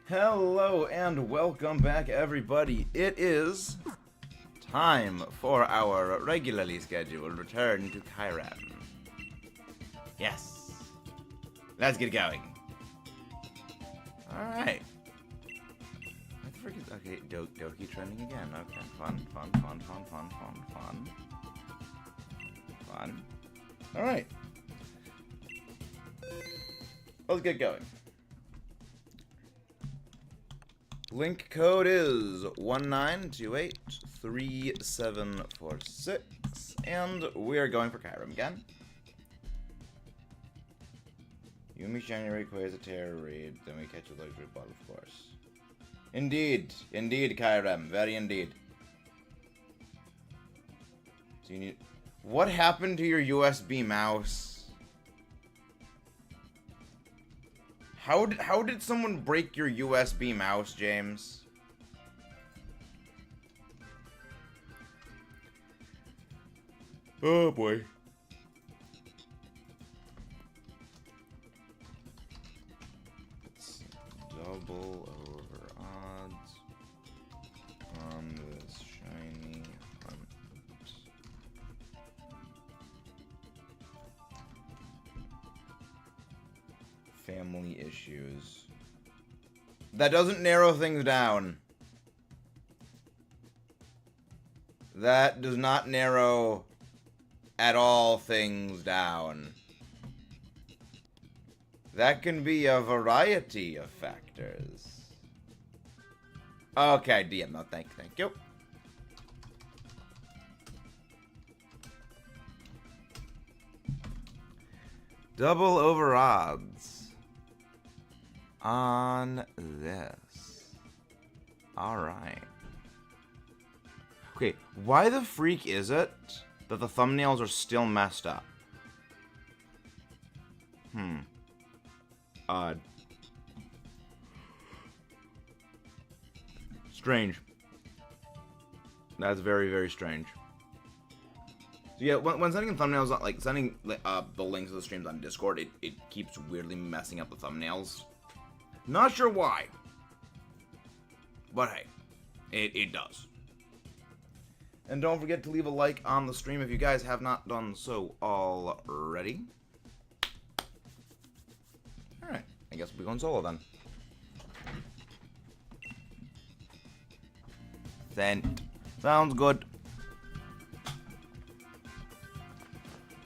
Hello and welcome back, everybody. It is time for our regularly scheduled return to Kyurem. Yes. Let's get going. Alright. What the frick is... Okay, Doki trending again. Okay, fun. Alright. Let's get going. Link code is 19283746, and we are going for Kyurem again. Yumi January requires a terror raid, then we catch a luxury bottle, of course. Indeed, Kyurem, very indeed. So you need... What happened to your USB mouse? How did someone break your USB mouse, James? Oh boy. It's double over odds on this shiny hunt. Family issues. That doesn't narrow things down. That does not narrow at all things down. That can be a variety of factors. Okay, DM, no, thank you. Double over odds on this. Alright. Okay, why the freak is it that the thumbnails are still messed up? Odd. Strange. That's very, very strange. So yeah, when sending thumbnails, like sending the links to the streams on Discord, it keeps weirdly messing up the thumbnails. Not sure why. But hey, it does. And don't forget to leave a like on the stream if you guys have not done so already. Alright, I guess we'll be going solo then. Sent. Sounds good.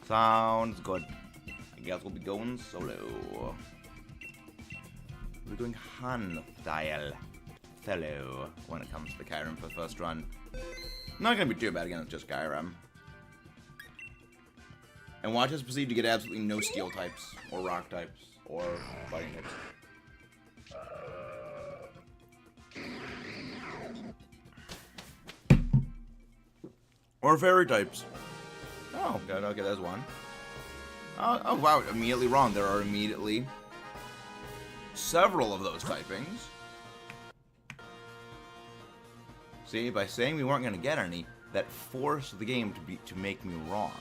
Sounds good. I guess we'll be going solo. We're going Han style fellow when it comes to Kyurem for the first run. Not gonna be too bad again, it's just Kyurem. And watch us proceed to get absolutely no steel types, or rock types, or fighting types. Or fairy types. Oh, okay, there's one. Oh wow, immediately wrong. There are immediately several of those typings. See, by saying we weren't going to get any, that forced the game to make me wrong.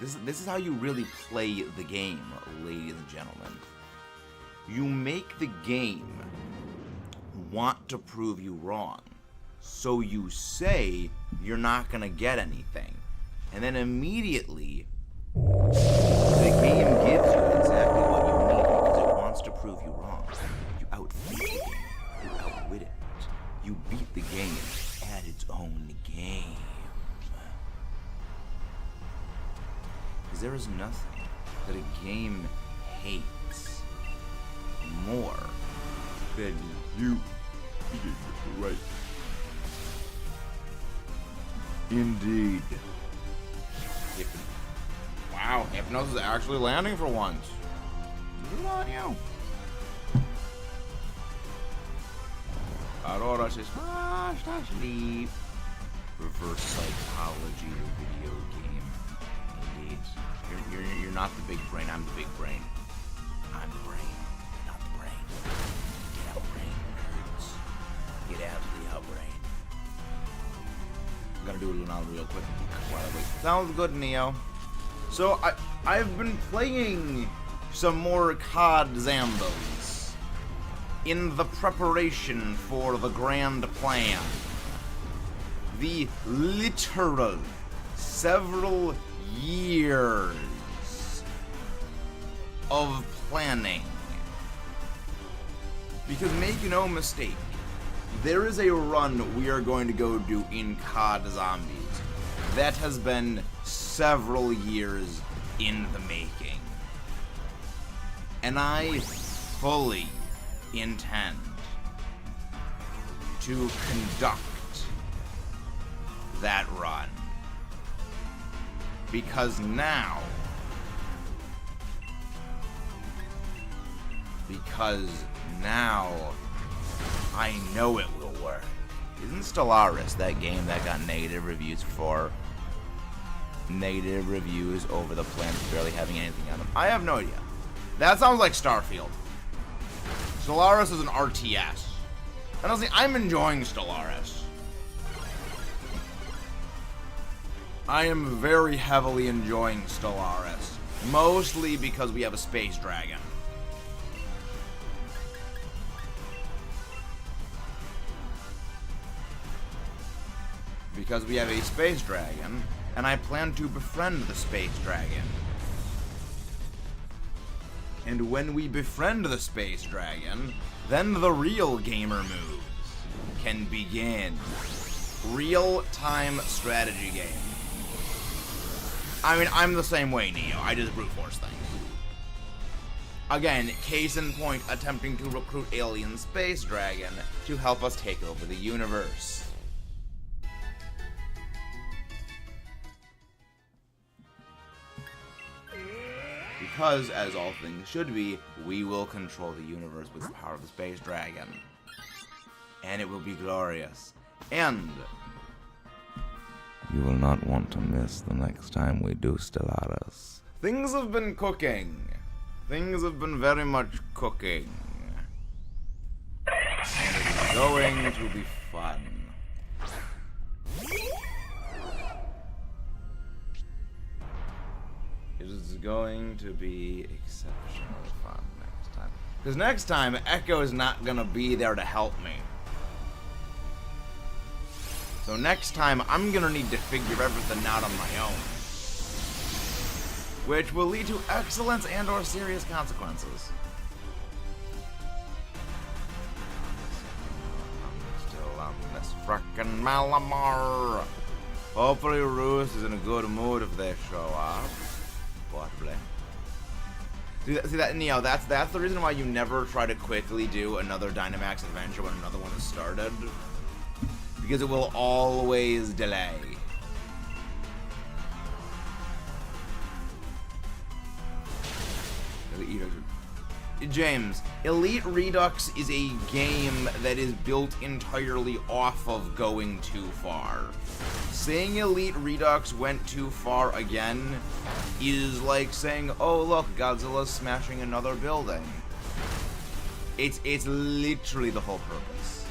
This is how you really play the game, ladies and gentlemen. You make the game want to prove you wrong. So you say you're not going to get anything. And then immediately, the game gives you exactly what you need because it wants to prove you wrong. You outthink the game. You outwit it. You beat the game at its own game. Because there is nothing that a game hates more than you being right. Indeed. Wow, Hypnos is actually landing for once. Good on you. Aurora says, fast asleep. Reverse psychology video game. Indeed. You're not the big brain, I'm the big brain. I'm the brain, not the brain. Get out, brain, nerds. Get out of the out, brain. I'm gonna do it real quick while I wait. Sounds good, Neo. So, I've been playing some more COD Zambos. in the preparation for the grand plan. The literal several years of planning. Because make no mistake, there is a run we are going to go do in COD Zombies that has been several years in the making. And I fully intend to conduct that run. Because now I know it will work. Isn't Stellaris that game that got negative reviews for? Negative reviews over the plans barely having anything on them. I have no idea. That sounds like Starfield. Stellaris is an RTS. Honestly, I'm enjoying Stellaris. I am very heavily enjoying Stellaris. Mostly because we have a space dragon. Because we have a space dragon, and I plan to befriend the space dragon. And when we befriend the space dragon, then the real gamer moves can begin. Real-time strategy game. I mean, I'm the same way, Neo. I just brute force things. Again, case in point, attempting to recruit alien space dragon to help us take over the universe. Because, as all things should be, we will control the universe with the power of the space dragon. And it will be glorious. And you will not want to miss the next time we do Stellaris. Things have been cooking. Things have been very much cooking. And it is going to be fun. It is going to be exceptionally fun next time. Because next time, Echo is not going to be there to help me. So next time, I'm going to need to figure everything out on my own. Which will lead to excellence and or serious consequences. I'm still on this frickin' Malamar. Hopefully Roos is in a good mood if they show up. See that, Neo, that's the reason why you never try to quickly do another Dynamax adventure when another one is started. Because it will always delay. James, Elite Redux is a game that is built entirely off of going too far. Saying Elite Redux went too far again is like saying, oh look, Godzilla's smashing another building. It's literally the whole purpose.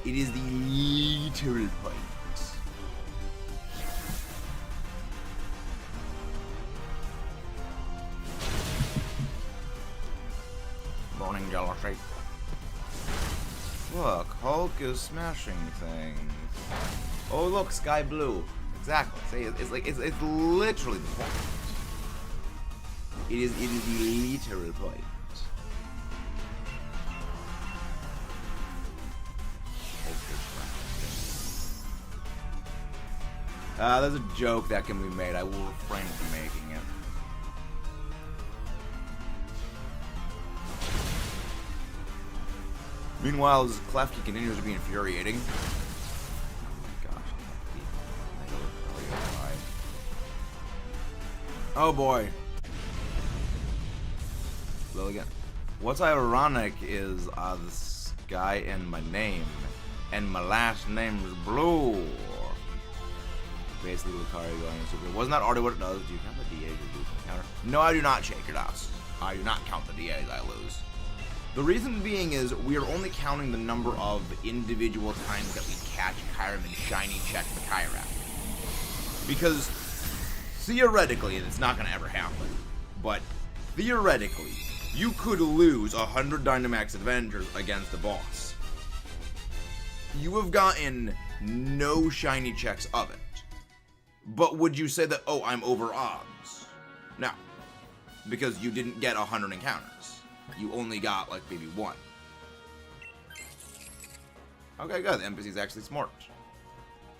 It is the literal point. Morning, jealousy. Look, Hulk is smashing things. Oh, look, sky blue. Exactly. See, it's literally the point. It is the literal point. There's a joke that can be made. I will refrain from making it. Meanwhile, as Klefki continues to be infuriating. Oh my gosh, Klefki. Oh boy. Well, again. What's ironic is this guy in my name, and my last name is Blue. Basically, Lucario going super. Wasn't that already what it does? Do you count the DAs or do you counter? No, I do not, Shaker Das. I do not count the DAs I lose. The reason being is we are only counting the number of individual times that we catch Kyurem and shiny check the Kyurem. Because theoretically, it's not going to ever happen. But theoretically, You could lose 100 Dynamax adventures against a boss. You have gotten no shiny checks of it. But would you say that, oh, I'm over odds? No. Because you didn't get 100 encounters. You only got, like, maybe 1. Okay, good. The NPC's actually smart.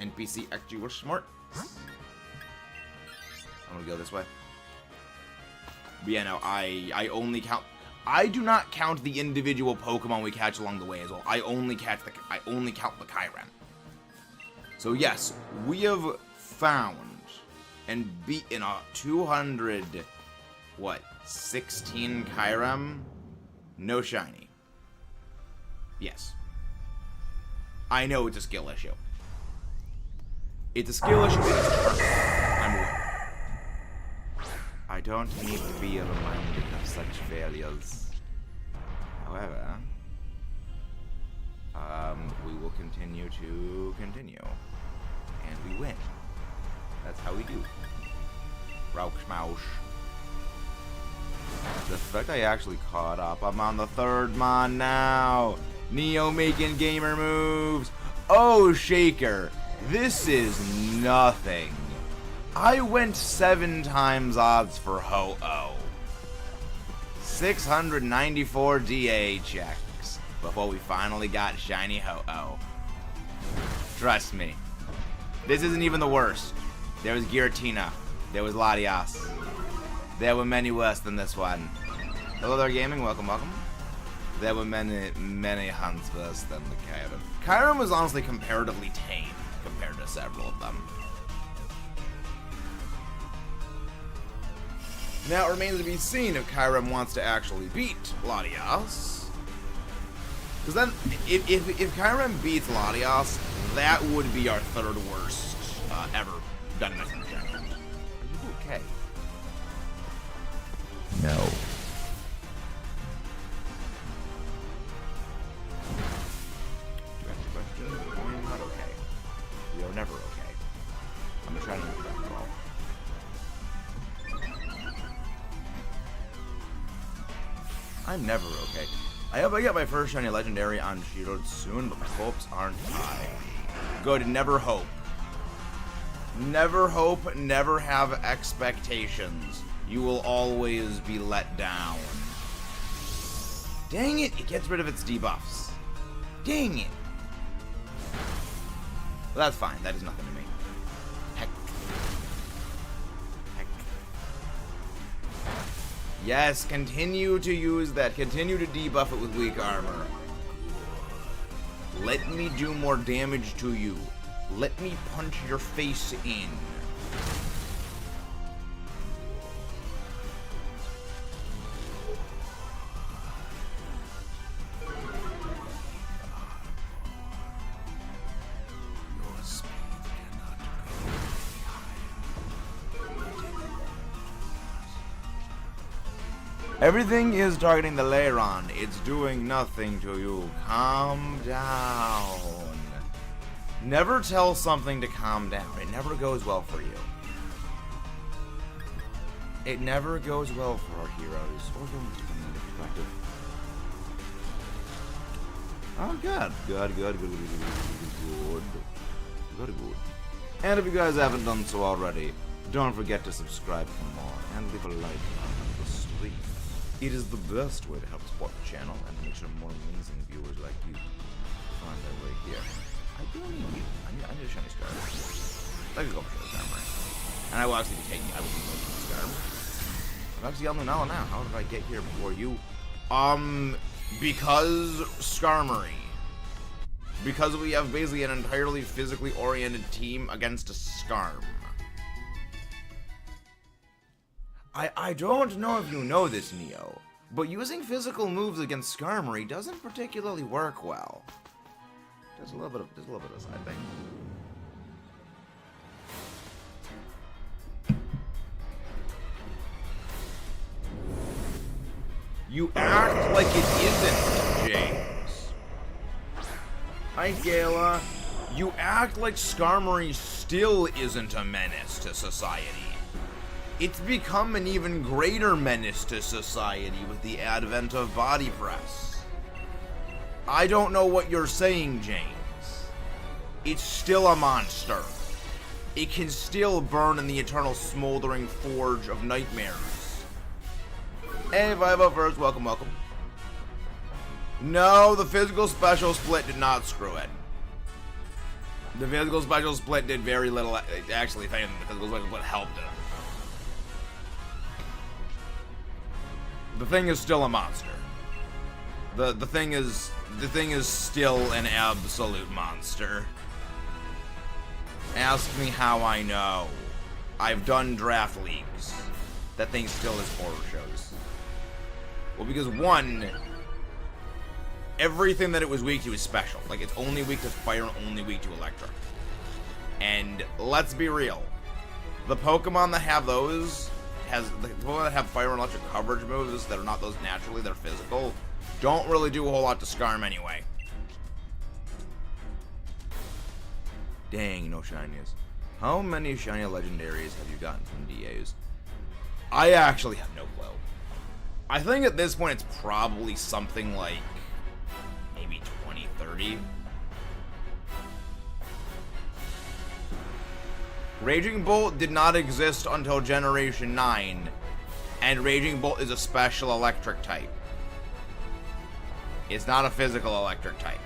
NPC actually was smart. I'm gonna go this way. But yeah, no, I only count... I do not count the individual Pokemon we catch along the way as well. I only count the Kyurem. So yes, we have found and beaten 16 Kyurem? No shiny. Yes. I know it's a skill issue. It's a skill issue. I'm aware. I don't need to be reminded of such failures. However, we will continue to continue. And we win. That's how we do. Rauchmausch. The fact I actually caught up. I'm on the 3rd mon now. Neo making gamer moves. Oh, Shaker. This is nothing. I went 7 times odds for Ho-Oh. 694 DA checks before we finally got shiny Ho-Oh. Trust me. This isn't even the worst. There was Giratina. There was Latias. There were many worse than this one. Hello there, gaming. Welcome, welcome. There were many hunts worse than the Kyurem. Kyurem was honestly comparatively tame compared to several of them. Now it remains to be seen if Kyurem wants to actually beat Latias. Because then, if Kyurem beats Latias, that would be our 3rd worst ever Dynamax enchantment. Are you okay? No. Do you have a question? We're not okay. We are never okay. I'm trying to make that call. I'm never okay. I hope I get my first shiny legendary on Shield soon, but my hopes aren't high. Good, never hope. Never hope, never have expectations. You will always be let down. Dang it, it gets rid of its debuffs. Dang it. Well, that's fine, that is nothing to me. Heck. Heck. Yes, continue to use that. Continue to debuff it with weak armor. Let me do more damage to you. Let me punch your face in. Everything is targeting the Leiron. It's doing nothing to you. Calm down. Never tell something to calm down. It never goes well for you. It never goes well for our heroes. Or from the perspective. Oh, good. Good. And if you guys haven't done so already, don't forget to subscribe for more and leave a like on the stream. It is the best way to help support the channel and make sure more amazing viewers like you find their way here. I do need you. I need a shiny scarf. I could go for the Skarmory. And I will actually be taking I will be making the Skarm. I'm actually on the now. How did I get here before you? Because Skarmory. Because we have basically an entirely physically oriented team against a Skarm. I don't know if you know this, Neo, but using physical moves against Skarmory doesn't particularly work well. There's a little bit of a side thing. You act like it isn't, James. Hi, Gala. You act like Skarmory still isn't a menace to society. It's become an even greater menace to society with the advent of body press. I don't know what you're saying, James. It's still a monster. It can still burn in the eternal smoldering forge of nightmares. Hey, 501st, welcome, welcome. No, the physical special split did not screw it. The physical special split did very little. Actually, if anything, the physical special split helped it. The thing is still a monster. The thing is still an absolute monster. Ask me how I know. I've done draft leagues. That thing still is horror shows. Well, because one, everything that it was weak to is special. Like, it's only weak to fire and only weak to electric. And let's be real. The Pokemon that have those, the Pokemon that have fire and electric coverage moves that are not those naturally, they're physical, don't really do a whole lot to Skarm anyway. Dang, no shinies. How many shiny legendaries have you gotten from DAs? I actually have no clue. I think at this point it's probably something like maybe 20, 30. Raging Bolt did not exist until Generation 9, and Raging Bolt is a special electric type. It's not a physical electric type.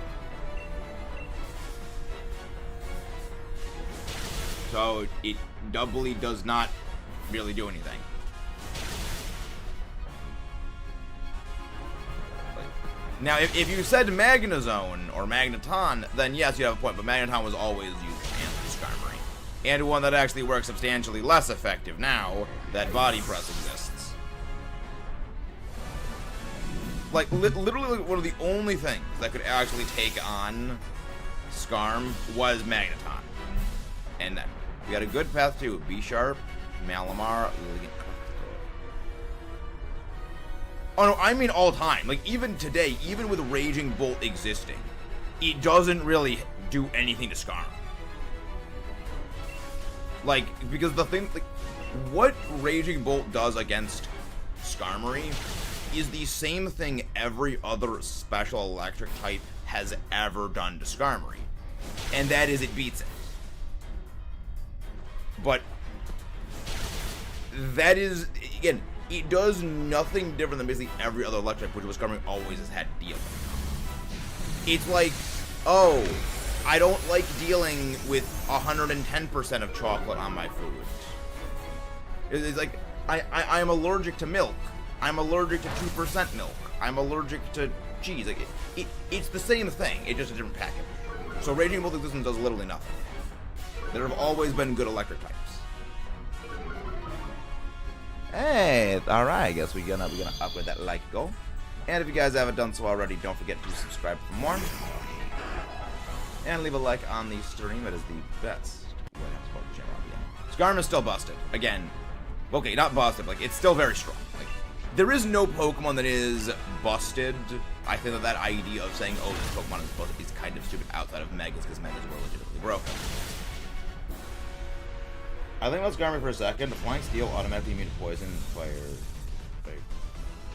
So it doubly does not really do anything. Now, if you said Magnezone or Magneton, then yes, you have a point, but Magneton was always used in Skarmory. And one that actually works substantially less effective now that Body Press exists. Like, literally one of the only things that could actually take on Skarm was Magneton. And then, we got a good path to B-Sharp, Malamar, Lilligant. Oh no, I mean all time. Like, even today, even with Raging Bolt existing, it doesn't really do anything to Skarm. Like, because the thing, like, what Raging Bolt does against Skarmory is the same thing every other special electric type has ever done to Skarmory. And that is, it beats it. But that is, again, it does nothing different than basically every other electric, which was Skarmory always has had to deal with. It's like, oh, I don't like dealing with 110% of chocolate on my food. It's like, I am allergic to milk. I'm allergic to 2% milk. I'm allergic to cheese. Like, it's the same thing, it's just a different package. So Raging Bolt existence does literally nothing. There have always been good electric types. Hey, alright, I guess we're gonna upgrade that like goal. And if you guys haven't done so already, don't forget to subscribe for more. And leave a like on the stream, it is the best way to support the channel. Skarm is still busted. Again, okay, not busted, like, it's still very strong. Like, there is no Pokemon that is busted. I think that idea of saying, oh, this Pokemon is busted is kind of stupid outside of Megas, because Megas were legitimately broken. I think about Skarmory for a second. Flying Steel automatically immune to poison, fire.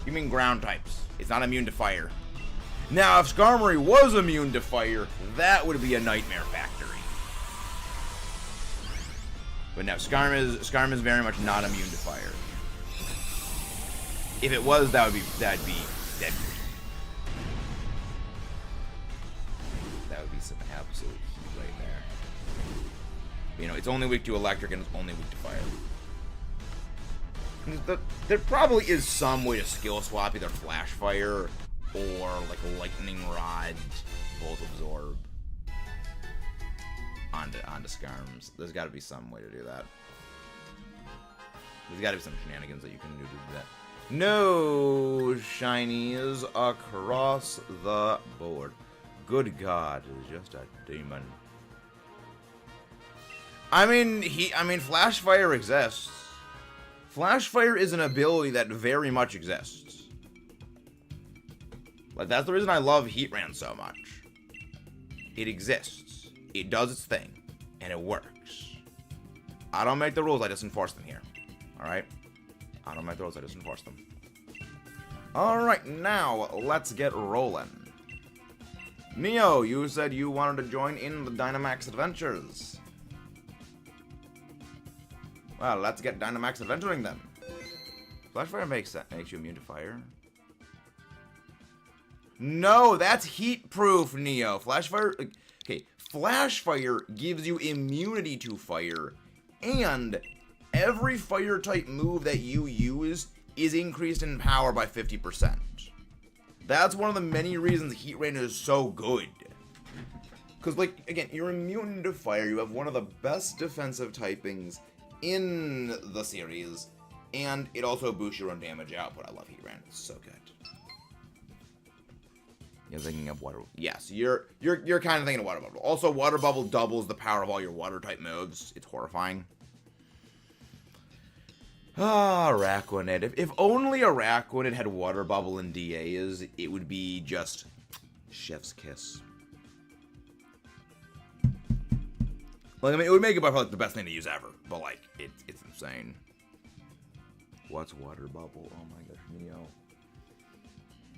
You mean ground types. It's not immune to fire. Now, if Skarmory was immune to fire, that would be a nightmare factory. But no, Skarm is very much not immune to fire. If it was, that'd be dead. That would be some absolute heat right there. You know, it's only weak to electric and it's only weak to fire. There probably is some way to skill swap either Flash Fire or like a Lightning Rod, Bolt Absorb onto Skarms. There's got to be some way to do that. There's got to be some shenanigans that you can do to that. No shinies across the board. Good God, it's just a demon. I mean, Flash Fire exists. Flash Fire is an ability that very much exists. Like, that's the reason I love Heatran so much. It exists. It does its thing. And it works. I don't make the rules, I just enforce them here. Alright? Out of my throats, I just enforce them. Alright, now, let's get rolling. Neo, you said you wanted to join in the Dynamax adventures. Well, let's get Dynamax adventuring then. Flash Fire makes you immune to fire. No, that's heat proof, Neo. Flash Fire... Okay, Flash Fire gives you immunity to fire, and every fire type move that you use is increased in power by 50%. That's one of the many reasons Heat Rain is so good. Because, like, again, you're immune to fire, you have one of the best defensive typings in the series, and it also boosts your own damage output. I love Heat Rain, it's so good. You're thinking of water. Yes, you're kind of thinking of water bubble. Also, water bubble doubles the power of all your water type moves. It's horrifying. Ah, Araquanid. If only Araquanid had water bubble and DAs, it would be just chef's kiss. Like, I mean, it would make it by far like the best thing to use ever. But like, it's insane. What's water bubble? Oh my gosh, Neo.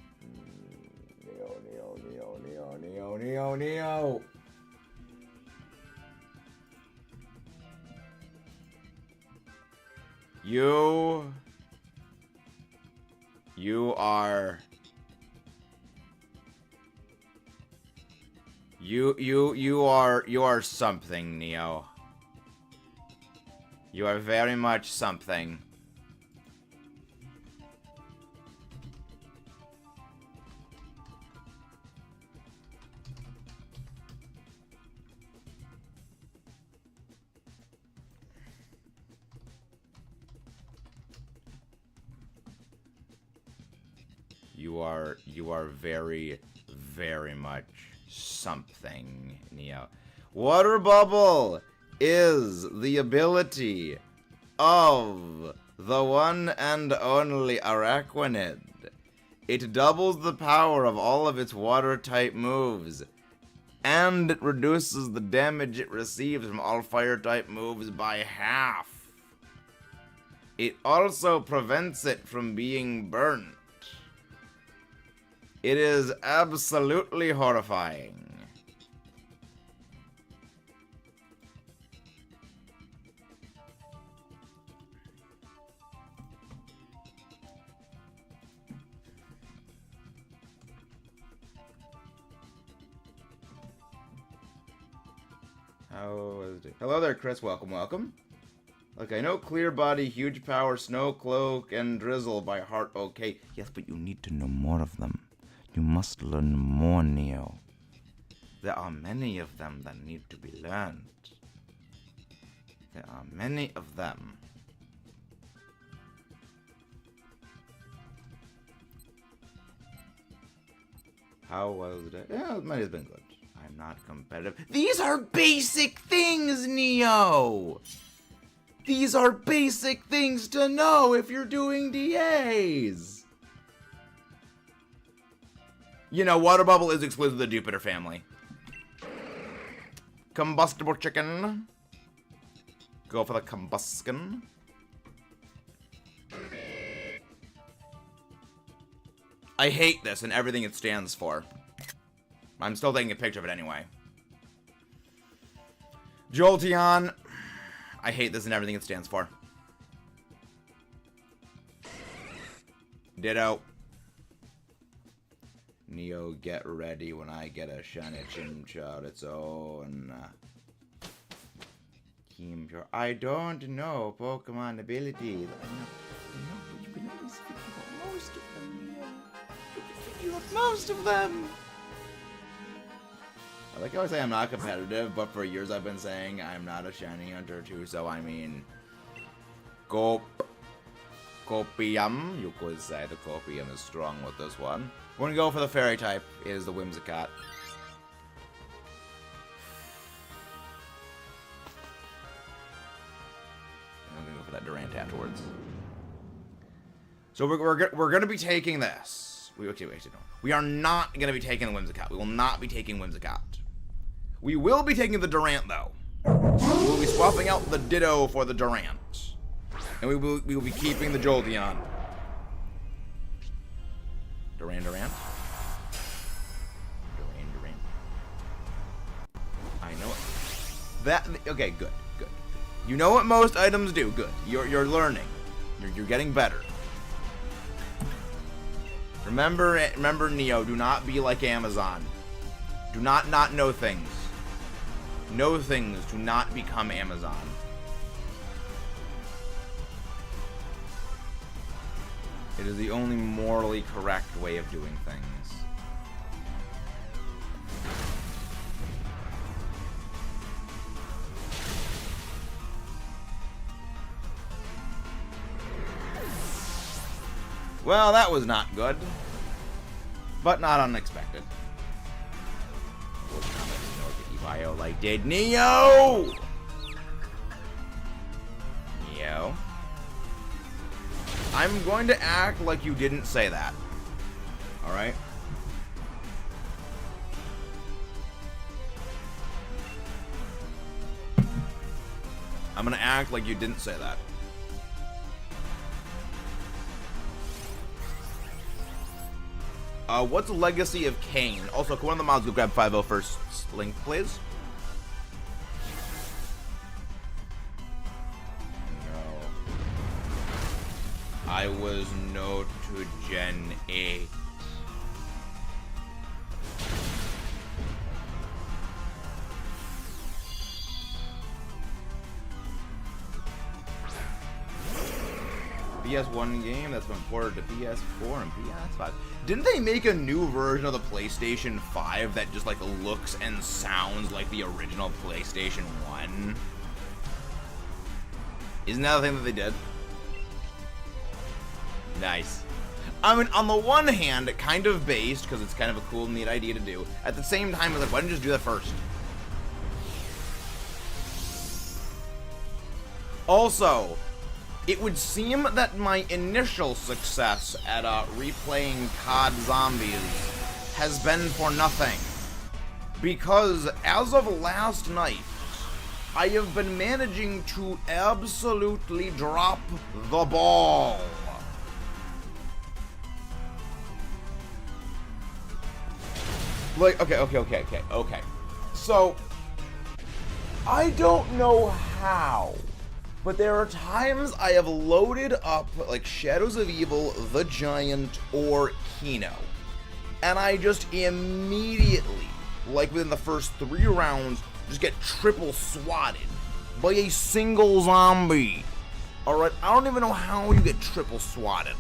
Neo. You are something, Neo. You are very much something. You are very, very much something, Neo. Water Bubble is the ability of the one and only Araquanid. It doubles the power of all of its water-type moves, and it reduces the damage it receives from all fire-type moves by half. It also prevents it from being burnt. It is absolutely horrifying. How is it? Hello there, Chris. Welcome. Look, I know Clear Body, Huge Power, Snow Cloak, and Drizzle by heart. Okay. Yes, but you need to know more of them. You must learn more, Neo. There are many of them that need to be learned. There are many of them. How was it? Yeah, it might have been good. I'm not competitive. These are basic things, Neo! These are basic things to know if you're doing DAs! You know, Water Bubble is exclusive to the Jupiter family. Combustible chicken. Go for the combustion. I hate this and everything it stands for. I'm still taking a picture of it anyway. Jolteon. I hate this and everything it stands for. Ditto. Neo, get ready when I get a shiny Chimchar its own. I don't know Pokemon abilities. I know, but you can at least figure out most of them, Neo. You can figure out most of them! I like how I say I'm not competitive, but for years I've been saying I'm not a shiny hunter too, so I mean... Copium. You could say the Copium is strong with this one. We're gonna go for the fairy type. It is the Whimsicott. I'm gonna go for that Durant afterwards. So we're gonna be taking this. Wait, no. We are not gonna be taking the Whimsicott. We will not be taking Whimsicott. We will be taking the Durant though. We will be swapping out the Ditto for the Durant. And we will be keeping the Jolteon. Duran. I know it. Okay, good. You know what most items do. Good. You're learning. You're getting better. Remember, Neo. Do not be like Amazon. Do not know things. Know things. Do not become Amazon. It is the only morally correct way of doing things. Well, that was not good. But not unexpected. Bio like did Neo! Neo? I'm going to act like you didn't say that. Alright? I'm gonna act like you didn't say that. What's the legacy of Kane? Also, can one of the mods go grab 5-0 first link, please? No. I was no to Gen 8. PS1 game that's been ported to PS4 and PS5. Didn't they make a new version of the PlayStation 5 that just like looks and sounds like the original PlayStation 1? Isn't that the thing that they did? Nice. I mean, on the one hand, kind of based, because it's kind of a cool, neat idea to do. At the same time, it's like, why didn't you just do that first? Also, it would seem that my initial success at replaying COD Zombies has been for nothing. Because as of last night, I have been managing to absolutely drop the ball. Like, okay. So, I don't know how, but there are times I have loaded up, like, Shadows of Evil, The Giant, or Kino, and I just immediately, like within the first 3 rounds, just get triple swatted by a single zombie. Alright, I don't even know how you get triple swatted.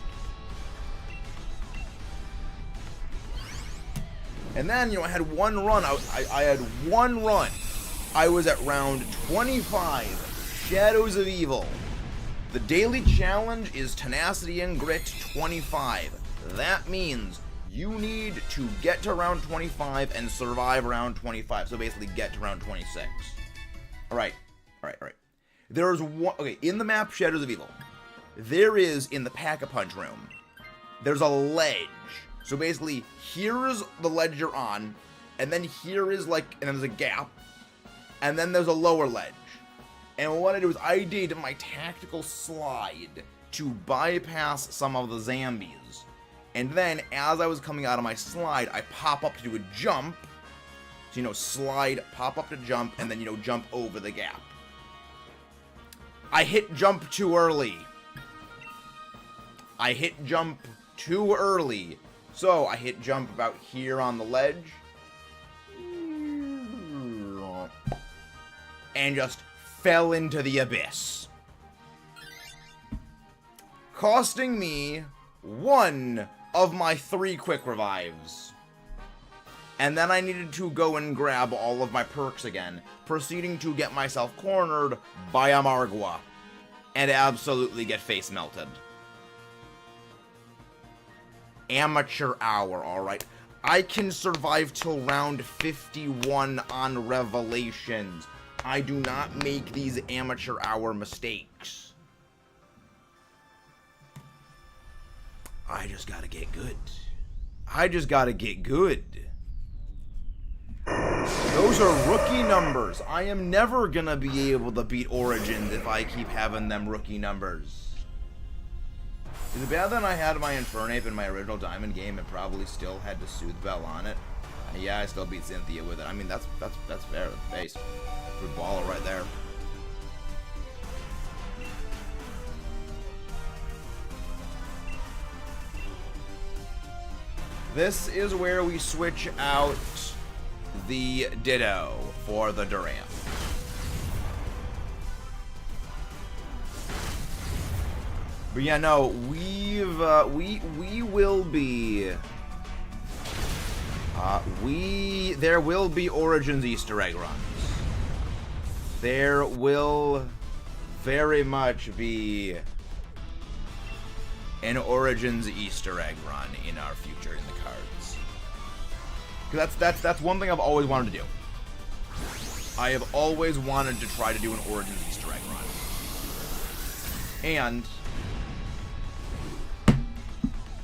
And then, you know, I had one run, I had one run. I was at round 25, Shadows of Evil. The daily challenge is Tenacity and Grit 25. That means you need to get to round 25 and survive round 25. So basically get to round 26. Alright. There's one, okay, in the map Shadows of Evil, there is, in the Pack-a-Punch room, there's a ledge. So basically, here's the ledge you're on, and then here is like, and then there's a gap, and then there's a lower ledge. And what I did was I did my tactical slide to bypass some of the zombies. And then, as I was coming out of my slide, I pop up to do a jump. So, you know, slide, pop up to jump, and then, you know, jump over the gap. I hit jump too early. So, I hit jump about here on the ledge. And just fell into the abyss. Costing me 1 of my 3 quick revives. And then I needed to go and grab all of my perks again, proceeding to get myself cornered by a Margwa. And absolutely get face melted. Amateur hour, alright. I can survive till round 51 on Revelations. I do not make these amateur hour mistakes. I just gotta get good. Those are rookie numbers. I am never gonna be able to beat Origins if I keep having them rookie numbers. Is it bad that I had my Infernape in my original Diamond game and probably still had to Soothe Bell on it? Yeah, I still beat Cynthia with it. I mean, that's fair. That's base. Good baller right there. This is where we switch out the Ditto for the Durant. But yeah, no, we will be there will be Origins Easter egg runs. There will very much be an Origins Easter egg run in our future in the cards. Cause that's one thing I've always wanted to do. I have always wanted to try to do an Origins Easter egg run. And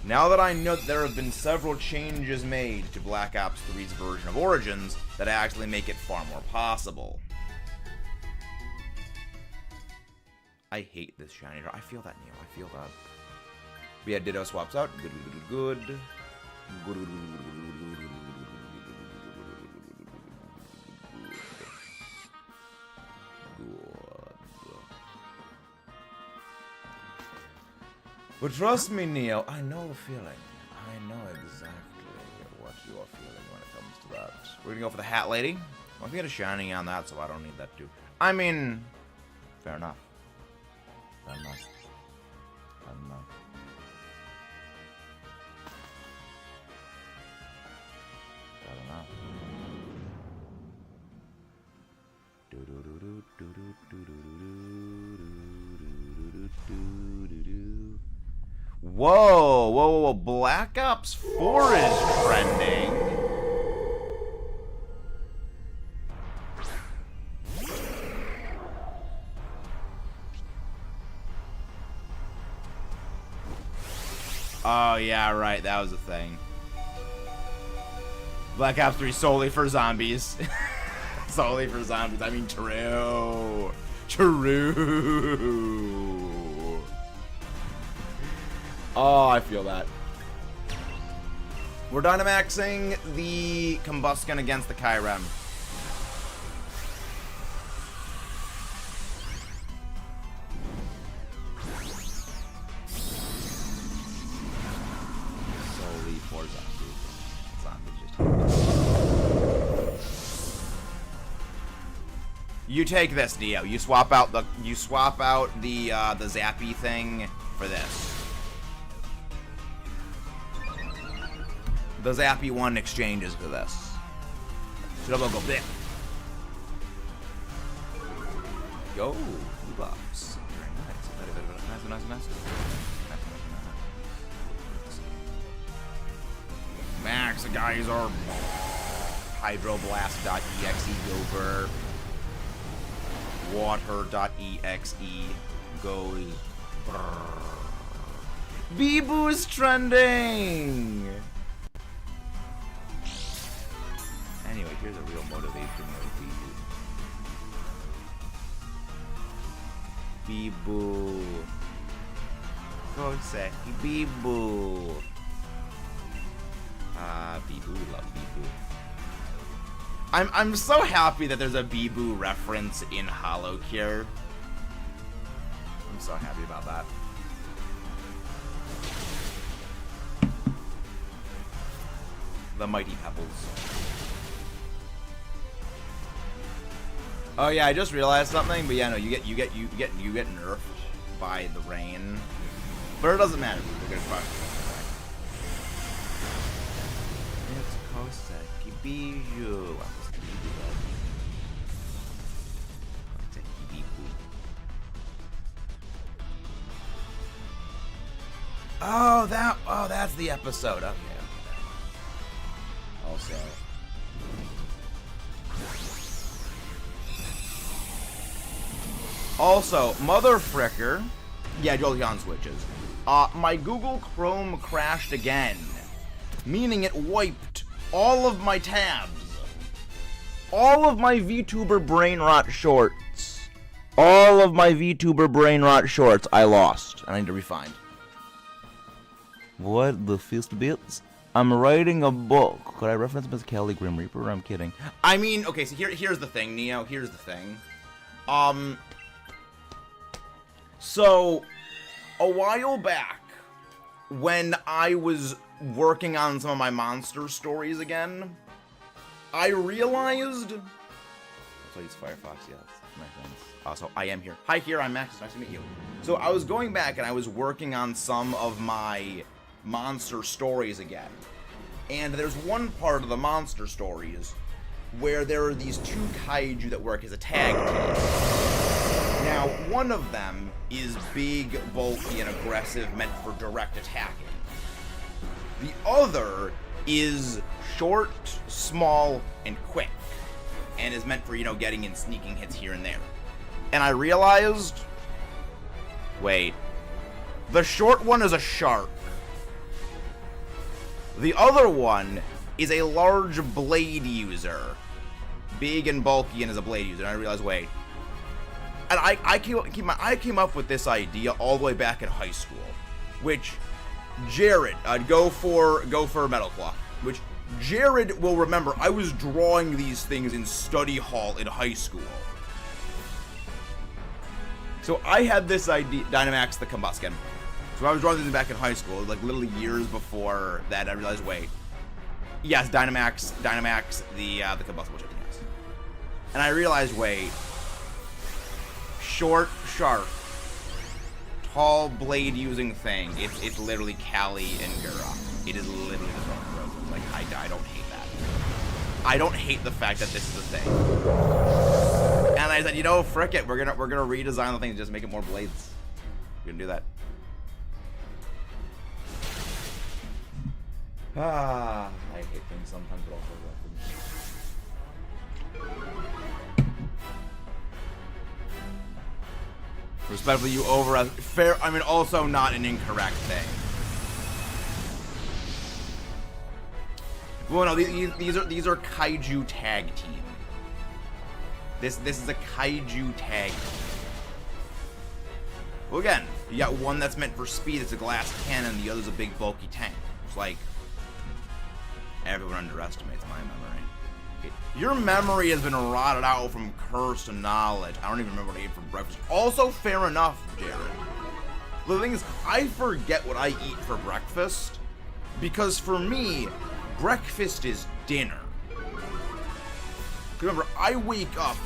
now that I know that there have been several changes made to Black Ops 3's version of Origins that actually make it far more possible. I hate this shiny. I feel that, Neo. I feel that. We had Ditto swaps out. Good. But trust me, Neo, I know the feeling. I know exactly what you are feeling when it comes to that. We're gonna go for the Hat Lady. Well, I can get a shiny on that, so I don't need that too. I mean, fair enough. Fair enough. Fair enough. Fair enough. Whoa, whoa, whoa, whoa, Black Ops 4 is trending. Oh, yeah, right, that was a thing. Black Ops 3 solely for zombies. Solely for zombies, I mean true. True. Oh, I feel that. We're Dynamaxing the Combustion against the Kyurem. Solely for zombies. You take this, Neo. You swap out the zappy thing for this. The zappy one exchanges for this. So double go bit. Yo, blue buffs. Very nice. Nice. Max, the guys are Hydroblast.exe over. Water.exe goes. Bee-Boo's trending! Anyway, here's a real motivation with Bee-Boo. Go say Bee-Boo. Bee-Boo, love Bee-Boo. I'm so happy that there's a Bee-Boo reference in Hollow Cure. I'm so happy about that. The Mighty Pebbles. Oh yeah, I just realized something, but yeah, no, you get nerfed by the rain, but it doesn't matter. We're gonna fuck. It's Koseki Bijou. Oh, that's the episode. Okay. Also. Also, mother fricker. Yeah, Jolteon switches. My Google Chrome crashed again, meaning it wiped all of my tabs. All of my VTuber brain rot shorts. All of my VTuber brain rot shorts I lost. I need to refind. What the fist bits? I'm writing a book. Could I reference Miss Kelly Grim Reaper? I'm kidding. I mean, okay, so here's the thing, Neo. Here's the thing. So, a while back, when I was working on some of my monster stories again, I realized... So he's Firefox, yes, my friends. Also, I am here. Hi, here, I'm Max. It's nice to meet you. So I was going back and I was working on some of my monster stories again. And there's one part of the monster stories where there are these two kaiju that work as a tag team. Now, one of them is big, bulky, and aggressive, meant for direct attacking. The other is short, small, and quick, and is meant for, you know, getting in sneaking hits here and there. And I realized, wait, the short one is a shark. The other one is a large blade user, big and bulky, and is a blade user. And I realized, wait, and I came up with this idea all the way back in high school, which Jared, go for Metal Claw, which Jared will remember. I was drawing these things in study hall in high school. So I had this idea, Dynamax the Combustion. So I was drawing these back in high school, like literally years before that. I realized, wait, yes, Dynamax, the Combustion, which I think yes. And I realized, wait, short, sharp, tall blade using thing. It's literally Callie and Gura. It is literally the Dark Roses. Like I don't hate that. I don't hate the fact that this is a thing. And I said, you know, frick it. We're gonna redesign the thing and just make it more blades. We're gonna do that. I hate things sometimes, but also love them. Respectfully, you fair. I mean, also not an incorrect thing. Well, no, these are kaiju tag team. This is a kaiju tag team. Well, again, you got one that's meant for speed. It's a glass cannon. The other's a big bulky tank. It's like everyone underestimates my memory. Your memory has been rotted out from cursed knowledge. I don't even remember what I ate for breakfast. Also, fair enough, Jared. The thing is, I forget what I eat for breakfast, because for me, breakfast is dinner. Remember, I wake up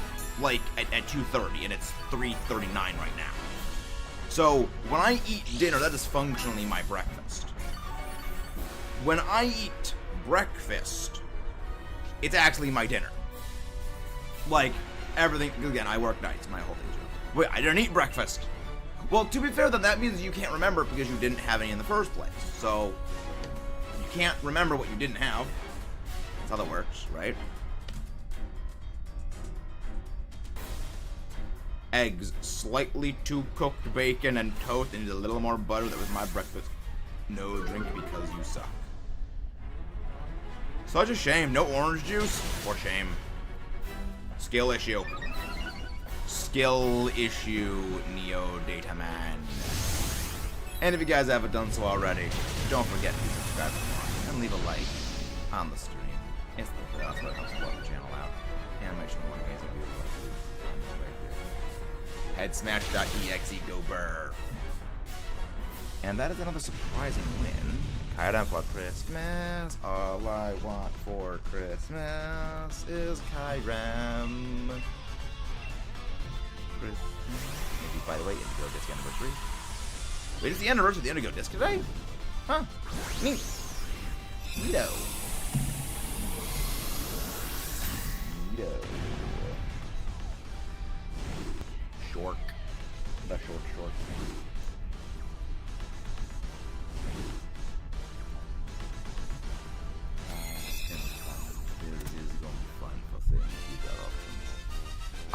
like at 2:30, and it's 3:39 right now. So when I eat dinner, that is functionally my breakfast. When I eat breakfast, it's actually my dinner. Like, everything, again, I work nights, my whole day's work. Wait, I didn't eat breakfast. Well, to be fair, then that means you can't remember because you didn't have any in the first place. So, you can't remember what you didn't have. That's how that works, right? Eggs, slightly too cooked bacon and toast, and a little more butter. That was my breakfast. No drink because you suck. Such a shame. No orange juice? For shame. Skill issue. Skill issue, Neo Data Man. And if you guys haven't done so already, don't forget to subscribe and leave a like on the stream. It's the best way to help support the channel out. Animation one guys are beautiful. Headsmash.exe go burr. And that is another surprising win. Kyurem for Christmas. All I want for Christmas is Kyurem. Maybe, by the way, Indigo Disc anniversary. Wait, is the anniversary of the Indigo Disc today? Huh. Neat. Neato. Neato. Short. The short.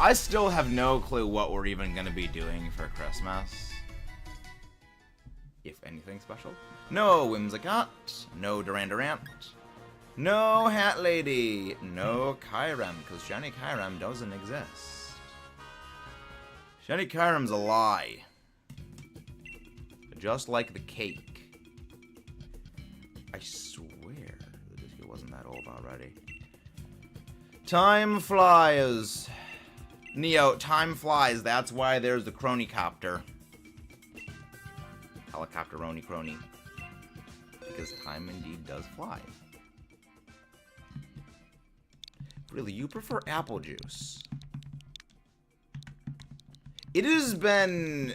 I still have no clue what we're even going to be doing for Christmas. If anything special. No Whimsicott. No Duran Durant. No Hat Lady. No Kyurem, because Shiny Kyurem doesn't exist. Shiny Kyurem's a lie. Just like the cake. swear the disc wasn't that old already. Time flies. Neo, time flies. That's why there's the Chronicopter. Helicopter-roni crony. Because time indeed does fly. Really, you prefer apple juice? It has been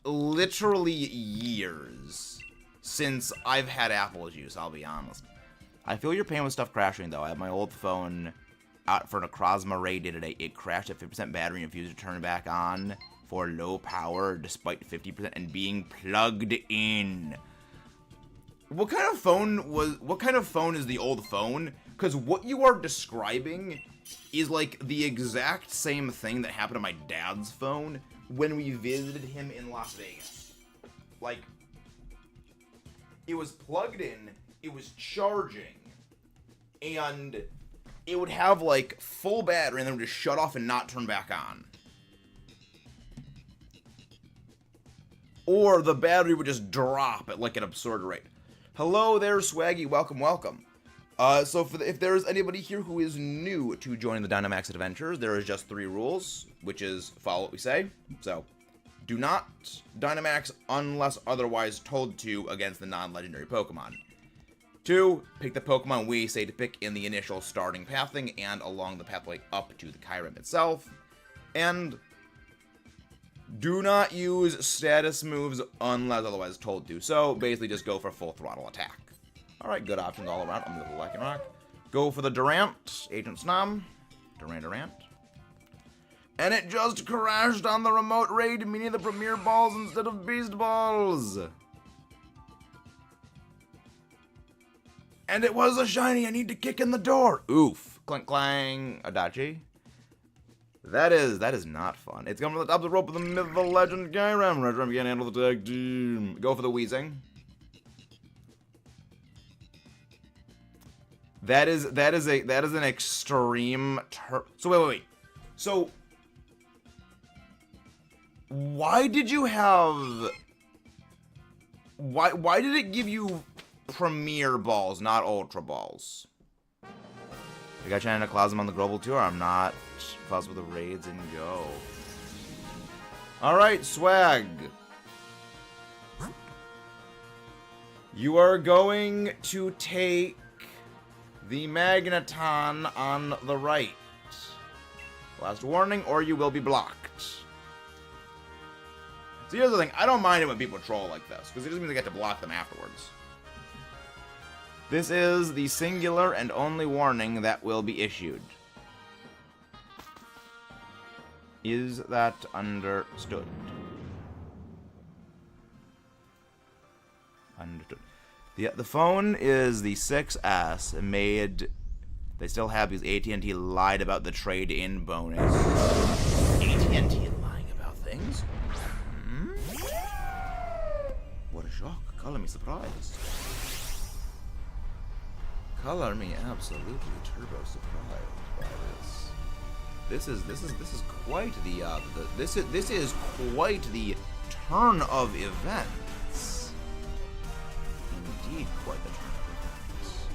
literally years since I've had apple juice, I'll be honest. I feel your pain with stuff crashing, though. I have my old phone out for an Necrozma raid today. It crashed at 50% battery and refused to turn it back on for low power despite 50% and being plugged in. What kind of phone is the old phone? Because what you are describing is like the exact same thing that happened to my dad's phone when we visited him in Las Vegas. Like, it was plugged in, it was charging, and it would have like full battery and then it would just shut off and not turn back on. Or the battery would just drop at like an absurd rate. Hello there, Swaggy. Welcome, welcome. So if there is anybody here who is new to joining the Dynamax adventures, there is just 3 rules, which is follow what we say. So, do not Dynamax unless otherwise told to against the non-legendary Pokemon. 2, pick the Pokemon we say to pick in the initial starting pathing and along the pathway up to the Kyurem itself. And do not use status moves unless otherwise told to. So, basically just go for full throttle attack. Alright, good options all around. I'm going to go Lycanroc. Go for the Durant. Agent Snom. Durant. And it just crashed on the remote raid, meaning the Premier Balls instead of Beast Balls. And it was a shiny. I need to kick in the door. Oof. Clink clang. Adachi. That is not fun. It's coming from the top of the rope of the myth, the legend, Kyurem. Redrum can't handle the tag team. Go for the Weezing. That is an extreme so wait. So why did you have why did it give you Premier Balls, not Ultra Balls? I got China Necrozma on the global tour. I'm not fussed with the raids and go. Alright, Swag. You are going to take the Magneton on the right. Last warning, or you will be blocked. So here's the thing. I don't mind it when people troll like this, because it just means I get to block them afterwards. This is the singular and only warning that will be issued. Is that understood? Understood. The phone is the 6S made. They still have these. AT&T lied about the trade-in bonus. AT&T lying about things? What a shock! Color me surprised. Color me absolutely turbo surprised by this. This is quite the this is quite the turn of events. Indeed, quite the turn of events.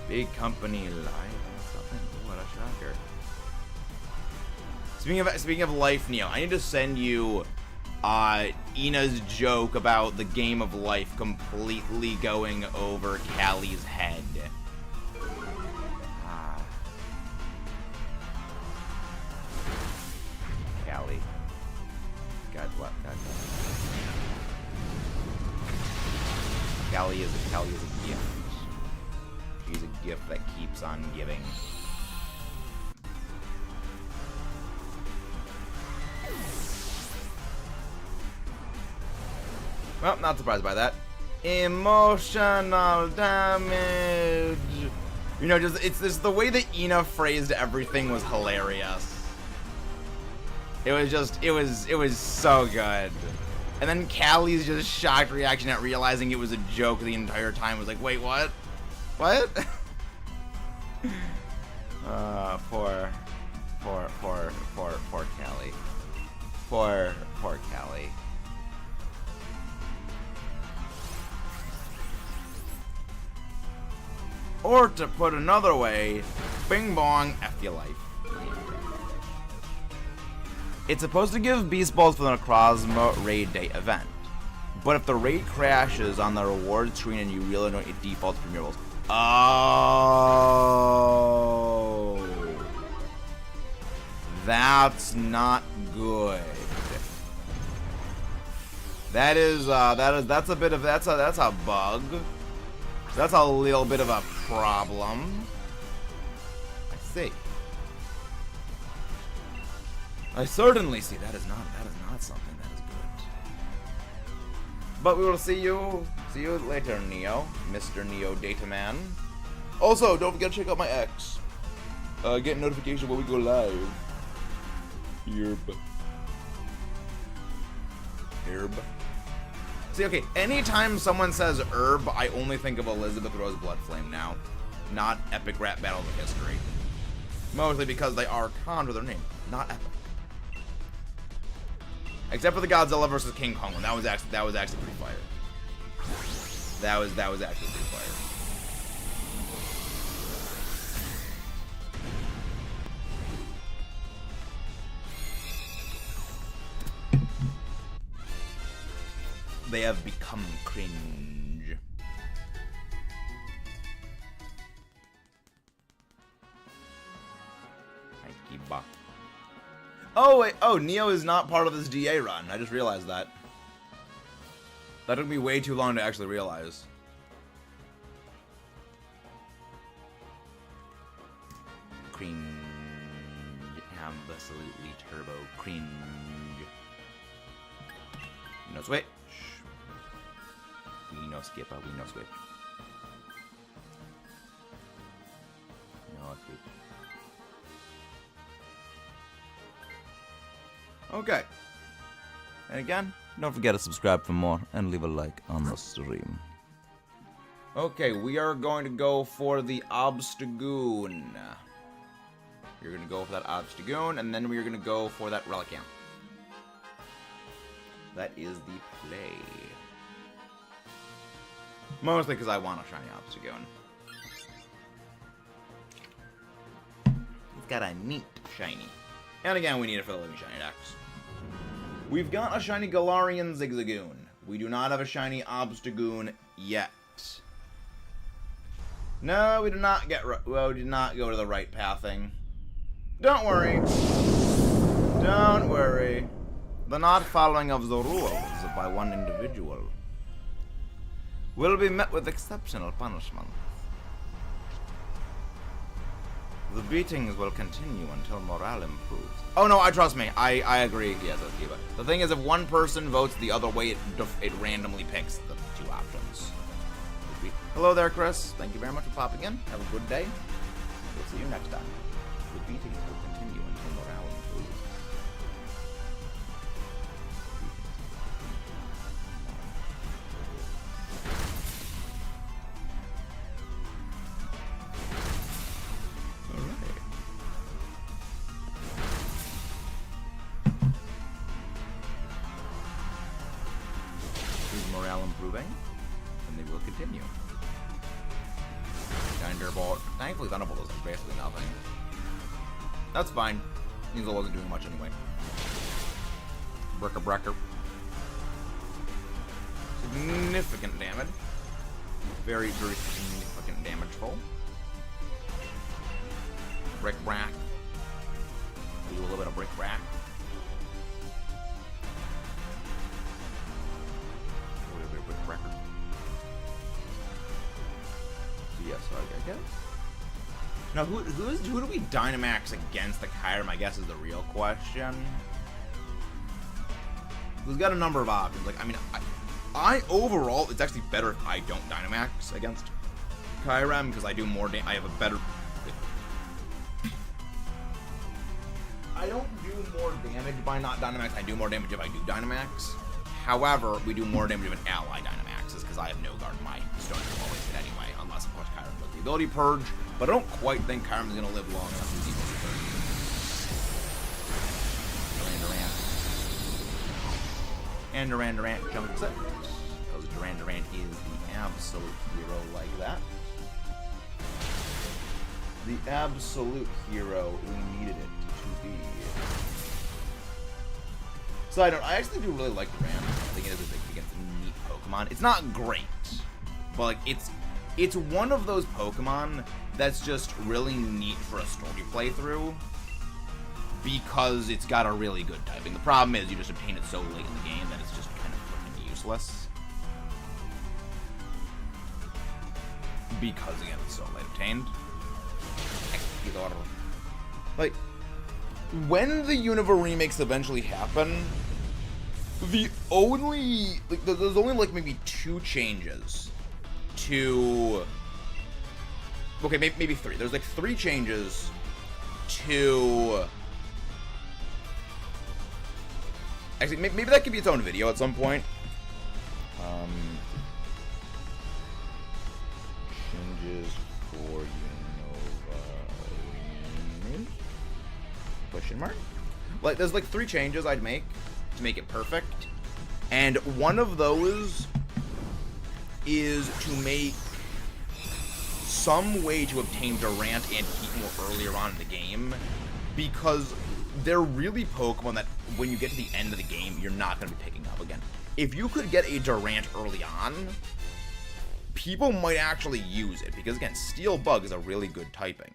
Big company live and something. What a shocker. Speaking of life, Neo, I need to send you Ina's joke about the game of life completely going over Callie's head. Callie. God bless. Callie is a gift. She's a gift that keeps on giving. Well, not surprised by that. Emotional damage. You know, it's the way that Ina phrased everything was hilarious. It was so good. And then Callie's just shocked reaction at realizing it was a joke the entire time. Was like, wait, what? What? Poor Callie. Poor Callie. Or to put another way, bing bong, F your life. It's supposed to give Beast Balls for the Necrozma Raid Day event. But if the raid crashes on the reward screen and you really don't, it defaults Premier Balls. Oh. That's not good. That's a bug. That's a little bit of a problem. I see. I certainly see that is not something that is good. But we will see you later, Neo, Mr. Neo Data Man. Also, don't forget to check out my X. Get notification when we go live. Herb. See, okay, anytime someone says herb, I only think of Elizabeth Rose Bloodflame now, not Epic Rap Battles of History. Mostly because they are conned with their name, not epic. Except for the Godzilla vs. King Kong one, that was actually pretty fire. That was actually pretty fire. They have become cringe. Oh wait, Neo is not part of this DA run. I just realized that. That took me way too long to actually realize. Cringe. Absolutely turbo cringe. No switch. We no skip, we no switch. No switch. Okay. And again, don't forget to subscribe for more and leave a like on the stream. Okay, we are going to go for the Obstagoon. You're going to go for that Obstagoon, and then we're going to go for that Relicanth. That is the play. Mostly because I want a shiny Obstagoon. It's got a neat shiny. And again, we need a fill living shiny dex. We've got a shiny Galarian Zigzagoon. We do not have a shiny Obstagoon yet. No, we did not we did not go to the right pathing. Don't worry. Don't worry. The not following of the rules by one individual will be met with exceptional punishment. The beatings will continue until morale improves. Oh no, trust me. I agree. Yes, that's Kiba. The thing is, if one person votes the other way, it randomly picks the two options. Hello there, Chris. Thank you very much for popping in. Have a good day. We'll see you next time. The beatings will continue until morale improves. Morale improving, and they will continue. Thunderbolt. Thankfully, Thunderbolt is basically nothing. That's fine. Means I wasn't doing much anyway. Brecker. Significant damage. Very, very significant damage full. Brick Brack. Do a little bit of Brick Brack. Record. Yes, I guess. Now, who do we Dynamax against the Kyurem, I guess, is the real question. We've got a number of options. Like, I mean, I overall, it's actually better if I don't Dynamax against Kyurem, because I do more damage. I have a better... I don't do more damage by not Dynamax. I do more damage if I do Dynamax. However, we do more damage if an ally Dynamaxes, because I have no guard. My Stone will always hit anyway, unless, of course, Kyurem does the ability Purge. But I don't quite think Kyurem is going to live long enough to use ability Purge. and Durant chunks it. Because Durant is the absolute hero like that. The absolute hero we needed it to be. Side note, I actually do really like Durant. I think it is a neat Pokemon. It's not great, but like it's one of those Pokemon that's just really neat for a story playthrough because it's got a really good typing. The problem is you just obtain it so late in the game that it's just kind of freaking useless. Because again, it's so late obtained. Like, when the Unova remakes eventually happen, the only, like, there's only, like, maybe 2 changes to, okay, maybe 3. There's, like, 3 changes to, actually, maybe that could be its own video at some point. Changes for question mark? Like, there's like 3 changes I'd make to make it perfect, and one of those is to make some way to obtain Durant and Heatmore earlier on in the game, because they're really Pokemon that when you get to the end of the game, you're not going to be picking up again. If you could get a Durant early on, people might actually use it, because again, Steel Bug is a really good typing.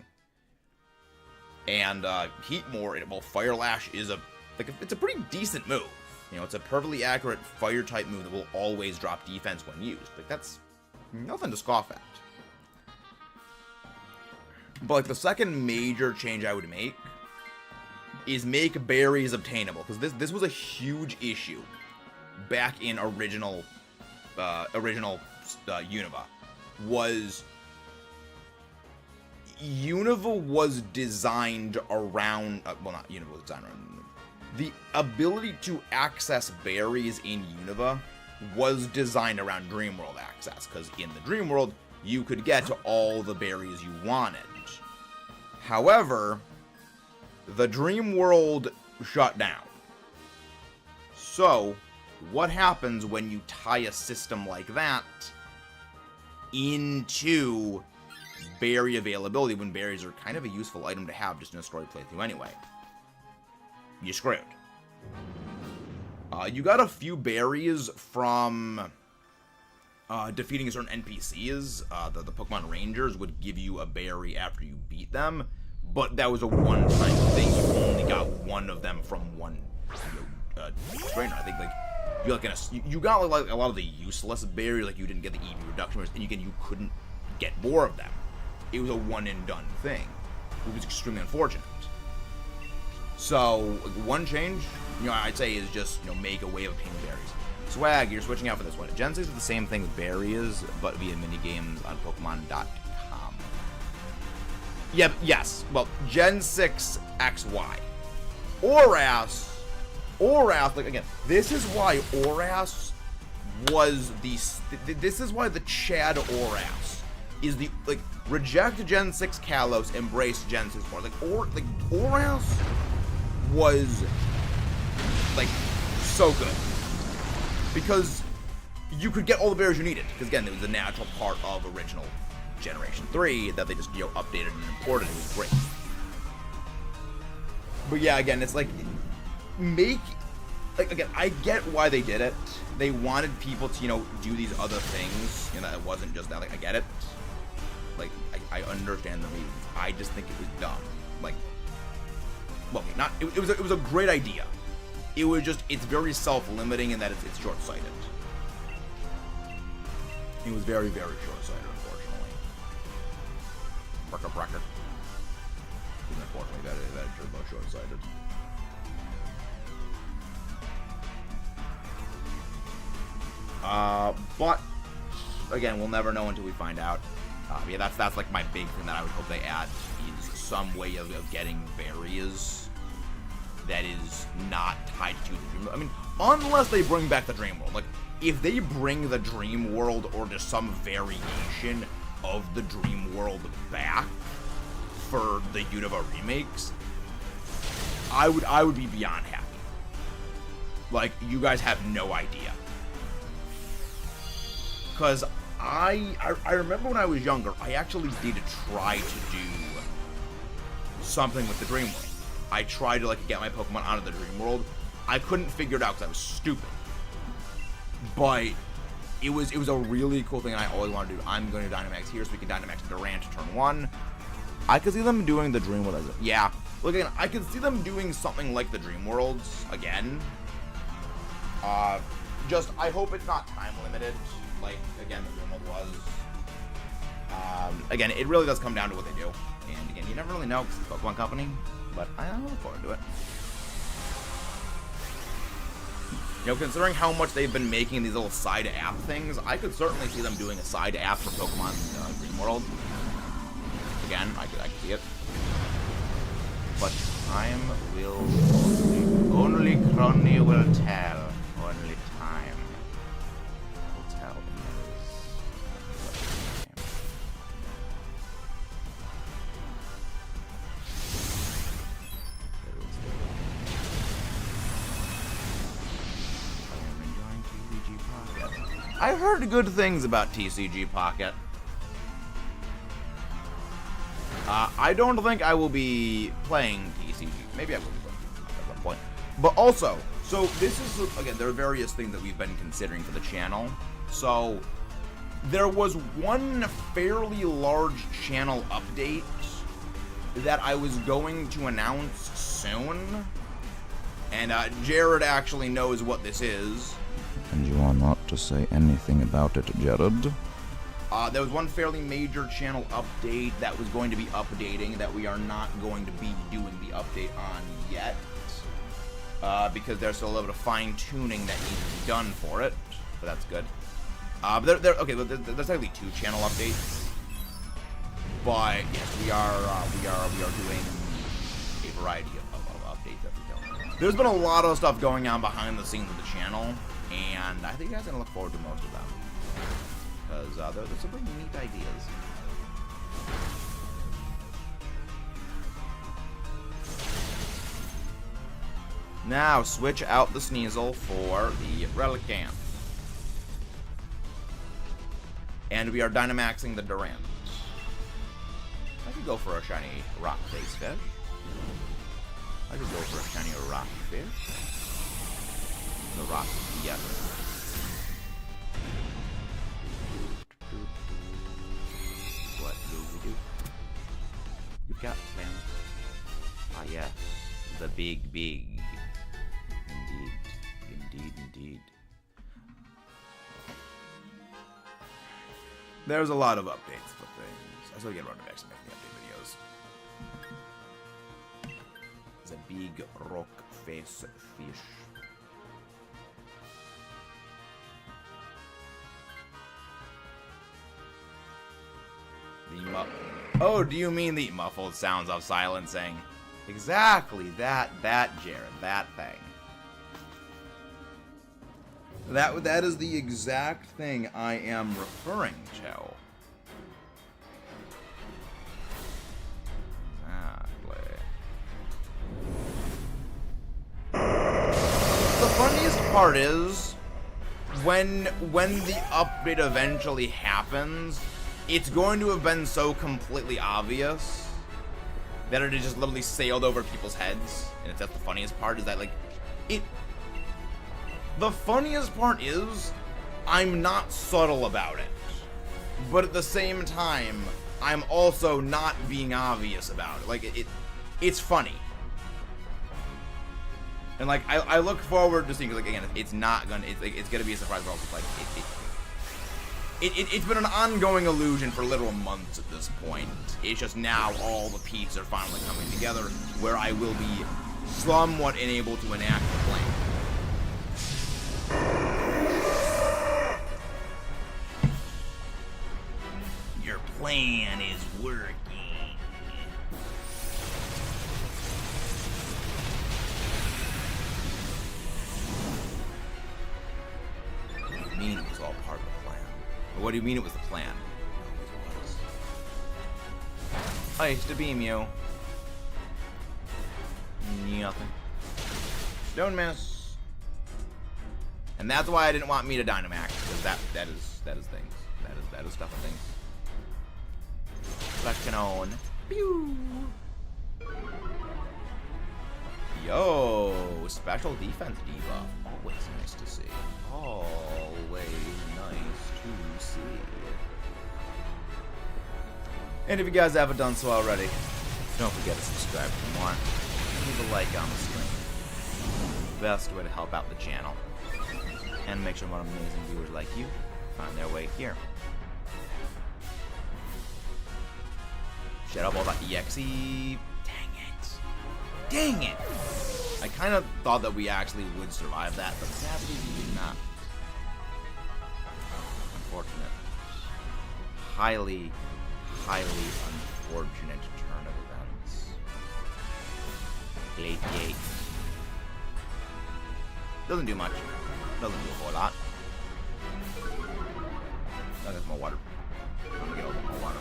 And Heatmore, well, Fire Lash is it's a pretty decent move. You know, it's a perfectly accurate fire type move that will always drop defense when used. Like, that's nothing to scoff at. But like the second major change I would make is make berries obtainable, because this was a huge issue back in original Unova. Unova was designed around, well, not Unova was designed around, the ability to access berries in Unova was designed around Dreamworld access, because in the Dreamworld, you could get to all the berries you wanted. However, the Dreamworld shut down. So, what happens when you tie a system like that into berry availability, when berries are kind of a useful item to have just in a story playthrough anyway? You're screwed. You got a few berries from defeating certain NPCs. The Pokemon Rangers would give you a berry after you beat them, but that was a one-time thing. You only got one of them from one trainer. I think like you got like a lot of the useless berries, like you didn't get the EV reduction, and again you couldn't get more of them. It was a one and done thing. It was extremely unfortunate. So one change, I'd say is just make a way of obtaining berries. Swag, you're switching out for this one. Gen 6 is the same thing with berries, but via minigames on Pokemon.com. Yep, yes. Well, Gen 6 XY. Oras, like again, this is why Oras was this is why the Chad Oras is the, reject Gen 6 Kalos, embrace Gen 6 4. Oras was, so good. Because you could get all the berries you needed. Because again, it was a natural part of original Generation 3 that they just, updated and imported. It was great. But yeah, again, it's again, I get why they did it. They wanted people to, do these other things. It wasn't just that. I get it. I understand the reasons. I just think it was dumb. Well, it was a great idea. It was just, it's very self-limiting in that it's short-sighted. It was very, very short-sighted, unfortunately. Bracker. Unfortunately, that is turbo short-sighted. But again, we'll never know until we find out. Yeah, that's my big thing that I would hope they add is some way of getting berries that is not tied to the Dream World. I mean, unless they bring back the Dream World. If they bring the Dream World or just some variation of the Dream World back for the Unova remakes, I would be beyond happy. Like, you guys have no idea. Because I remember when I was younger, I actually did try to do something with the Dream World. I tried to, like, get my Pokemon out of the Dream World. I couldn't figure it out because I was stupid. But it was a really cool thing, and I always wanted to do. I'm going to Dynamax here so we can Dynamax Durant turn 1. I could see them doing the Dream World as a... Yeah. Look, again, I could see them doing something like the Dream Worlds again. Just, I hope it's not time limited, like, again, the Dream World was. Again, it really does come down to what they do. And again, you never really know because it's a Pokemon company, but I look forward to it. You know, considering how much they've been making these little side app things, I could certainly see them doing a side app for Pokemon Dream World. Again, I could see it. But time will only Crony will tell. Only time will tell. I heard good things about TCG Pocket. I don't think I will be playing TCG. Maybe I will be playing at some point. But also, so this is, again, there are various things that we've been considering for the channel. So there was one fairly large channel update that I was going to announce soon. And Jared actually knows what this is. And you are not to say anything about it, Jared. There was one fairly major channel update that was going to be updating that we are not going to be doing the update on yet. Because there's still a little bit of fine-tuning that needs to be done for it. But that's good. But there's actually 2 channel updates. But yes, we are doing a variety of updates that we don't. There's been a lot of stuff going on behind the scenes of the channel, and I think you guys are gonna look forward to most of them. Because there's some pretty neat ideas. Now, switch out the Sneasel for the Relicanth. And we are Dynamaxing the Durant. I could go for a shiny Rock Face Fish. I could go for a shiny Rock Fish. The Rock, yes. What do we do? You got them. Ah, yes. The big. Indeed. There's a lot of updates for things. I still get around to actually making the update videos. It's a big rock face fish. Oh, do you mean the muffled sounds of silencing? Exactly, that Jared, that thing. That is the exact thing I am referring to. Exactly. The funniest part is when the update eventually happens, it's going to have been so completely obvious that it just literally sailed over people's heads. And that's the funniest part, is that, like, the funniest part is, I'm not subtle about it. But at the same time, I'm also not being obvious about it. Like, it's funny. And, like, I look forward to seeing, because, like, again, it's not gonna, it's gonna be a surprise, but also, like, it's been an ongoing illusion for literal months at this point. It's just now all the pieces are finally coming together, where I will be somewhat unable to enact the plan. Your plan is working. What do you mean it was all part of the plan? Or what do you mean it was the plan? No, it was. Ice to beam you. Nothing. Don't miss. And that's why I didn't want me to Dynamax, because that is things. That is stuff of things. Flash Cannon. Pew! Yo, special defense debuff. Always nice to see. Always nice to see. And if you guys haven't done so already, don't forget to subscribe for more. Leave a like on the screen. Best way to help out the channel. And make sure more amazing viewers like you find their way here. Shut up all that EXE. Dang it. Dang it! I kind of thought that we actually would survive that, but sadly we did not. Unfortunate. Highly, highly unfortunate turn of events. Late gate. Doesn't do much. Doesn't do a whole lot. I'll get some more water. I'm gonna get a little more water.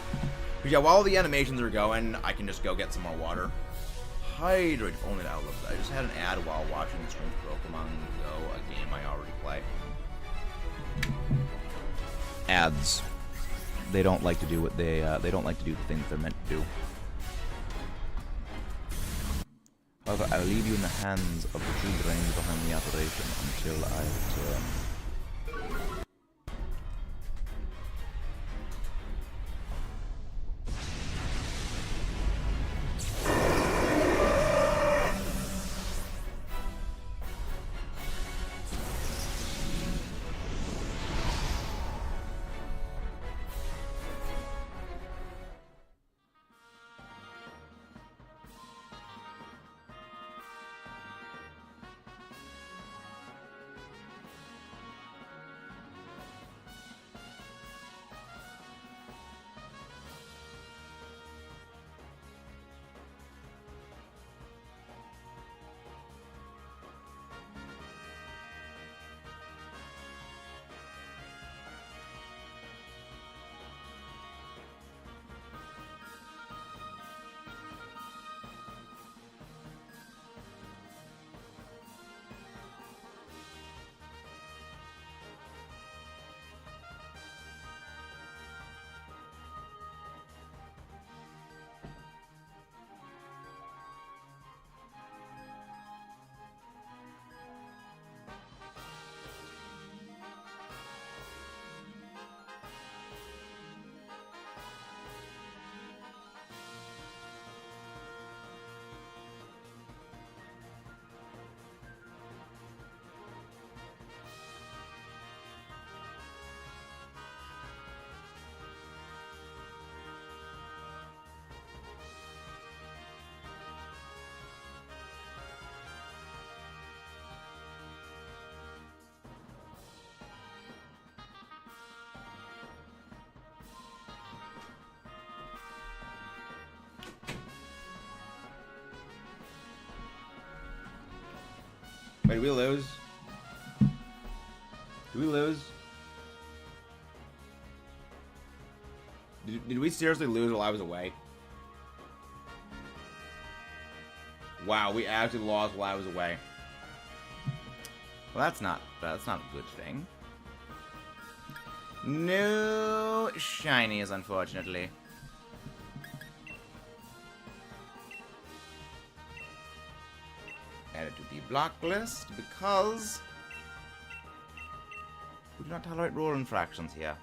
But yeah, while the animations are going, I can just go get some more water. Hydrate. If only that would look good. I just had an ad while watching the stream for Pokémon Go, a game I already play. Ads. They don't like to do what they don't like to do the things they're meant to do. However, I'll leave you in the hands of the true brains behind the operation until I return. Wait, did we lose? Did we lose? Did we seriously lose while I was away? Wow, we actually lost while I was away. Well, that's not a good thing. No shinies, unfortunately. Added to the block list because we do not tolerate rule infractions here.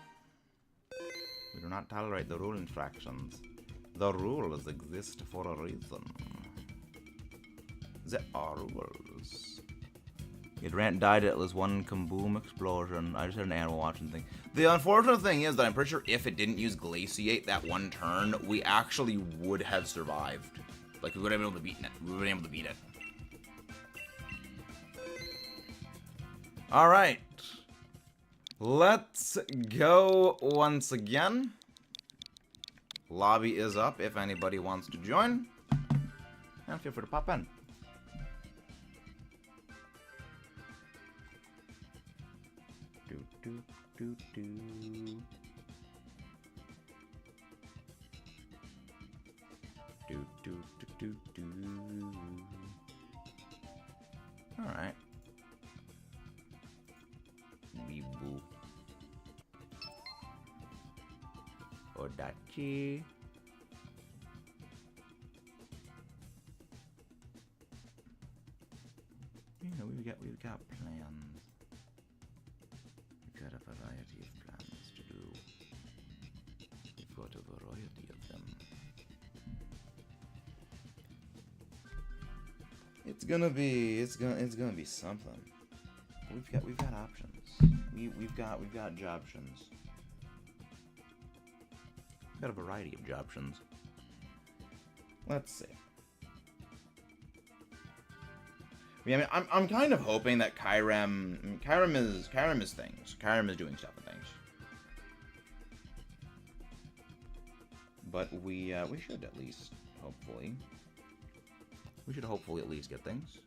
We do not tolerate the rule infractions. The rules exist for a reason. There are rules. It died at this one kaboom explosion. I just had an animal watching thing. The unfortunate thing is that I'm pretty sure if it didn't use Glaciate that one turn, we actually would have survived. Like, we would have been able to beat it. We would have been able to beat it. Alright. Let's go once again. Lobby is up if anybody wants to join. And feel free to pop in. Do, do, do. Do, do, do, do, do. Alright. Tomodachi. You know, we've got plans. We've got a variety of plans to do. We've got a variety of them. It's gonna be something. We've got options. We've got jobtions. We've got a variety of jobtions. Let's see. I mean, I'm kind of hoping that Kyurem is things. Kyurem is doing stuff and things. But we should at least hopefully. We should hopefully at least get things.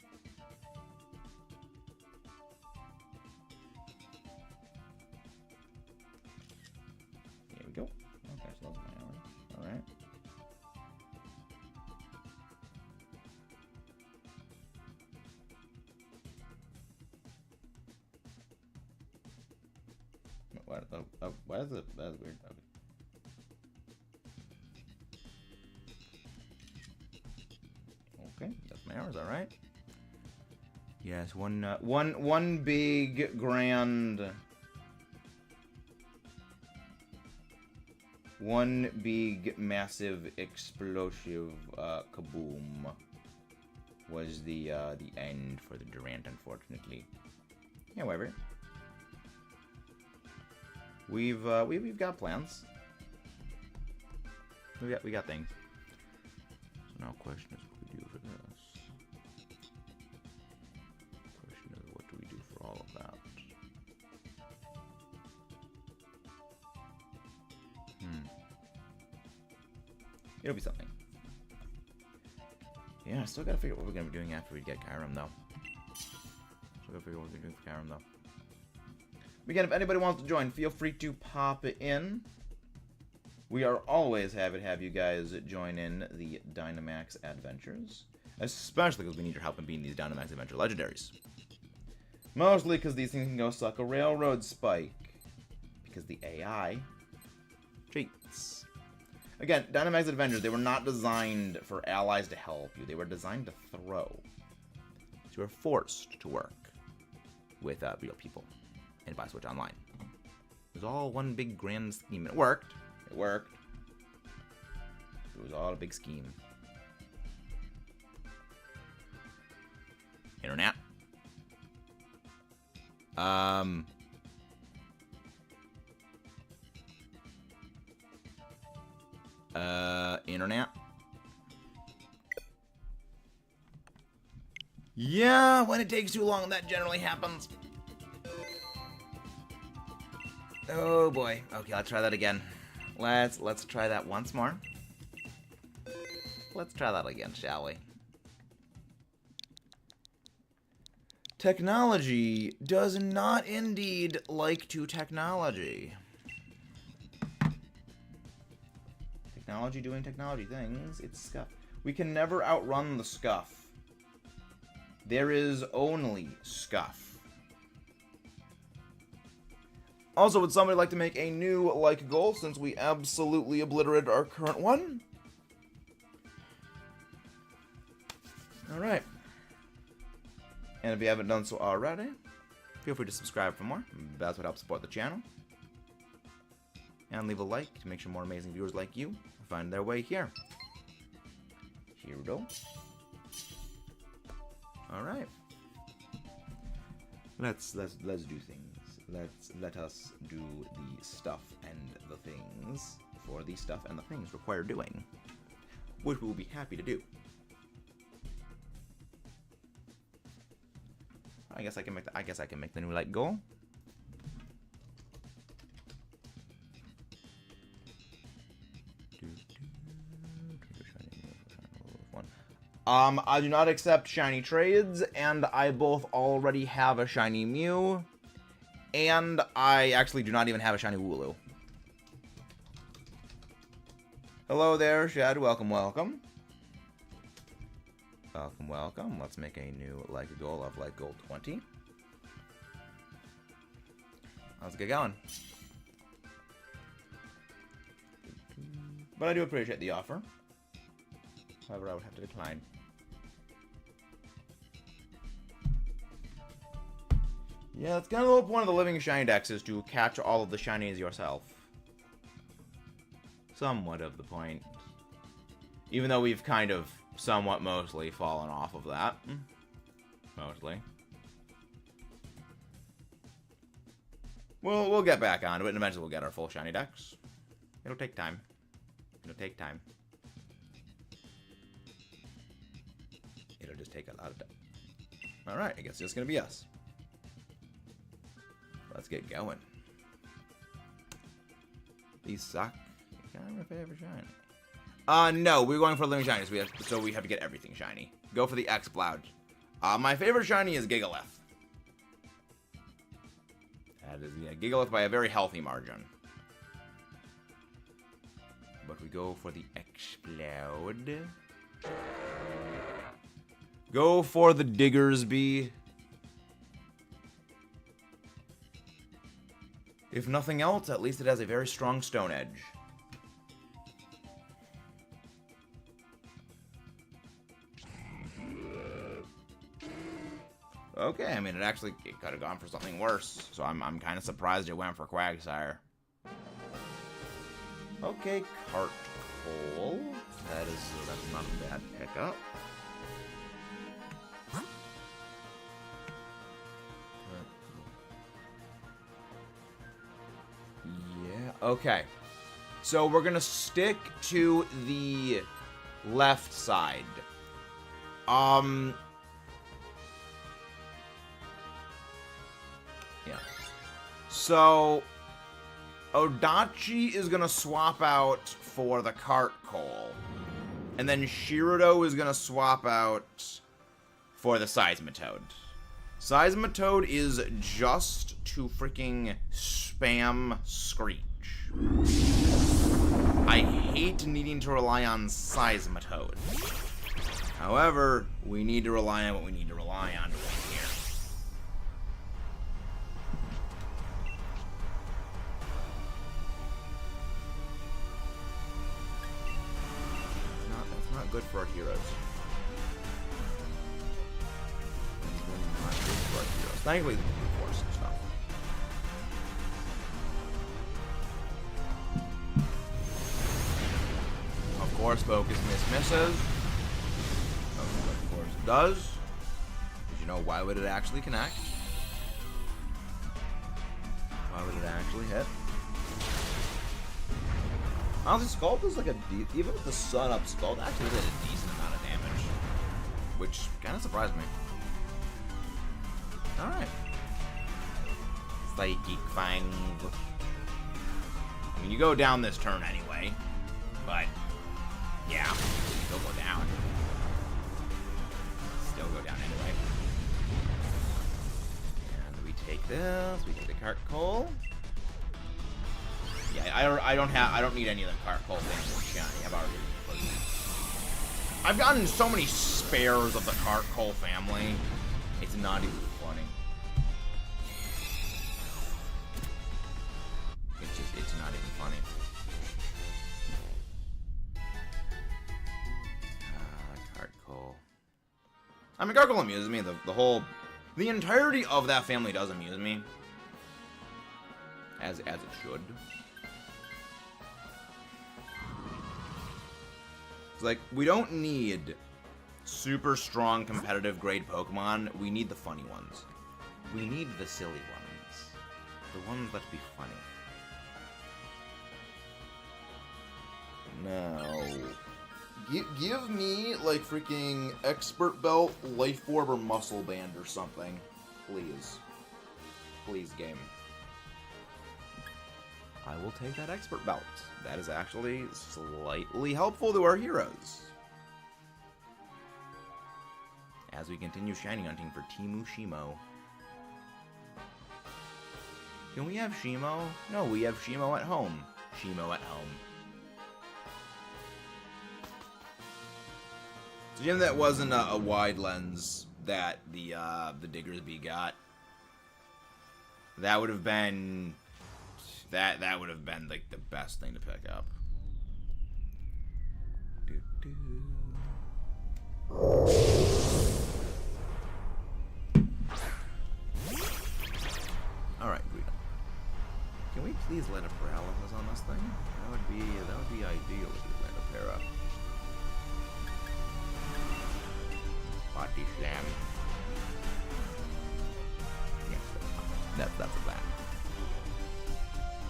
Here we go. Okay, so that's my hour. Alright. Why is it? That's weird. Okay, that's my hours, alright. Yes, one big grand. One big massive explosive kaboom was the end for the Durant, unfortunately. However, we've got plans. We got things. So now, question is, what do we do for this? Question is, what do we do for all of that? It'll be something. Yeah, I still gotta figure out what we're gonna be doing after we get Kyurem, though. Still gotta figure out what we're doing for Kyurem, though. Again, if anybody wants to join, feel free to pop in. We are always happy to have you guys join in the Dynamax adventures. Especially because we need your help in beating these Dynamax adventure legendaries. Mostly because these things can go suck a railroad spike. Because the AI cheats. Again, Dynamax adventures, they were not designed for allies to help you. They were designed to throw. So you were forced to work with real people and buy Switch Online. It was all one big grand scheme. It worked. It worked. It was all a big scheme. Internet. Internet. Yeah, when it takes too long, that generally happens. Oh boy. Okay, let's try that again. Let's try that once more. Let's try that again, shall we? Technology does not indeed like to technology. Technology doing technology things. It's scuff. We can never outrun the scuff. There is only scuff. Also, would somebody like to make a new like goal since we absolutely obliterated our current one? Alright. And if you haven't done so already, feel free to subscribe for more. That's what helps support the channel. And leave a like to make sure more amazing viewers like you find their way here. Here we go. Alright. Let's do things. Let us do the stuff and the things for the stuff and the things require doing, which we will be happy to do. I guess I can make the new light goal. I do not accept shiny trades, and I both already have a shiny Mew, and I actually do not even have a shiny Wooloo. Hello there, Shad. Welcome, welcome. Welcome, welcome. Let's make a new like goal of like goal 20. Let's get going. But I do appreciate the offer. However, I would have to decline. Yeah, that's kind of the whole point of the living shiny decks, is to catch all of the shinies yourself. Somewhat of the point. Even though we've kind of somewhat mostly fallen off of that. Mostly. We'll get back onto it, and eventually we'll get our full shiny decks. It'll take time. It'll take time. It'll just take a lot of time. Alright, I guess it's just gonna be us. Let's get going. These suck. Kind of my favorite shiny. No, we're going for living shiny, so we have to get everything shiny. Go for the Exclude. My favorite shiny is Gigalith. That is, yeah, Gigalith by a very healthy margin. But we go for the Exclude. Go for the Diggersby. If nothing else, at least it has a very strong Stone Edge. Okay, I mean, it could have gone for something worse, so I'm kind of surprised it went for Quagsire. Okay, Cart Coal. That's not a bad pickup. Yeah, okay. So we're gonna stick to the left side. Yeah. So Odachi is gonna swap out for the Cart Coal. And then Shirudo is gonna swap out for the Seismitoad. Seismitoad is just to freaking spam Screech. I hate needing to rely on Seismitoad. However, we need to rely on what we need to rely on to win here. That's not good for our heroes. Thankfully, the force and stuff. Of course, Focus misses. Of course, it does. Because you know, why would it actually connect? Why would it actually hit? Honestly, Scald is like even with the sun up, Scald actually did a decent amount of damage. Which kind of surprised me. Alright. Psychic Fang. I mean, you go down this turn anyway. But, yeah. Still go down. Still go down anyway. And we take this. We take the Cart Coal. Yeah, I don't need any of the Cart Coal things. I've already put it. I've gotten so many spares of the Cart Coal family. It's not even funny. It's not even funny. Cart Coal. I mean, Cart Coal amuses me. The entirety of that family does amuse me. As it should. It's like, we don't need super strong competitive grade Pokemon. We need the funny ones. We need the silly ones. The ones that be funny. Now, give me like freaking Expert Belt, Life Orb, or Muscle Band or something, please. Please, game. I will take that Expert Belt. That is actually slightly helpful to our heroes. As we continue shiny hunting for Timu Shimo. Can we have Shimo? No, we have Shimo at home. Shimo at home. So Jim, that wasn't a wide lens that the Diggersby got. That would have been... That would have been like the best thing to pick up. Alright, Guido. Can we please land a paralysis on this thing? That would be ideal if we land a para. Body slam. Yeah, that's a plan.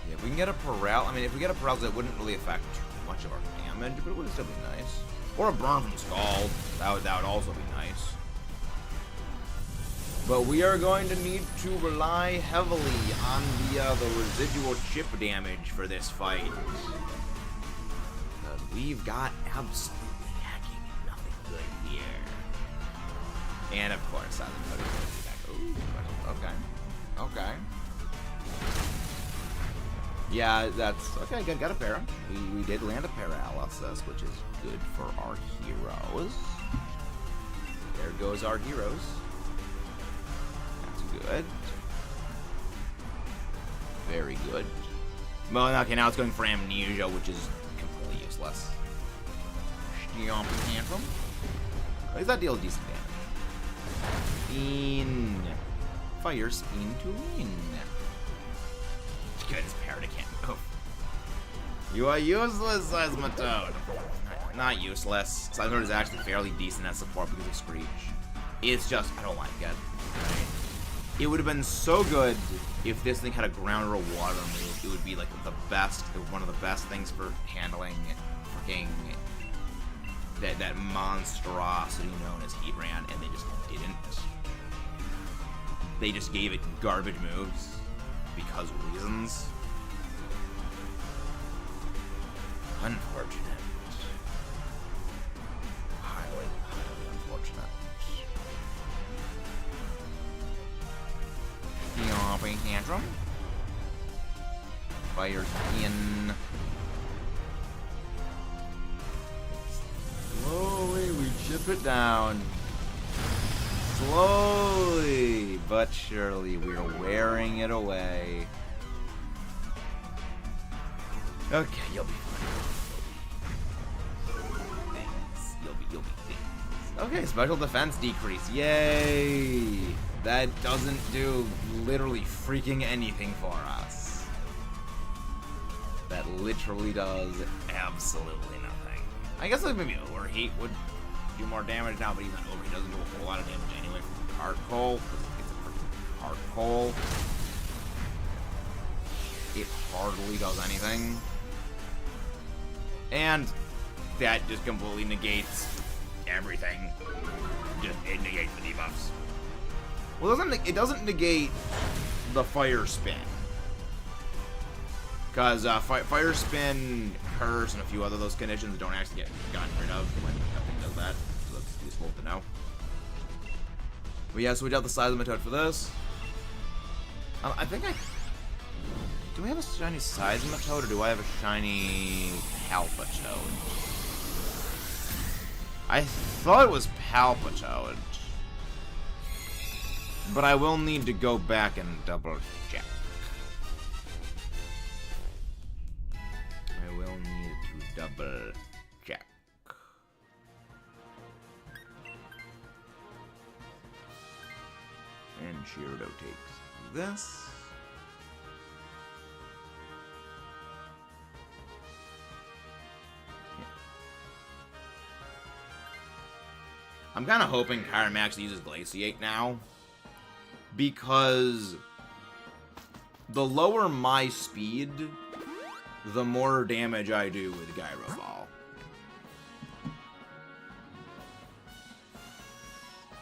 Yeah, if we can get a paralysis, I mean, if we get a paralysis, it wouldn't really affect too much of our damage, but it would still be nice. Or a burn from Scald. That would also be nice. But we are going to need to rely heavily on the residual chip damage for this fight. Because we've got absolutely hacking nothing good here. And of course, Silent Mode is back. Ooh, okay. Okay. Yeah, that's okay. Good, got a para. We did land a paralysis, which is good for our heroes. There goes our heroes. That's good. Very good. Well, okay, now it's going for amnesia, which is completely useless. Stomping Tantrum. At least that deals decent damage. Spin. Fire spin to win. Good, this parrot can't move. You are useless, Seismitoad. Not useless. Seismitoad is actually fairly decent at support because of Screech. It's just, I don't like it. Right? It would have been so good if this thing had a ground or a water move. It would be like the best, one of the best things for handling freaking that monstrosity known as Heatran, and they just didn't. They just gave it garbage moves. Because of reasons. Unfortunate. Highly, highly unfortunate. Stomping Tantrum. Fire in. Slowly we chip it down. Slowly but surely, we're wearing it away. Okay, you'll be fine. Thanks. You'll be things. Okay, special defense decrease. Yay! That doesn't do literally freaking anything for us. That literally does absolutely nothing. I guess like maybe Overheat would do more damage now, but even Overheat doesn't do a whole lot of damage anyway from Cart Coal. It's a freaking Cart Coal. It hardly does anything. And that just completely negates everything. It negates the debuffs. Well, it doesn't negate the Fire Spin. Because Fire Spin, Curse, and a few other those conditions don't actually get gotten rid of when nothing does that. So that's useful to know. But yeah, so we got the Seismitoad for this. I think do we have a shiny Seismitoad or do I have a shiny Palpitoad? I thought it was Palpitoad. But I will need to go back and double check. I will need to double check. And Shirado takes this. I'm kind of hoping Kyurem actually uses Glaciate now, because the lower my speed, the more damage I do with Gyro Ball.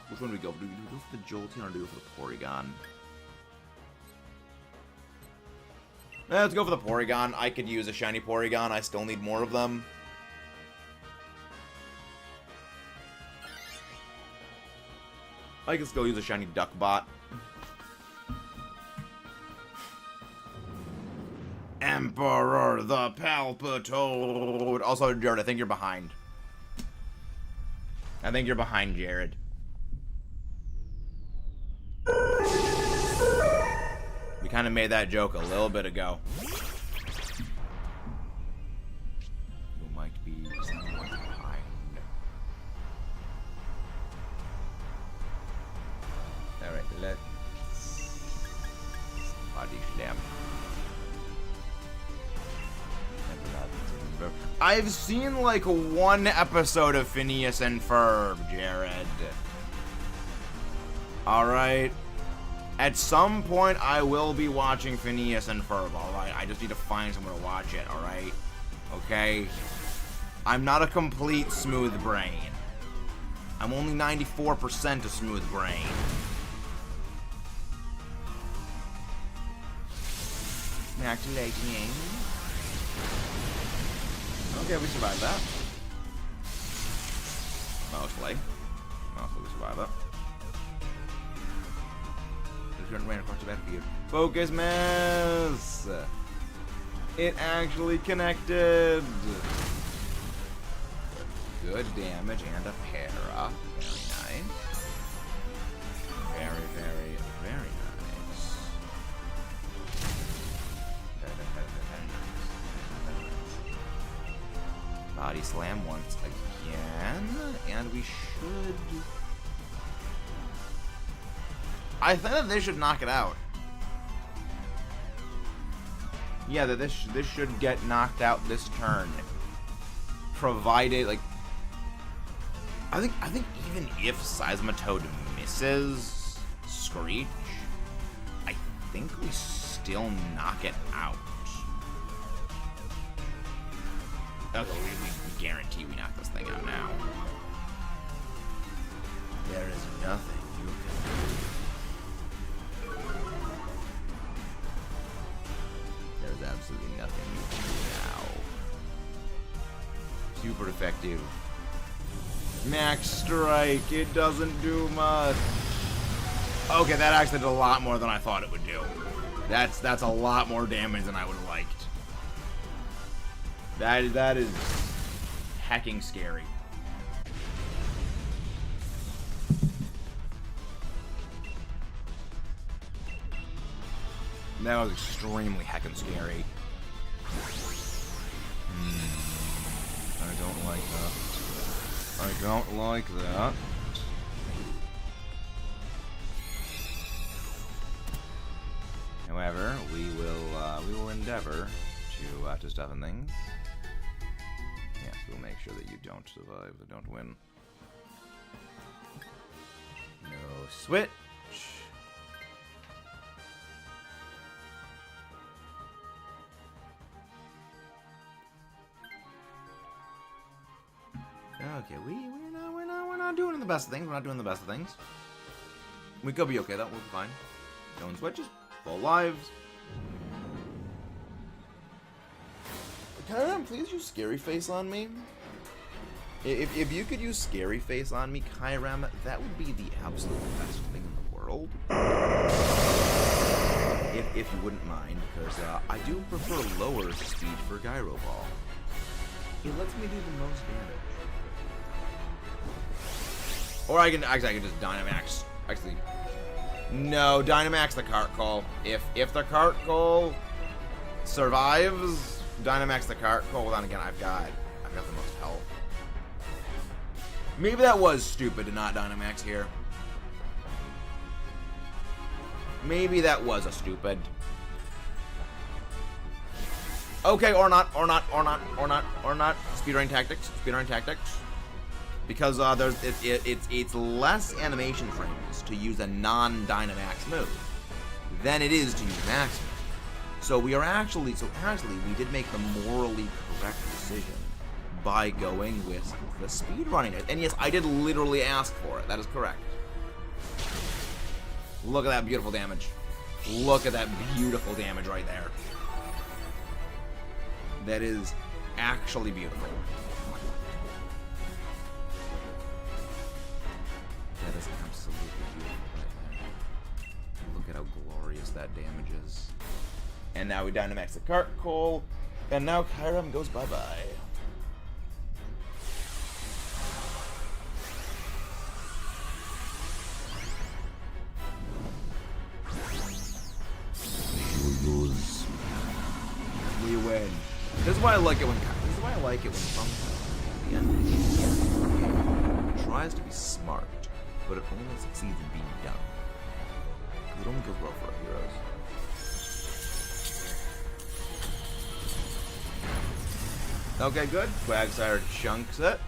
Which one do we go for? Do we go for the Jolteon or do we go for the Porygon? Let's go for the Porygon. I could use a shiny Porygon. I still need more of them. I can still use a shiny Duckbot. Emperor the Palpitoad. Also, Jared, I think you're behind. I think you're behind, Jared. We kind of made that joke a little bit ago. You might be somewhat behind. I've seen like one episode of Phineas and Ferb, Jared. Alright. At some point, I will be watching Phineas and Ferb, alright? I just need to find somewhere to watch it, alright? Okay? I'm not a complete smooth brain. I'm only 94% a smooth brain. Activating. Okay, we survived that. Mostly. Mostly we survived that. Ran across the battlefield. Focus miss! It actually connected! Good damage and a para. Very nice. Very, very, very nice. Body slam once again, and we should... I think that this should knock it out. Yeah, that this should get knocked out this turn, provided like I think even if Seismitoad misses Screech, I think we still knock it out. Okay, we guarantee we knock this thing out now. There is nothing you can do. There's absolutely nothing you can do now. Super effective. Max Strike, it doesn't do much. Okay, that actually did a lot more than I thought it would do. That's a lot more damage than I would have liked. That is hecking scary. That was extremely heckin' scary. I don't like that. I don't like that. However, we will endeavor to stuff things. Yes, we'll make sure that you don't survive, that don't win. No switch. Okay, we're not doing the best of things. We're not doing the best of things. We could be okay though. We'll be fine. No switches. Full lives. Kyurem, please use Scary Face on me. If you could use Scary Face on me, Kyurem, that would be the absolute best thing in the world. If you wouldn't mind, because I do prefer lower speed for Gyro Ball. It lets me do the most damage. Or I can just Dynamax. Actually, no, Dynamax the Cart Call. If the Cart Call survives, Dynamax the Cart Call. Well, then again, I've got the most health. Maybe that was stupid to not Dynamax here. Maybe that was a stupid. Okay, or not. Speedrun tactics. Because it's less animation frames to use a non-Dynamax move than it is to use Max. So we did make the morally correct decision by going with the speedrunning it. And yes, I did literally ask for it. That is correct. Look at that beautiful damage. Look at that beautiful damage right there. That is actually beautiful. That is absolutely beautiful right there. Look at how glorious that damage is. And now we Dynamax the Cart Coal, and now Kyurem goes bye-bye. We win. This is why I like it when sometimes the enemy tries to be smart, but it only succeeds in being dumb. It only goes well for our heroes. Okay, good. Quagsire chunks it.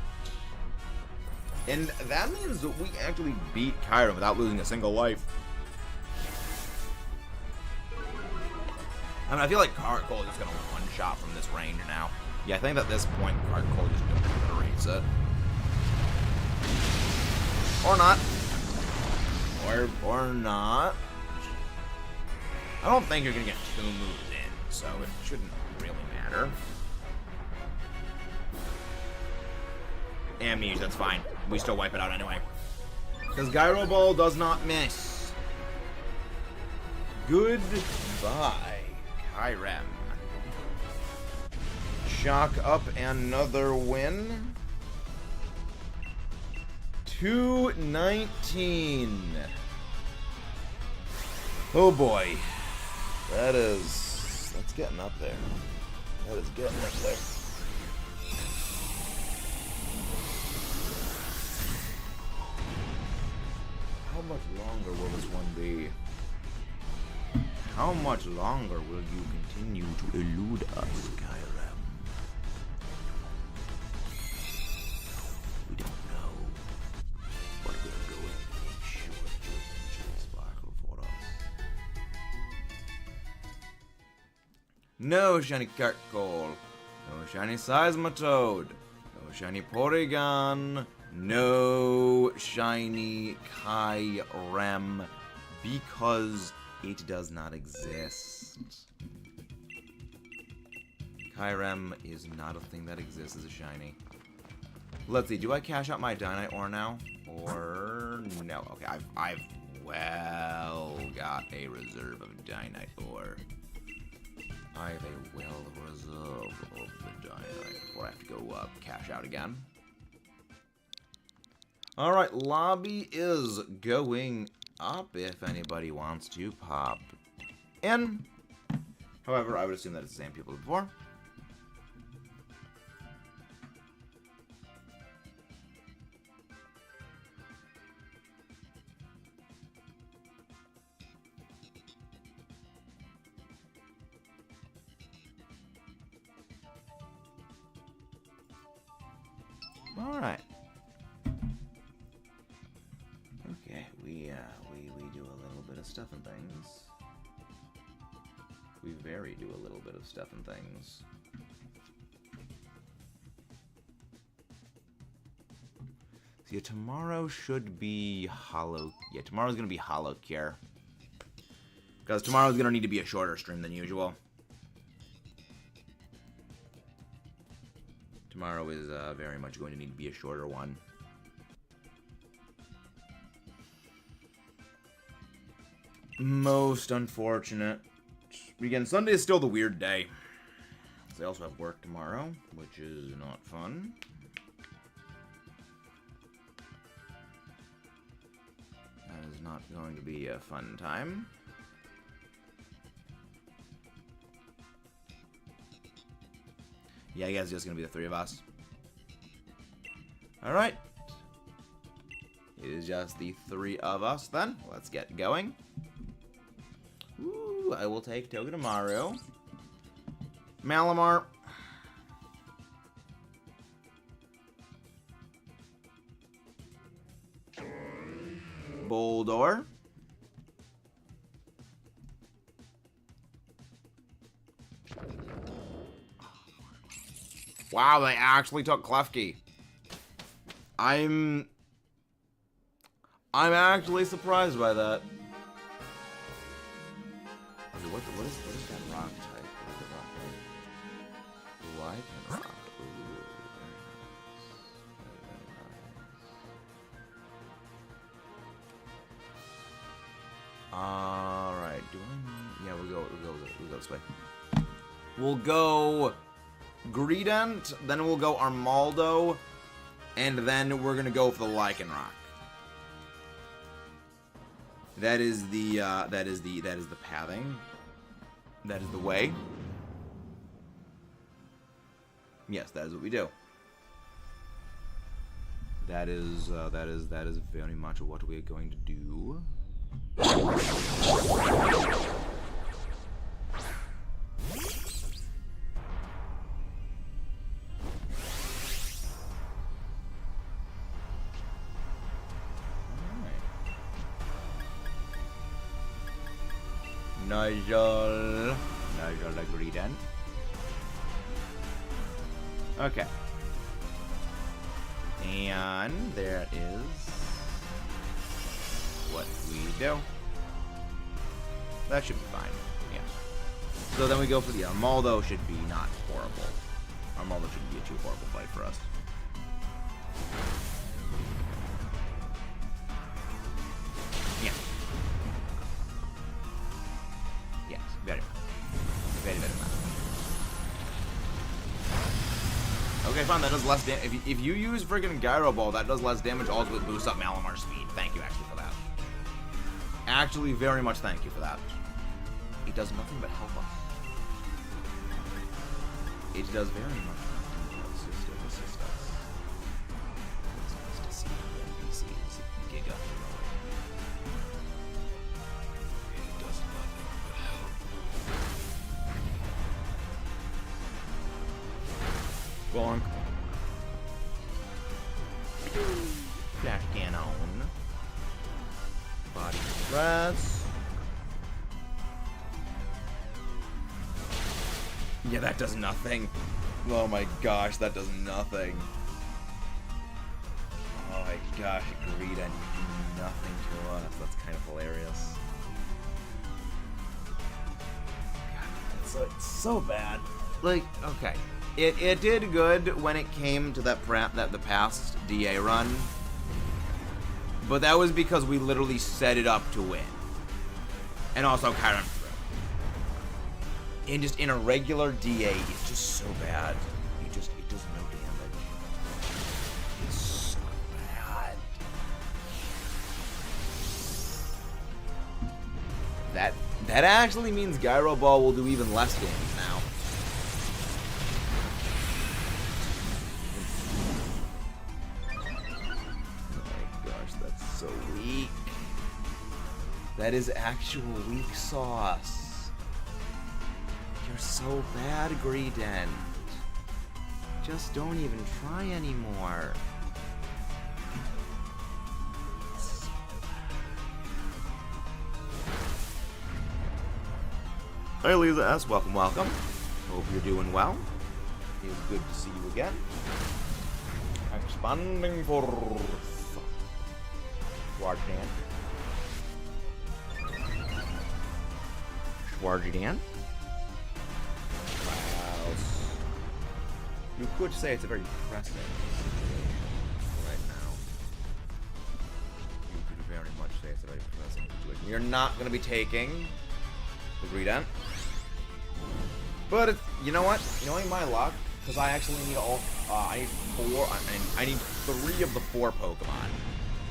And that means that we actually beat Kyurem without losing a single life. I mean, I feel like Carkol is just going to one-shot from this range now. Yeah, I think at this point, Carkol just obliterates it. Or not. Or not. I don't think you're going to get 2 moves in, so it shouldn't really matter. Amnesia, that's fine. We still wipe it out anyway. Because Gyro Ball does not miss. Goodbye, Kyurem. Chalk up another win. 219. Oh boy. That's getting up there. That is getting up there. How much longer will this one be? How much longer will you continue to elude us, Kyurem? We don't know. But we're going to make sure that you sparkle for us. No shiny Carkol. No shiny Seismitoad. No shiny Porygon. No shiny Kyurem, because it does not exist. Kyurem is not a thing that exists as a shiny. Let's see, do I cash out my Dynite Ore now? Or no? Okay, I've well got a reserve of Dynite Ore. I have a well reserve of the Dynite before I have to go cash out again. Alright, lobby is going up if anybody wants to pop in. However, I would assume that it's the same people as before. Alright. Okay, we do a little bit of stuff and things. We very do a little bit of stuff and things. So yeah, tomorrow should be hollow. Yeah, tomorrow's gonna be hollow cure. Because tomorrow's gonna need to be a shorter stream than usual. Tomorrow is very much going to need to be a shorter one. Most unfortunate. Again, Sunday is still the weird day. I also have work tomorrow, which is not fun. That is not going to be a fun time. Yeah, I guess it's just going to be the 3 of us. Alright. It is just the 3 of us then. Let's get going. Ooh, I will take Togedemaru. Malamar. Boldor. Wow, they actually took Klefki. I'm actually surprised by that. What is that rock type? What is the rock type? Lightning rock. Ooh, very nice. Alright, yeah, we'll go this way. We'll go Greedent, then we'll go Armaldo, and then we're gonna go for the Lycanroc. That is the pathing. That is the way. Yes, that is what we do. That is very much what we're going to do. Nigel agreed then. Okay. And there is what we do. That should be fine. Yes. So then we go for the Armaldo. Should be not horrible. Armaldo shouldn't be a too horrible fight for us. Yeah. Yes, very much. Very, very much. Okay, fine. That does less damage. If you use friggin' Gyro Ball, that does less damage. Also, it boosts up Malamar's speed. Thank you, actually, for that. Actually, very much thank you for that. It does nothing but help us. It does very much assist us. It's nice to see the NPCs giga heroic. It does nothing but help. Bonk. Flash cannon. Body press. Yeah, that does nothing. Oh my gosh, that does nothing. Oh my gosh, Greedent, you do nothing to us. That's kind of hilarious. God, it's so bad. Like, okay. It did good when it came to the past DA run. But that was because we literally set it up to win. And also Kyurem threw. And just in a regular DA, it's just so bad. It does no damage. It's so bad. That actually means Gyro Ball will do even less damage now. So weak. That is actual weak sauce. You're so bad, Greedent. Just don't even try anymore. Hey, Lisa S. Welcome, welcome. Hope you're doing well. It's good to see you again. Expanding forth. Schwarzidan. Schwarzidan. Wow. You could say it's a very pressing situation right now. You could very much say it's a very pressing situation. You're not going to be taking the Greedent. But it's, you know what? Knowing my luck, because I actually need all. I need 3 of the 4 Pokemon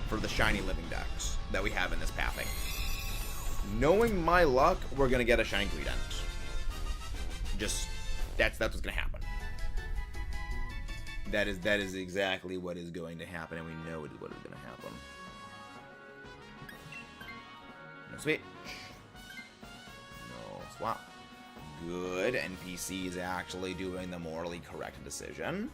for the shiny living decks that we have in this pathing. Knowing my luck, we're gonna get a shiny Greedent. Just that's what's gonna happen. That is exactly what is going to happen, and we know it is what is gonna happen. No switch. No swap. Good. NPC is actually doing the morally correct decision.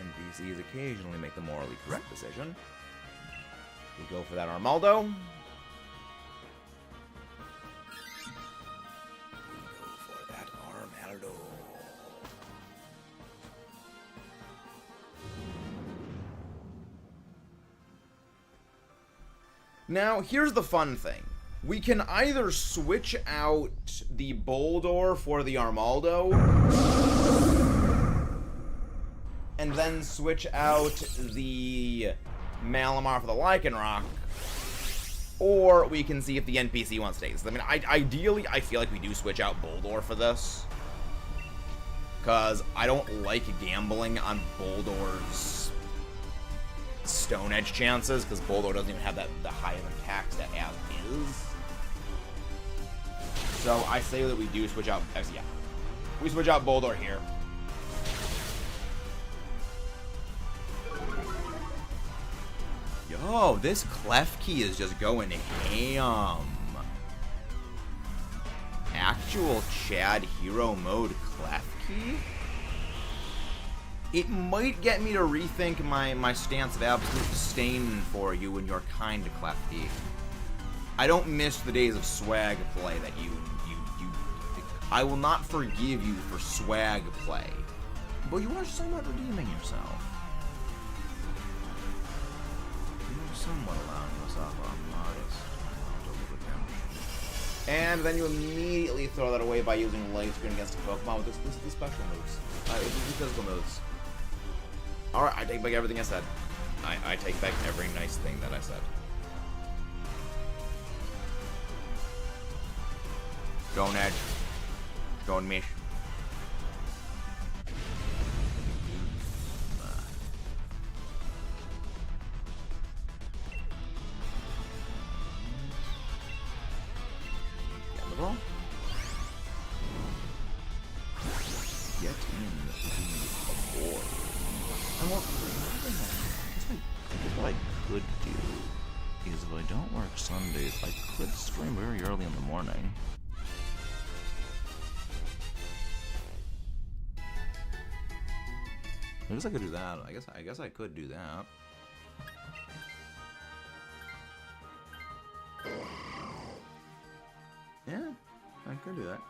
NPCs occasionally make the morally correct decision. We go for that Armaldo. We go for that Armaldo. Now, here's the fun thing. We can either switch out the Boldor for the Armaldo, and then switch out the Malamar for the Lycanroc, or we can see if the NPC wants to take this. I mean, ideally, I feel like we do switch out Boldor for this, because I don't like gambling on Boldor's Stone Edge chances, because Boldor doesn't even have the high of attacks that as is. So I say that we do switch out. Actually, yeah, we switch out Boldor here. Yo, this Klefki is just going ham. Actual Chad hero mode Klefki? It might get me to rethink my stance of absolute disdain for you and your kind, Clefty. I don't miss the days of swag play that you. I will not forgive you for swag play. But you are somewhat redeeming yourself. You are somewhat allowing yourself a modest amount of redemption. And then you immediately throw that away by using light screen against a Pokemon with the special moves. The physical moves. Alright, I take back everything I said. I take back every nice thing that I said. Don't edge. Don't miss. Get the ball. Get in the board. And what I could do is if I don't work Sundays, I could stream very early in the morning. I guess I could do that. I guess I could do that. Yeah, I could do that.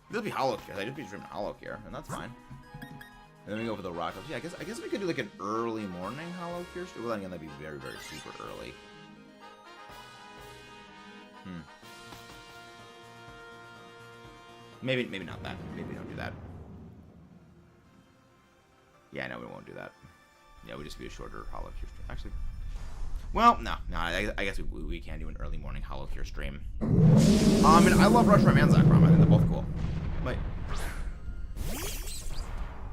This will be Hollow Cure. I just be streaming Hollow Cure, and that's fine. And then we go for the Rock. Yeah, I guess we could do like an early morning Hollow Cure. Well, then again, that'd be very, very super early. Maybe not that. Maybe we don't do that. Yeah, no, we won't do that. Yeah, we'll just be a shorter Hollow Cure stream. Actually, well, no. I guess we can do an early morning Hollow Cure stream. And I love Rush Ram and Zekrom. I think they're both cool. But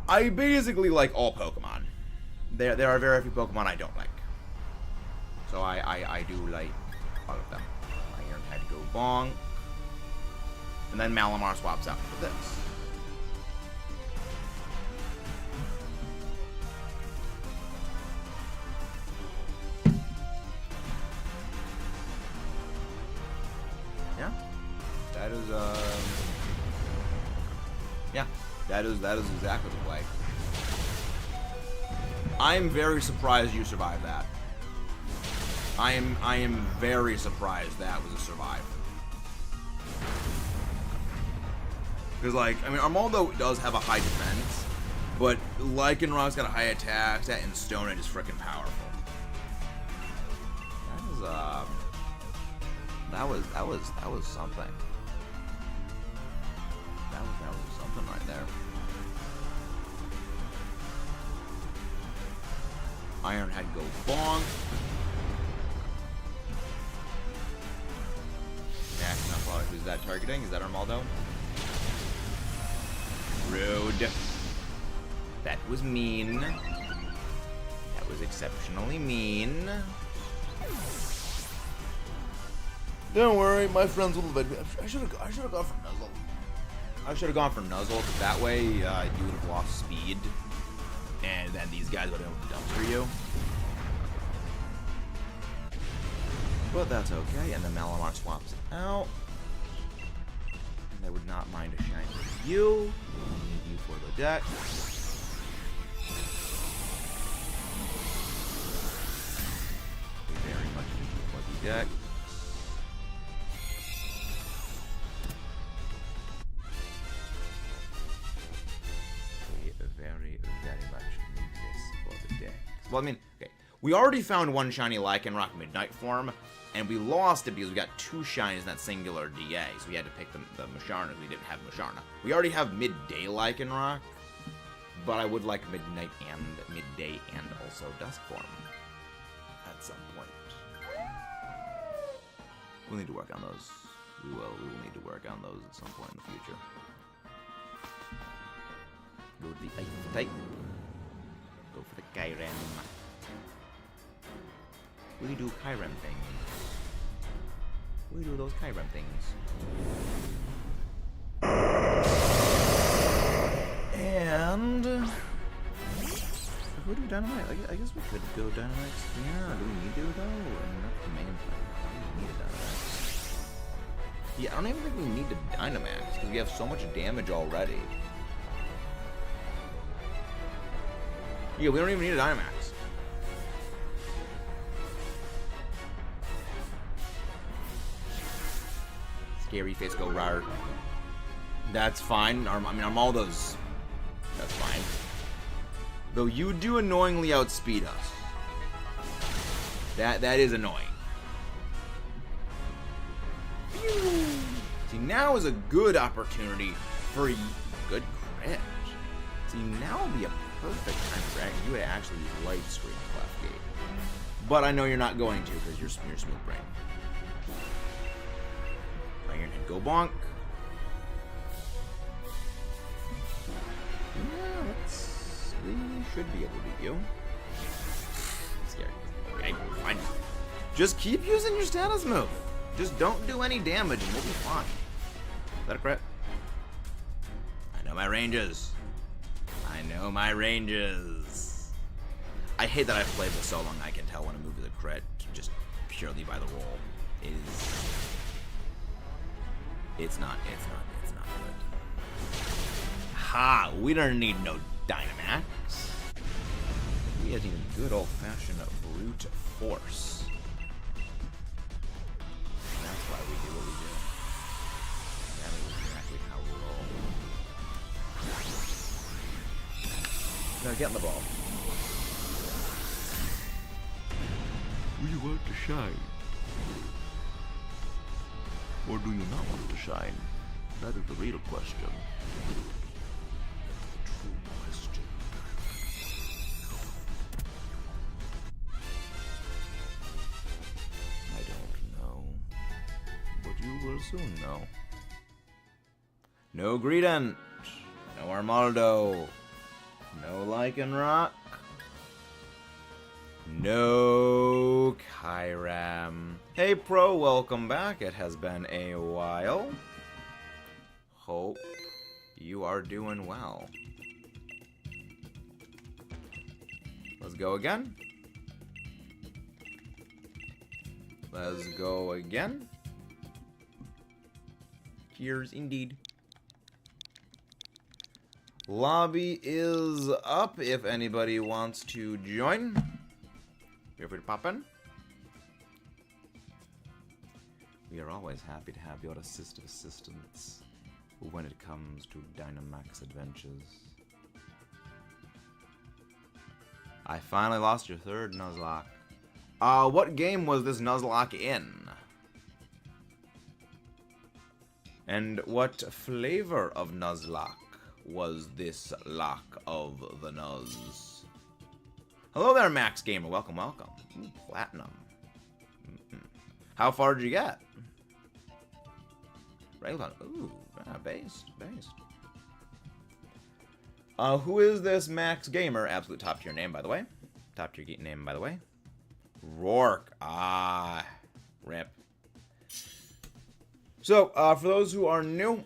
I basically like all Pokemon. There are very few Pokemon I don't like. So I do like all of them. Iron had to go Bong. And then Malamar swaps out for this. Yeah. That is exactly the play. I'm very surprised you survived that. I am very surprised that was a survive. Because, like, I mean, Armaldo does have a high defense, but Lycanroc's got a high attack, and Stone Edge is freaking powerful. That was something. That was something right there. Ironhead go Bong. Yeah, not follow. Who's that targeting? Is that Armaldo? Rude. That was mean. That was exceptionally mean. Don't worry, my friends will avenge me. I should have gone for Nuzzle. I should have gone for Nuzzle, because that way you would have lost speed. And then these guys would have been able to dumpster you. But that's okay. And then Malamar swaps it out. And I would not mind a shine for you. We'll need you for the deck. We very much need you for the deck. Very much need this for the deck. Well, I mean, okay. We already found one shiny Lycanroc Midnight form, and we lost it because we got two shinies in that singular DA, so we had to pick the Musharna. We didn't have Musharna. We already have Midday Lycanroc, but I would like Midnight and Midday and also Dusk form at some point. We'll need to work on those. We will need to work on those at some point in the future. Go to the item type. Go for the Kyurem. We do Kyurem things. We do those Kyurem things. And if we do Dynamax, I guess we could go Dynamax. Yeah, do we need to though? I mean, that's the main thing. We need a Dynamax. Yeah, I don't even think we need to Dynamax because we have so much damage already. Yeah, we don't even need a Dynamax. Scary face go rar. That's fine. Armaldo's... That's fine. Though you do annoyingly outspeed us. That is annoying. See, now is a good opportunity for good crit. See, now would be a perfect time for you to actually use Light Screen left gate. But I know you're not going to because you're smooth brain. Iron Head go bonk. Yeah, we should be able to beat you. I'm scared. Okay, fine. Just keep using your status move. Just don't do any damage and we'll be fine. Is that a crit? I know my ranges. I know my ranges. I hate that I've played this so long I can tell when a move is a crit just purely by the roll. It's not good. Ha! We don't need no Dynamax. We just need a good old-fashioned brute force. That's why we do what we do. That is exactly how we roll. Now get in the ball. Do you want to shine? Or do you not want to shine? That is the real question. The true question. I don't know. But you will soon know. No Greedent. No Armaldo. No Lycanroc. No Kyurem. Hey Pro, welcome back. It has been a while. Hope you are doing well. Let's go again. Let's go again. Here's indeed. Lobby is up if anybody wants to join. Feel free to pop in. We are always happy to have your assistance when it comes to Dynamax adventures. I finally lost your third Nuzlocke. What game was this Nuzlocke in? And what flavor of Nuzlocke was this lock of the Nuz? Hello there, Max Gamer. Welcome, welcome. Ooh, platinum. How far did you get? Railgun. Ooh, based. Who is this Max Gamer? Absolute top tier name, by the way. Top tier geek name, by the way. Rourke. Ah, rip. So, for those who are new,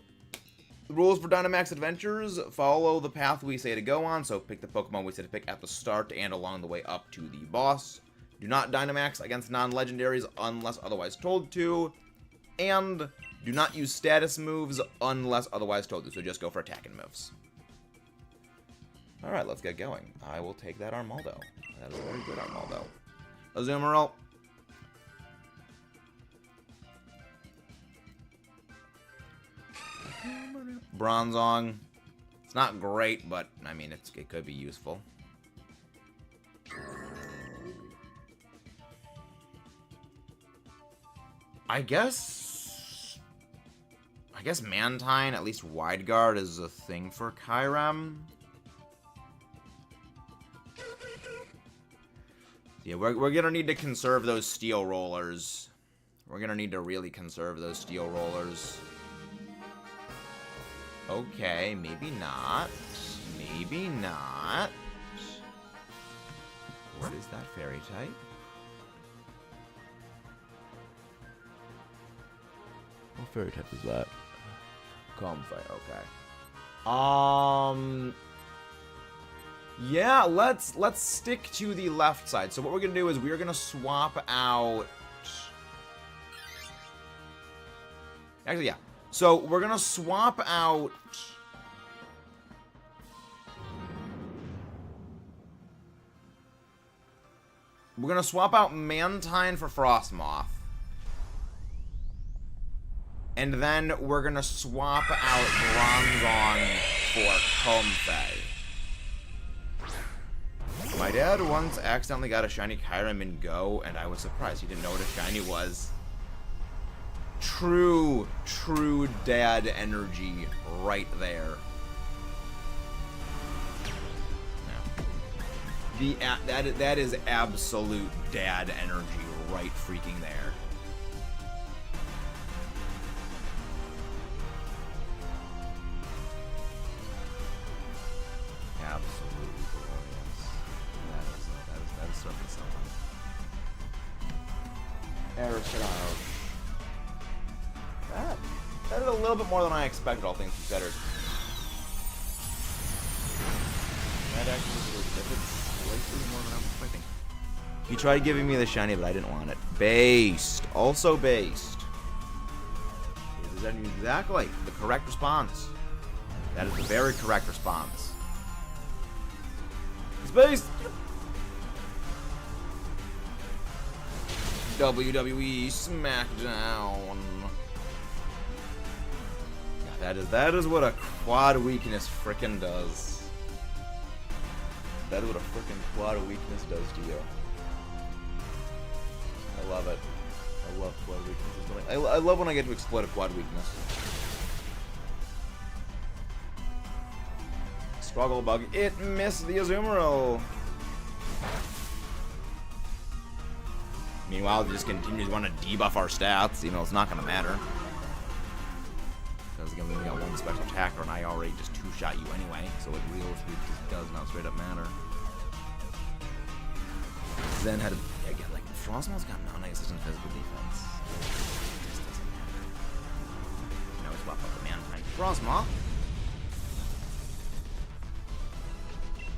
the rules for Dynamax Adventures: follow the path we say to go on, so pick the Pokemon we say to pick at the start and along the way up to the boss. Do not Dynamax against non-legendaries unless otherwise told to, and do not use status moves unless otherwise told to, so just go for attacking moves. Alright, let's get going. I will take that Armaldo. That is a very good Armaldo. Azumarill. Bronzong. It's not great, but I mean it could be useful. I guess Mantine, at least Wide Guard, is a thing for Kyurem. Yeah, we're gonna need to conserve those Steel Rollers. We're gonna need to really conserve those Steel Rollers. Okay, maybe not. Maybe not. What is that fairy type? What fairy type is that? Calm Fight, okay. Yeah, let's stick to the left side. So what we're gonna do is we're gonna swap out. Actually, yeah. So we're gonna swap out We're gonna swap out Mantine for Frostmoth. And then we're gonna swap out Bronzong for Comfey. My dad once accidentally got a shiny Kyurem in Go, and I was surprised he didn't know what a shiny was. True dad energy right there. That is absolute dad energy right freaking there. Absolutely glorious. That is certainly something. Aeroshot. That is a little bit more than I expected, all things considered. That actually is slightly more than I was expecting. He tried giving me the shiny, but I didn't want it. Based. Also based. Is that exactly the correct response? That is the very correct response. It's based. WWE SmackDown. Yeah, that is what a quad weakness frickin' does. That is what a frickin' quad weakness does to you. I love it. I love quad weaknesses. I love when I get to exploit a quad weakness. Struggle bug. It missed the Azumarill. Meanwhile, it just continues to want to debuff our stats. You know, it's not going to matter. Because again, we only got one special attacker, and I already just two-shot you anyway. So it realistically just does not straight up matter. Then had to, again, like, Frostmoth's got non-existent physical defense. It just doesn't matter. Now we swap out the Mantine for Frostmoth.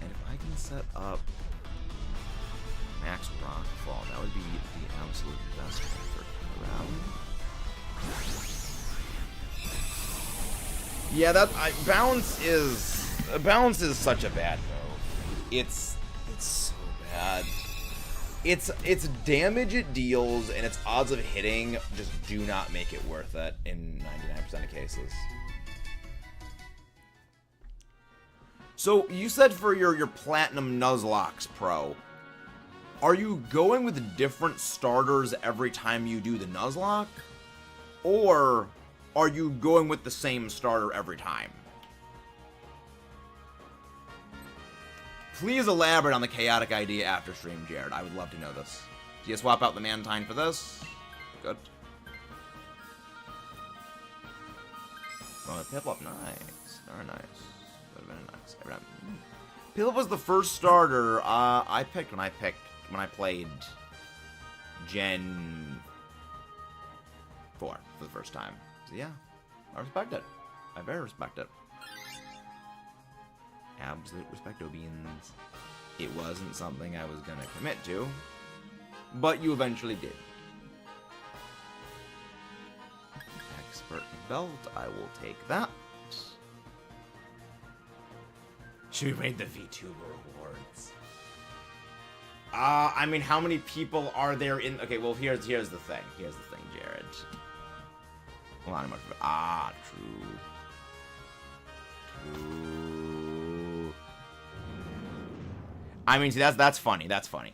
And if I can set up Max Rockfall, that would be the absolute best for Kyurem. Yeah, balance is such a bad move. It's so bad. Its damage it deals and its odds of hitting just do not make it worth it in 99% of cases. So you said for your Platinum Nuzlocke Pro, are you going with different starters every time you do the Nuzlocke? Or are you going with the same starter every time? Please elaborate on the chaotic idea after stream, Jared. I would love to know this. Do you swap out the Mantine for this? Good. Oh, Piplup, nice. Very nice. Very nice. Piplup was the first starter I picked when I played Gen 4 for the first time. So yeah, I respect it. I very respect it. Absolute respecto beans. It wasn't something I was gonna commit to, but you eventually did. Expert belt, I will take that. Should we raid the VTuber awards? I mean, how many people are there in? Okay, well here's the thing. Here's the thing, Jared. Well, not much. True. I mean, see, that's funny. That's funny.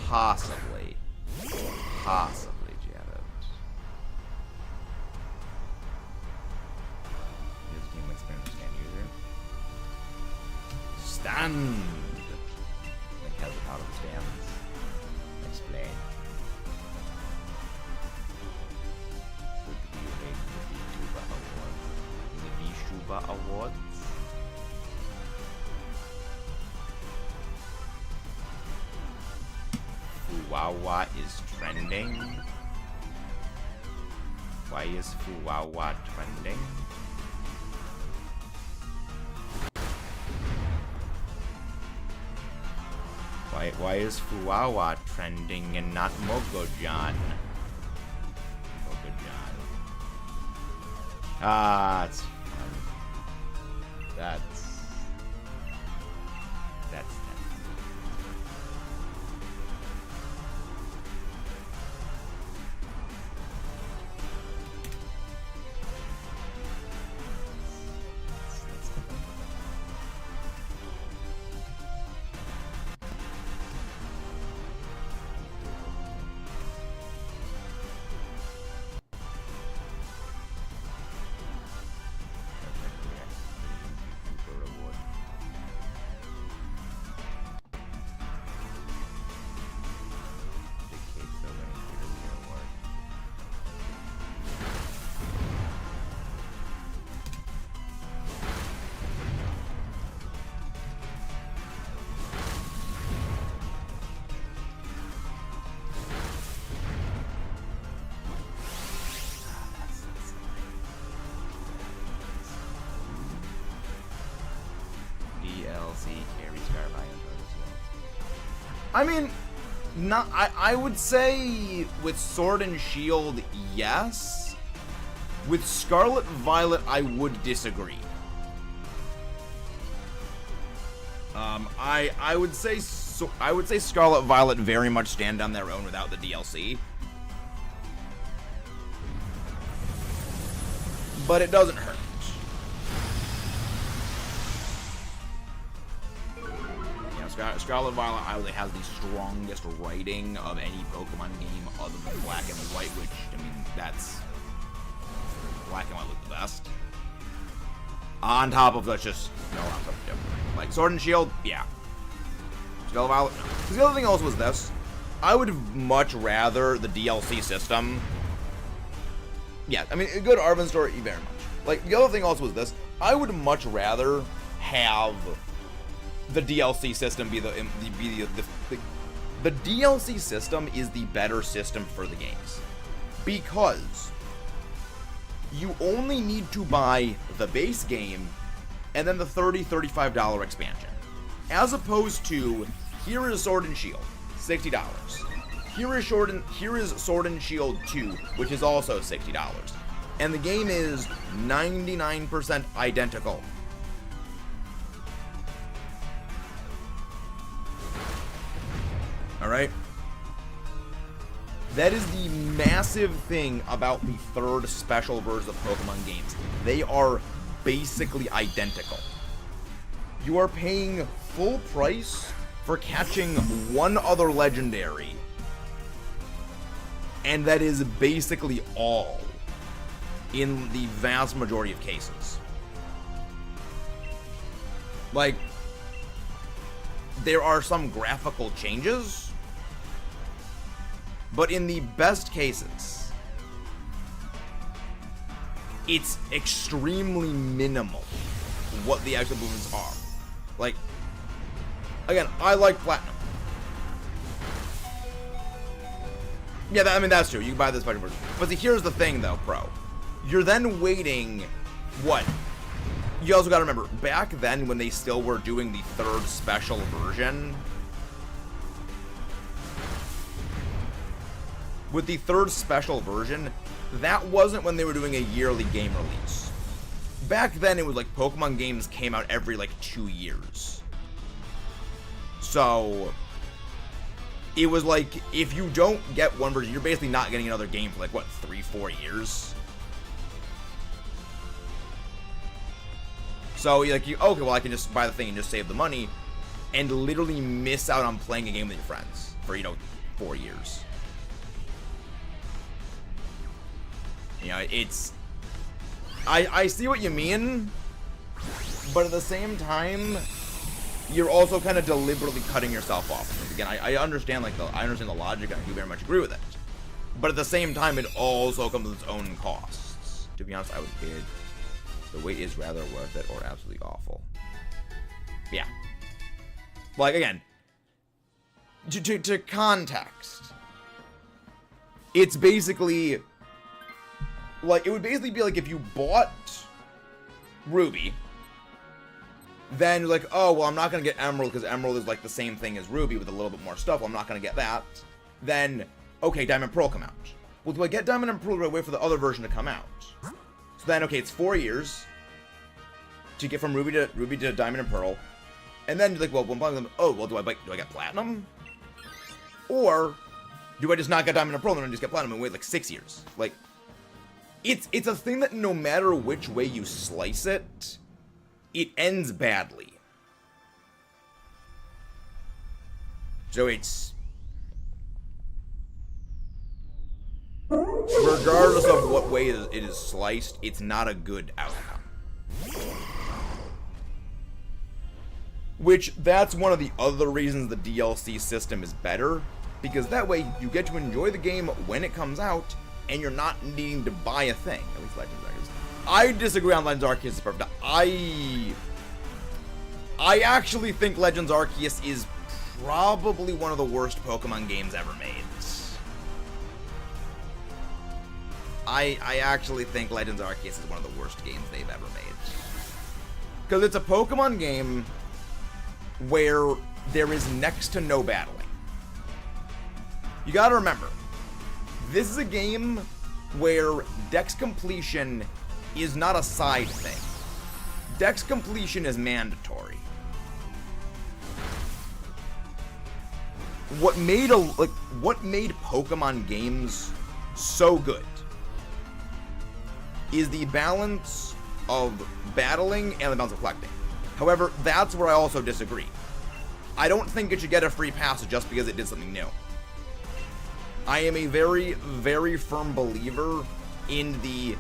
Possibly, Jared. Here's game experience stand user. Stand. Has it out of the stands. Explain. Should we rate the VTuber Awards? The VTuber Awards? Fuwawa is trending. Why is Fuwawa trending? Why Why is Fuwawa trending and not Mogojan? Mogojan. Ah, it's fun. That's I mean, not. I would say with Sword and Shield, yes. With Scarlet Violet, I would disagree. I would say Scarlet Violet very much stand on their own without the DLC. But it doesn't hurt. Scarlet Violet obviously has the strongest writing of any Pokemon game other than Black and White, which, I mean, that's... Black and White look the best. On top of that's just... No, like, Sword and Shield, yeah. Scarlet Violet, no. Because the other thing also was this. I would much rather the DLC system... Yeah, I mean, a good Arven story, very much. Like, the other thing also was this. I would much rather have... the DLC system be the DLC system is the better system for the games, because you only need to buy the base game and then the $35 expansion, as opposed to here is Sword and Shield, $60. Here is Sword and Shield 2, which is also $60, and the game is 99% identical. Alright? That is the massive thing about the third special version of Pokemon games. They are basically identical. You are paying full price for catching one other legendary. And that is basically all in the vast majority of cases. Like, there are some graphical changes, but in the best cases, it's extremely minimal what the actual movements are. Like, again, I like Platinum. Yeah, I mean, that's true. You can buy this special version. But see, here's the thing, though, Pro. You're then waiting, what? You also gotta remember, back then when they still were doing the third special version, with the third special version, that wasn't when they were doing a yearly game release. Back then, it was like Pokemon games came out every, like, 2 years. So, it was like, if you don't get one version, you're basically not getting another game for, like, what, 3-4 years? So, like, okay, well, I can just buy the thing and just save the money, and literally miss out on playing a game with your friends for, 4 years. It's... I see what you mean, but at the same time, you're also kind of deliberately cutting yourself off. Again, I understand, I understand the logic, and I do very much agree with it. But at the same time, it also comes with its own costs. To be honest, I would bid the wait is rather worth it or absolutely awful. Yeah. Like, again, to context, it's basically... Like, it would basically be like if you bought Ruby, then you're like, oh, well, I'm not going to get Emerald because Emerald is like the same thing as Ruby with a little bit more stuff. Well, I'm not going to get that. Then, okay, Diamond and Pearl come out. Well, do I get Diamond and Pearl or do I wait for the other version to come out? So then, okay, it's 4 years to get from Ruby to Diamond and Pearl. And then you're like, well, when playing them, oh, well, do I get Platinum? Or do I just not get Diamond and Pearl and then just get Platinum and wait like 6 years? Like, it's a thing that no matter which way you slice it, it ends badly. So it's... regardless of what way it is sliced, it's not a good outcome. Which, that's one of the other reasons the DLC system is better, because that way you get to enjoy the game when it comes out, and you're not needing to buy a thing. At least Legends Arceus. I disagree on Legends Arceus is perfect. I actually think Legends Arceus is probably one of the worst Pokemon games ever made. I actually think Legends Arceus is one of the worst games they've ever made. Because it's a Pokemon game where there is next to no battling. You gotta remember, this is a game where Dex completion is not a side thing. Dex completion is mandatory. What made Pokemon games so good is the balance of battling and the balance of collecting. However, that's where I also disagree. I don't think it should get a free pass just because it did something new. I am a very, very firm believer in the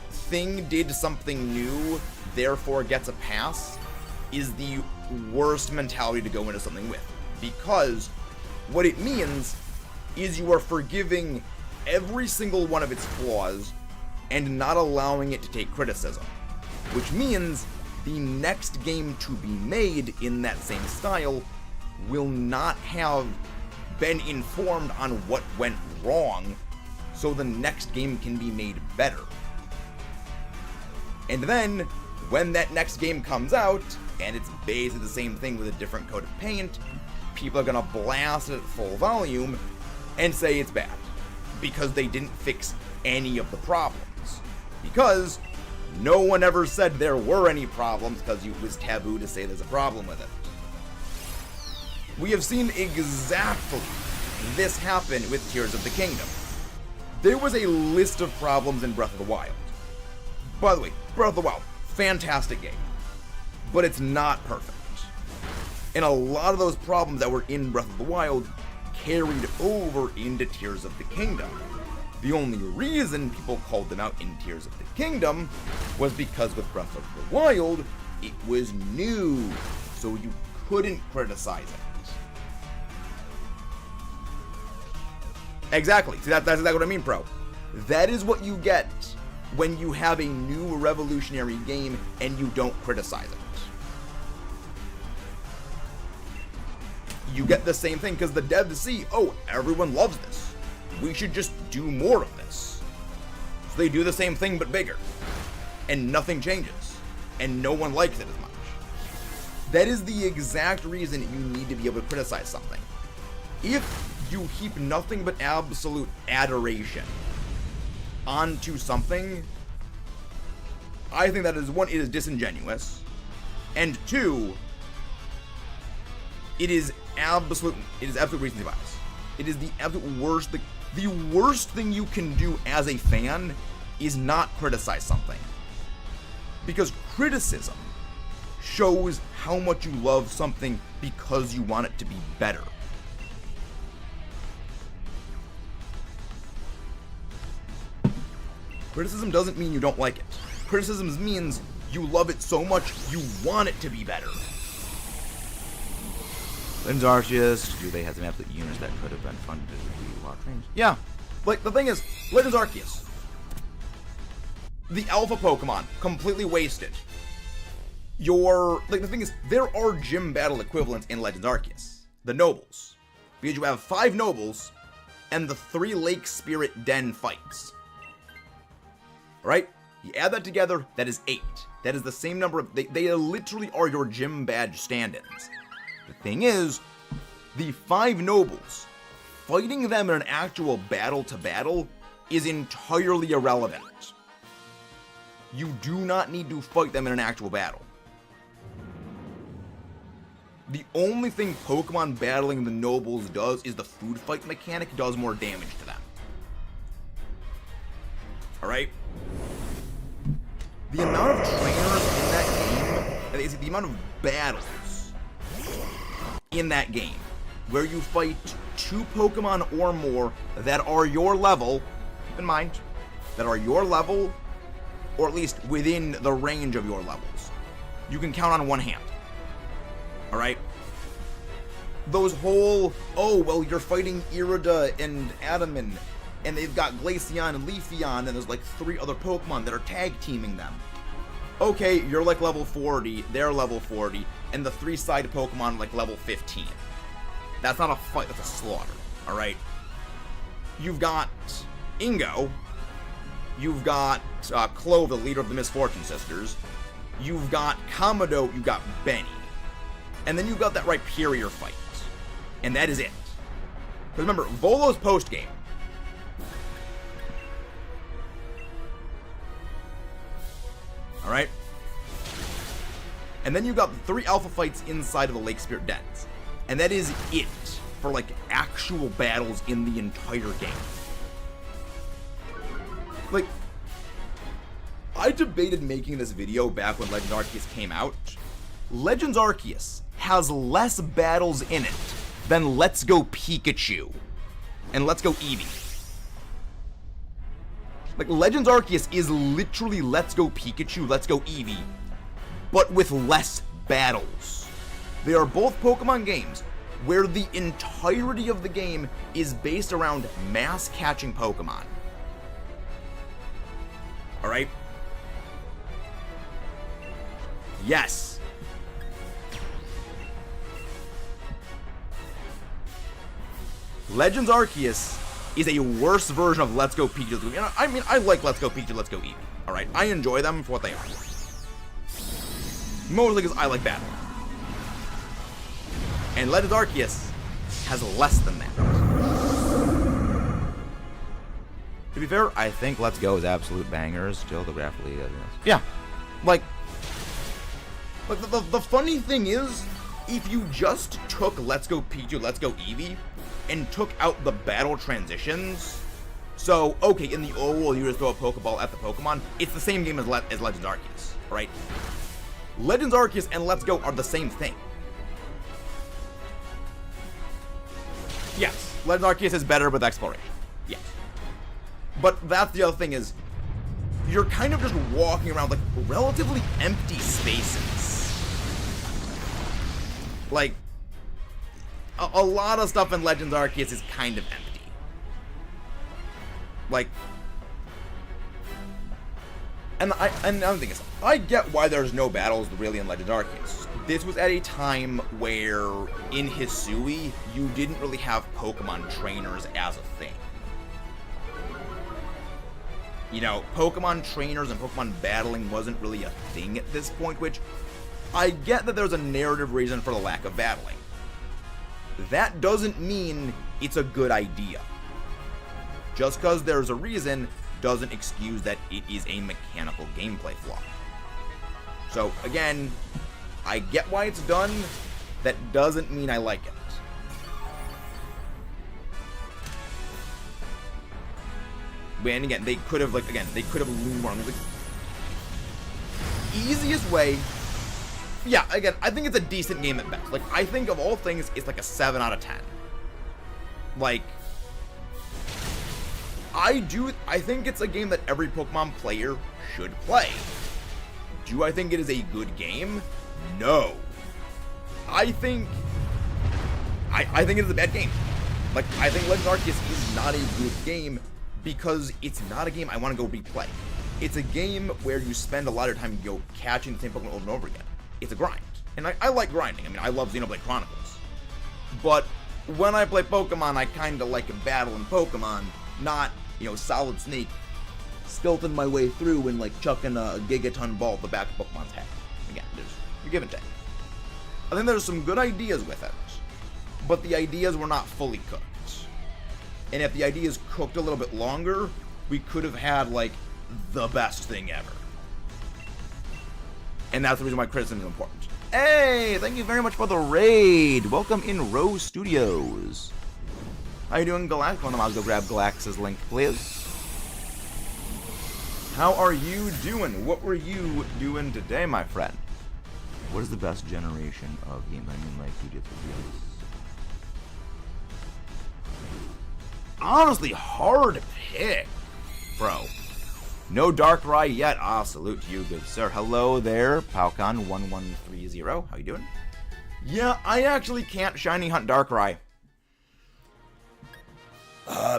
thing did something new, therefore gets a pass, is the worst mentality to go into something with. Because what it means is you are forgiving every single one of its flaws and not allowing it to take criticism. Which means the next game to be made in that same style will not have been informed on what went wrong, so the next game can be made better. And then, when that next game comes out, and it's basically the same thing with a different coat of paint, people are gonna blast it at full volume and say it's bad, because they didn't fix any of the problems. Because no one ever said there were any problems, because it was taboo to say there's a problem with it. We have seen exactly this happen with Tears of the Kingdom. There was a list of problems in Breath of the Wild. By the way, Breath of the Wild, fantastic game. But it's not perfect. And a lot of those problems that were in Breath of the Wild carried over into Tears of the Kingdom. The only reason people called them out in Tears of the Kingdom was because with Breath of the Wild, it was new, so you couldn't criticize it. Exactly. See, that's exactly what I mean, bro. That is what you get when you have a new revolutionary game and you don't criticize it. You get the same thing because the devs see, oh, everyone loves this. We should just do more of this. So they do the same thing but bigger. And nothing changes. And no one likes it as much. That is the exact reason you need to be able to criticize something. If you heap nothing but absolute adoration onto something, I think that is, one, it is disingenuous, and two, it is absolute recency bias. It is the absolute worst. The worst thing you can do as a fan is not criticize something, because criticism shows how much you love something because you want it to be better. Criticism doesn't mean you don't like it. Criticism means you love it so much you want it to be better. Legends Arceus, do they have some absolute units that could have been funded to lock range? Yeah. Like, the thing is, Legends Arceus, the alpha Pokemon, completely wasted. The thing is, there are gym battle equivalents in Legends Arceus. The Nobles. Because you have 5 Nobles, and the 3 Lake Spirit Den fights. Right? You add that together, that is 8. That is the same number of... They literally are your gym badge stand-ins. The thing is, the 5 nobles, fighting them in an actual battle-to-battle is entirely irrelevant. You do not need to fight them in an actual battle. The only thing Pokemon battling the nobles does is the food fight mechanic does more damage to them. Alright? The amount of trainers in that game, the amount of battles in that game, where you fight 2 Pokemon or more that are your level, keep in mind, that are your level, or at least within the range of your levels, you can count on one hand. Alright? Those whole, oh, well, you're fighting Irida and Adaman, and they've got Glaceon and Leafeon, and there's like 3 other Pokemon that are tag teaming them. Okay, you're like level 40, they're level 40, and the 3 side Pokemon like level 15. That's not a fight, that's a slaughter, alright? You've got Ingo, you've got Clove, the leader of the Misfortune Sisters, you've got Kamado, you've got Benny, and then you've got that Rhyperior fight, and that is it. Because remember, Volo's post-game. Alright? And then you've got the 3 alpha fights inside of the Lake Spirit Dens. And that is it for, like, actual battles in the entire game. Like, I debated making this video back when Legends Arceus came out. Legends Arceus has less battles in it than Let's Go Pikachu and Let's Go Eevee. Like, Legends Arceus is literally Let's Go Pikachu, Let's Go Eevee, but with less battles. They are both Pokemon games where the entirety of the game is based around mass catching Pokemon. Alright? Yes. Legends Arceus is a worse version of Let's Go Pikachu. I mean, I like Let's Go Pikachu, Let's Go Eevee. Alright, I enjoy them for what they are. Mostly because I like battling. And Legends Arceus has less than that. To be fair, I think Let's Go is absolute bangers. Still, the graphically, Yeah. Like the funny thing is, if you just took Let's Go Pikachu, Let's Go Eevee, and took out the battle transitions, so, okay, in the old world, you just throw a Pokeball at the Pokemon, it's the same game as Legends Arceus, right? Legends Arceus and Let's Go are the same thing. Yes, Legends Arceus is better with exploration. Yes. But that's the other thing is, you're kind of just walking around like relatively empty spaces. Like, a lot of stuff in Legends Arceus is kind of empty. Like, and the other thing is, I get why there's no battles really in Legends Arceus. This was at a time where, in Hisui, you didn't really have Pokemon trainers as a thing. You know, Pokemon trainers and Pokemon battling wasn't really a thing at this point, which I get that there's a narrative reason for the lack of battling. That doesn't mean it's a good idea. Just because there's a reason doesn't excuse that it is a mechanical gameplay flaw. So, again, I get why it's done. That doesn't mean I like it. And again, they could have leaned more on the easiest way. Yeah, again, I think it's a decent game at best. Like, I think of all things, it's like a 7 out of 10. Like, I think it's a game that every Pokemon player should play. Do I think it is a good game? No. I think it is a bad game. Like, I think Legends Arceus is not a good game because it's not a game I want to go replay. It's a game where you spend a lot of time catching the same Pokemon over and over again. It's a grind. And I like grinding. I mean, I love Xenoblade Chronicles. But when I play Pokemon, I kind of like battling Pokemon, not, Solid Snake skeleton my way through and like chucking a gigaton ball at the back of Pokemon's head. Again, there's you give and take. I think there's some good ideas with it, but the ideas were not fully cooked. And if the ideas cooked a little bit longer, we could have had like the best thing ever. And that's the reason why criticism is important. Hey, thank you very much for the raid. Welcome in Rose Studios. How you doing, Galax? One of the mods, go grab Galax's link, please. How are you doing? What were you doing today, my friend? What is the best generation of games? I mean, like, who did the Honestly, hard to pick, bro. No Darkrai yet. Ah, salute to you, good sir. Hello there, Palcon1130. How you doing? Yeah, I actually can't shiny hunt Darkrai.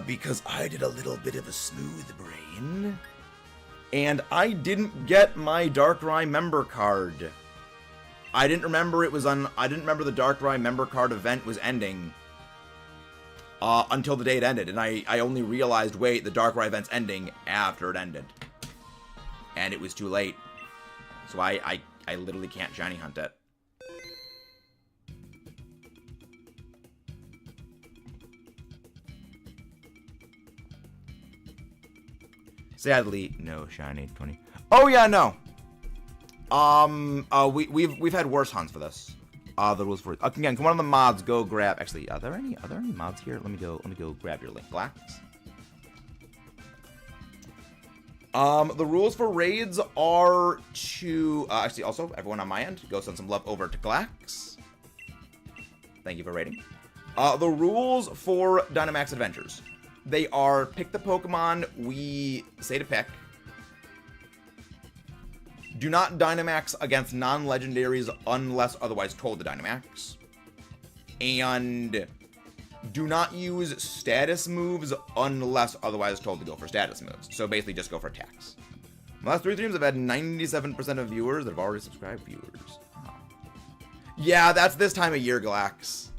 Because I did a little bit of a smooth brain. And I didn't get my Darkrai member card. I didn't remember it was I didn't remember the Darkrai member card event was ending. Until the day it ended, and I only realized, wait, the Darkrai event's ending after it ended. And it was too late. So I literally can't shiny hunt it. Sadly, no shiny 20. Oh yeah, no. We've had worse hunts for this. The rules for again. Come on, the mods. Go grab. Actually, are there any mods here? Let me go grab your link, Glax. The rules for raids are to actually also everyone on my end go send some love over to Glax. Thank you for raiding. The rules for Dynamax Adventures. They are pick the Pokemon we say to pick. Do not Dynamax against non-legendaries unless otherwise told to Dynamax. And do not use status moves unless otherwise told to go for status moves. So basically just go for attacks. The last 3 streams have had 97% of viewers that have already subscribed viewers. Yeah, that's this time of year, Galax.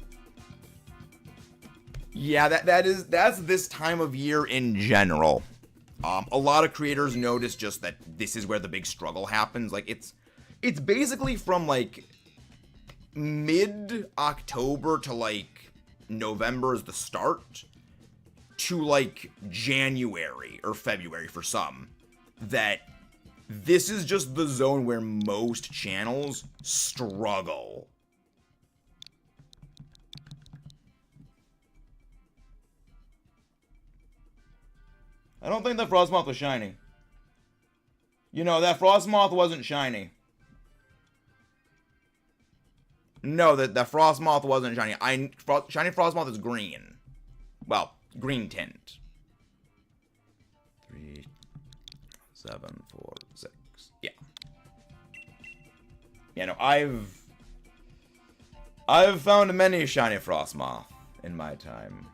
Yeah, that's this time of year in general. A lot of creators notice just that this is where the big struggle happens. Like it's basically from like mid-October to like November is the start to like January or February for some, that this is just the zone where most channels struggle. I don't think that Frostmoth was shiny. You know, that Frostmoth wasn't shiny. No, that Frostmoth wasn't shiny. Shiny Frostmoth is green. Well, green tint. 3, 7, 4, 6. Yeah. Yeah, no, I've found many shiny Frostmoth in my time.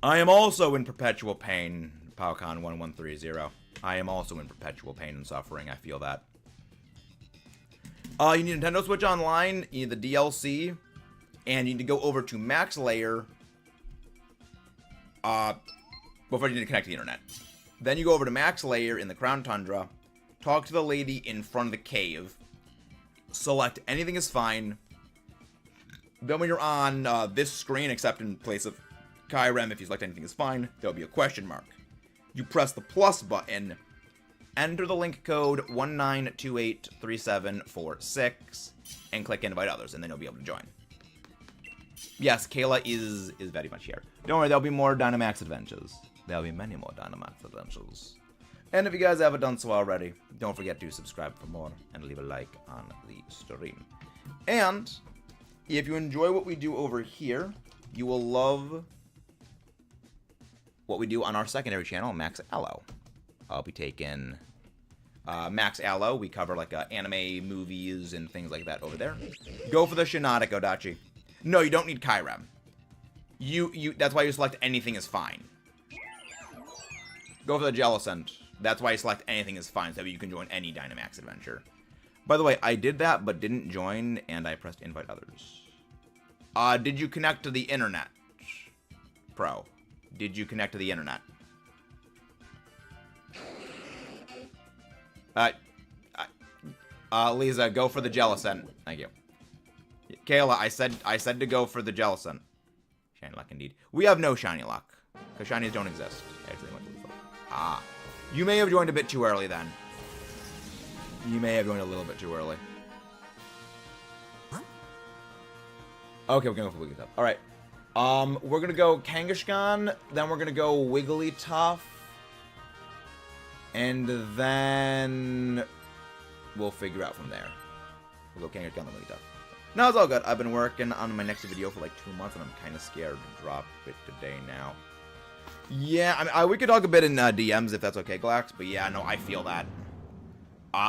I am also in perpetual pain, Palcon1130. I am also in perpetual pain and suffering, I feel that. You need Nintendo Switch Online, you need the DLC, and you need to go over to Max Layer, before you need to connect to the internet. Then you go over to Max Layer in the Crown Tundra, talk to the lady in front of the cave, select anything is fine. Then when you're on this screen, except in place of Kyurem, if you select anything is fine, there'll be a question mark. You press the plus button, enter the link code 19283746, and click invite others, and then you'll be able to join. Yes, Kayla is very much here. Don't worry, there'll be more Dynamax Adventures. There'll be many more Dynamax Adventures. And if you guys haven't done so already, don't forget to subscribe for more, and leave a like on the stream. And if you enjoy what we do over here, you will love what we do on our secondary channel, Max Allo. I'll be taking Max Allo. We cover like anime movies and things like that over there. Go for the Shinada Kodachi. No, you don't need Kyurem. That's why you select anything is fine. Go for the Jellicent. That's why you select anything is fine, so that you can join any Dynamax adventure. By the way, I did that, but didn't join, and I pressed invite others. Did you connect to the internet? Pro. Did you connect to the internet? Lisa, go for the Jellicent. Thank you. Kayla, I said to go for the Jellicent. Shiny luck indeed. We have no shiny luck. Because shinies don't exist. Actually, went to lethal. Ah. You may have joined a bit too early then. You may have joined a little bit too early. Okay, we're gonna go for Wigglytuff. Alright. We're gonna go Kangaskhan, then we're gonna go Wigglytuff. And then we'll figure out from there. We'll go Kangaskhan, then Wigglytuff. No, it's all good. I've been working on my next video for like 2 months, and I'm kind of scared to drop it today now. Yeah, I mean, we could talk a bit in DMs if that's okay, Glax, but yeah, no, I feel that.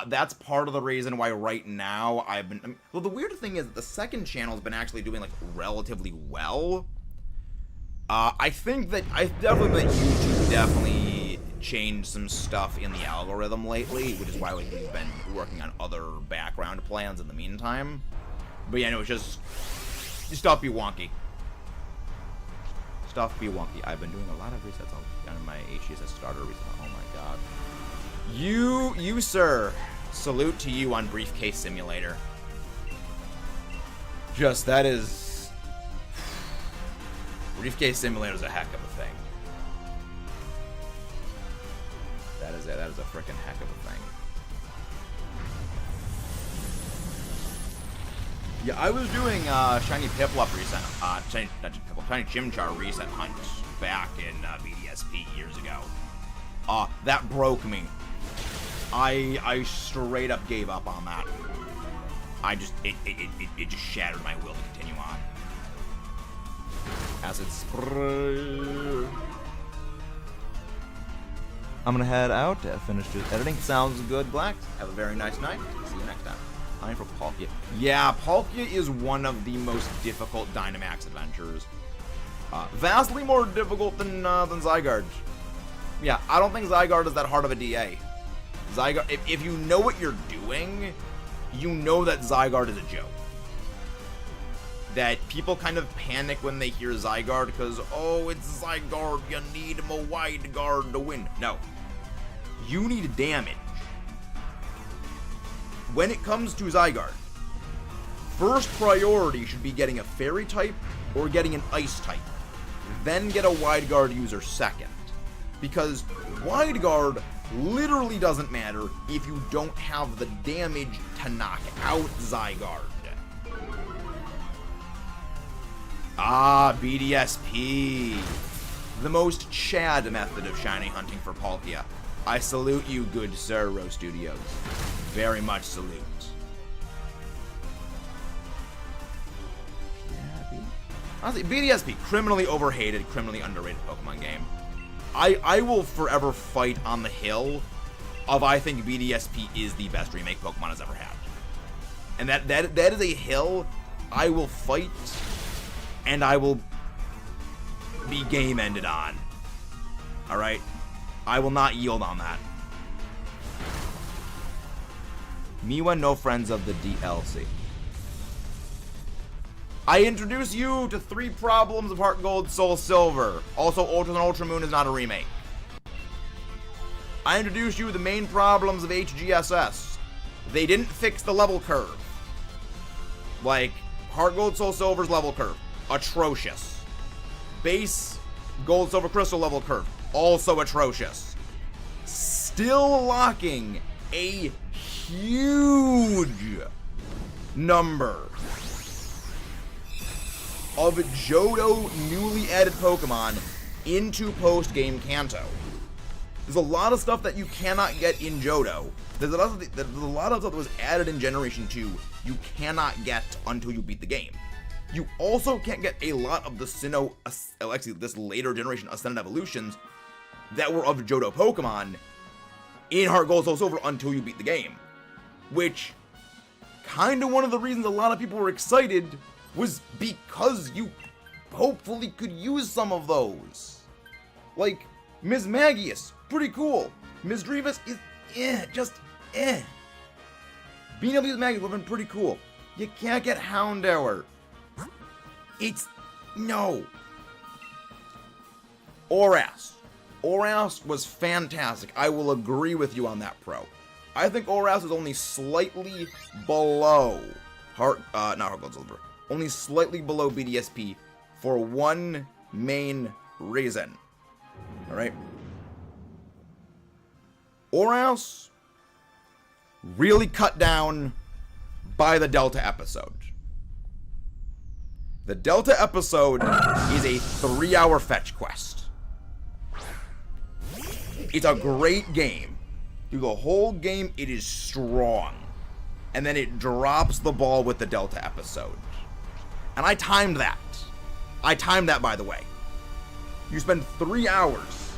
That's part of the reason why right now I've been... well, the weird thing is that the second channel has been actually doing, like, relatively well. I think that... I definitely think YouTube definitely changed some stuff in the algorithm lately, which is why we've been working on other background plans in the meantime. But yeah, no, it's just... stuff be wonky. Stuff be wonky. I've been doing a lot of resets on my HCSS starter reset. Oh my god. You, sir. Salute to you on Briefcase Simulator. Just, that is... Briefcase Simulator is a heck of a thing. That is a freaking heck of a thing. Yeah, I was doing Shiny Piplup reset, Shiny Chimchar reset hunt back in BDSP years ago. That broke me. I straight up gave up on that. It just shattered my will to continue on. Acid spray. I'm gonna head out to finish editing. Sounds good, Black. Have a very nice night. See you next time. Time for Palkia. Yeah, Palkia is one of the most difficult Dynamax adventures. Vastly more difficult than Zygarde. Yeah, I don't think Zygarde is that hard of a DA. Zygarde, if you know what you're doing, you know that Zygarde is a joke. That people kind of panic when they hear Zygarde because, oh, it's Zygarde, you need a wide guard to win. No. You need damage. When it comes to Zygarde, first priority should be getting a Fairy type or getting an Ice type. Then get a Wide Guard user second. Because Wide Guard literally doesn't matter if you don't have the damage to knock out Zygarde. Ah, BDSP. The most Chad method of shiny hunting for Palkia. I salute you, good sir, Row Studios. Very much salute. Yeah, honestly, BDSP, criminally overhated, criminally underrated Pokemon game. I will forever fight on the hill of I think BDSP is the best remake Pokemon has ever had. And that is a hill I will fight and I will be game ended on. Alright? I will not yield on that. Miwa, no friends of the DLC. I introduce you to 3 problems of Heart Gold, Soul Silver. Also, Ultra and Ultra Moon is not a remake. I introduce you to the main problems of HGSS. They didn't fix the level curve. Like, Heart Gold, Soul Silver's level curve. Atrocious. Base Gold, Silver, Crystal level curve. Also atrocious. Still locking a huge number of Johto newly added Pokemon into post-game Kanto. There's a lot of stuff that you cannot get in Johto. There's a lot of stuff that was added in Generation 2 you cannot get until you beat the game. You also can't get a lot of the this later generation Ascended Evolutions that were of Johto Pokemon in Heart Gold Soul Silver until you beat the game. Which, kind of one of the reasons a lot of people were excited was because you hopefully could use some of those. Like, Ms. Magius, pretty cool. Ms. Drevis is just. Being able to use Maggie would have been pretty cool. You can't get Houndour. No. Oras. Oras was fantastic. I will agree with you on that, Pro. I think Oras is only slightly below not Heart Gold Silver. Only slightly below BDSP for one main reason. Alright? Oras really cut down by the Delta episode. The Delta episode is a 3-hour fetch quest. It's a great game. Through the whole game, it is strong. And then it drops the ball with the Delta episode. And I timed that. By the way. You spend 3 hours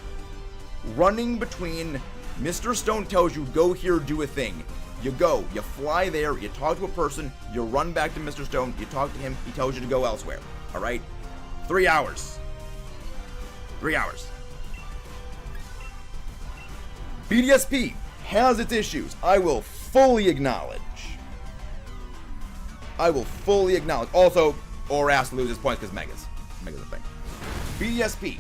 running between Mr. Stone tells you, go here, do a thing. You go, you fly there, you talk to a person, you run back to Mr. Stone, you talk to him, he tells you to go elsewhere. Alright? 3 hours. 3 hours. BDSP has its issues. I will fully acknowledge. Also, Oras loses points because Megas. Megas a thing. BDSP.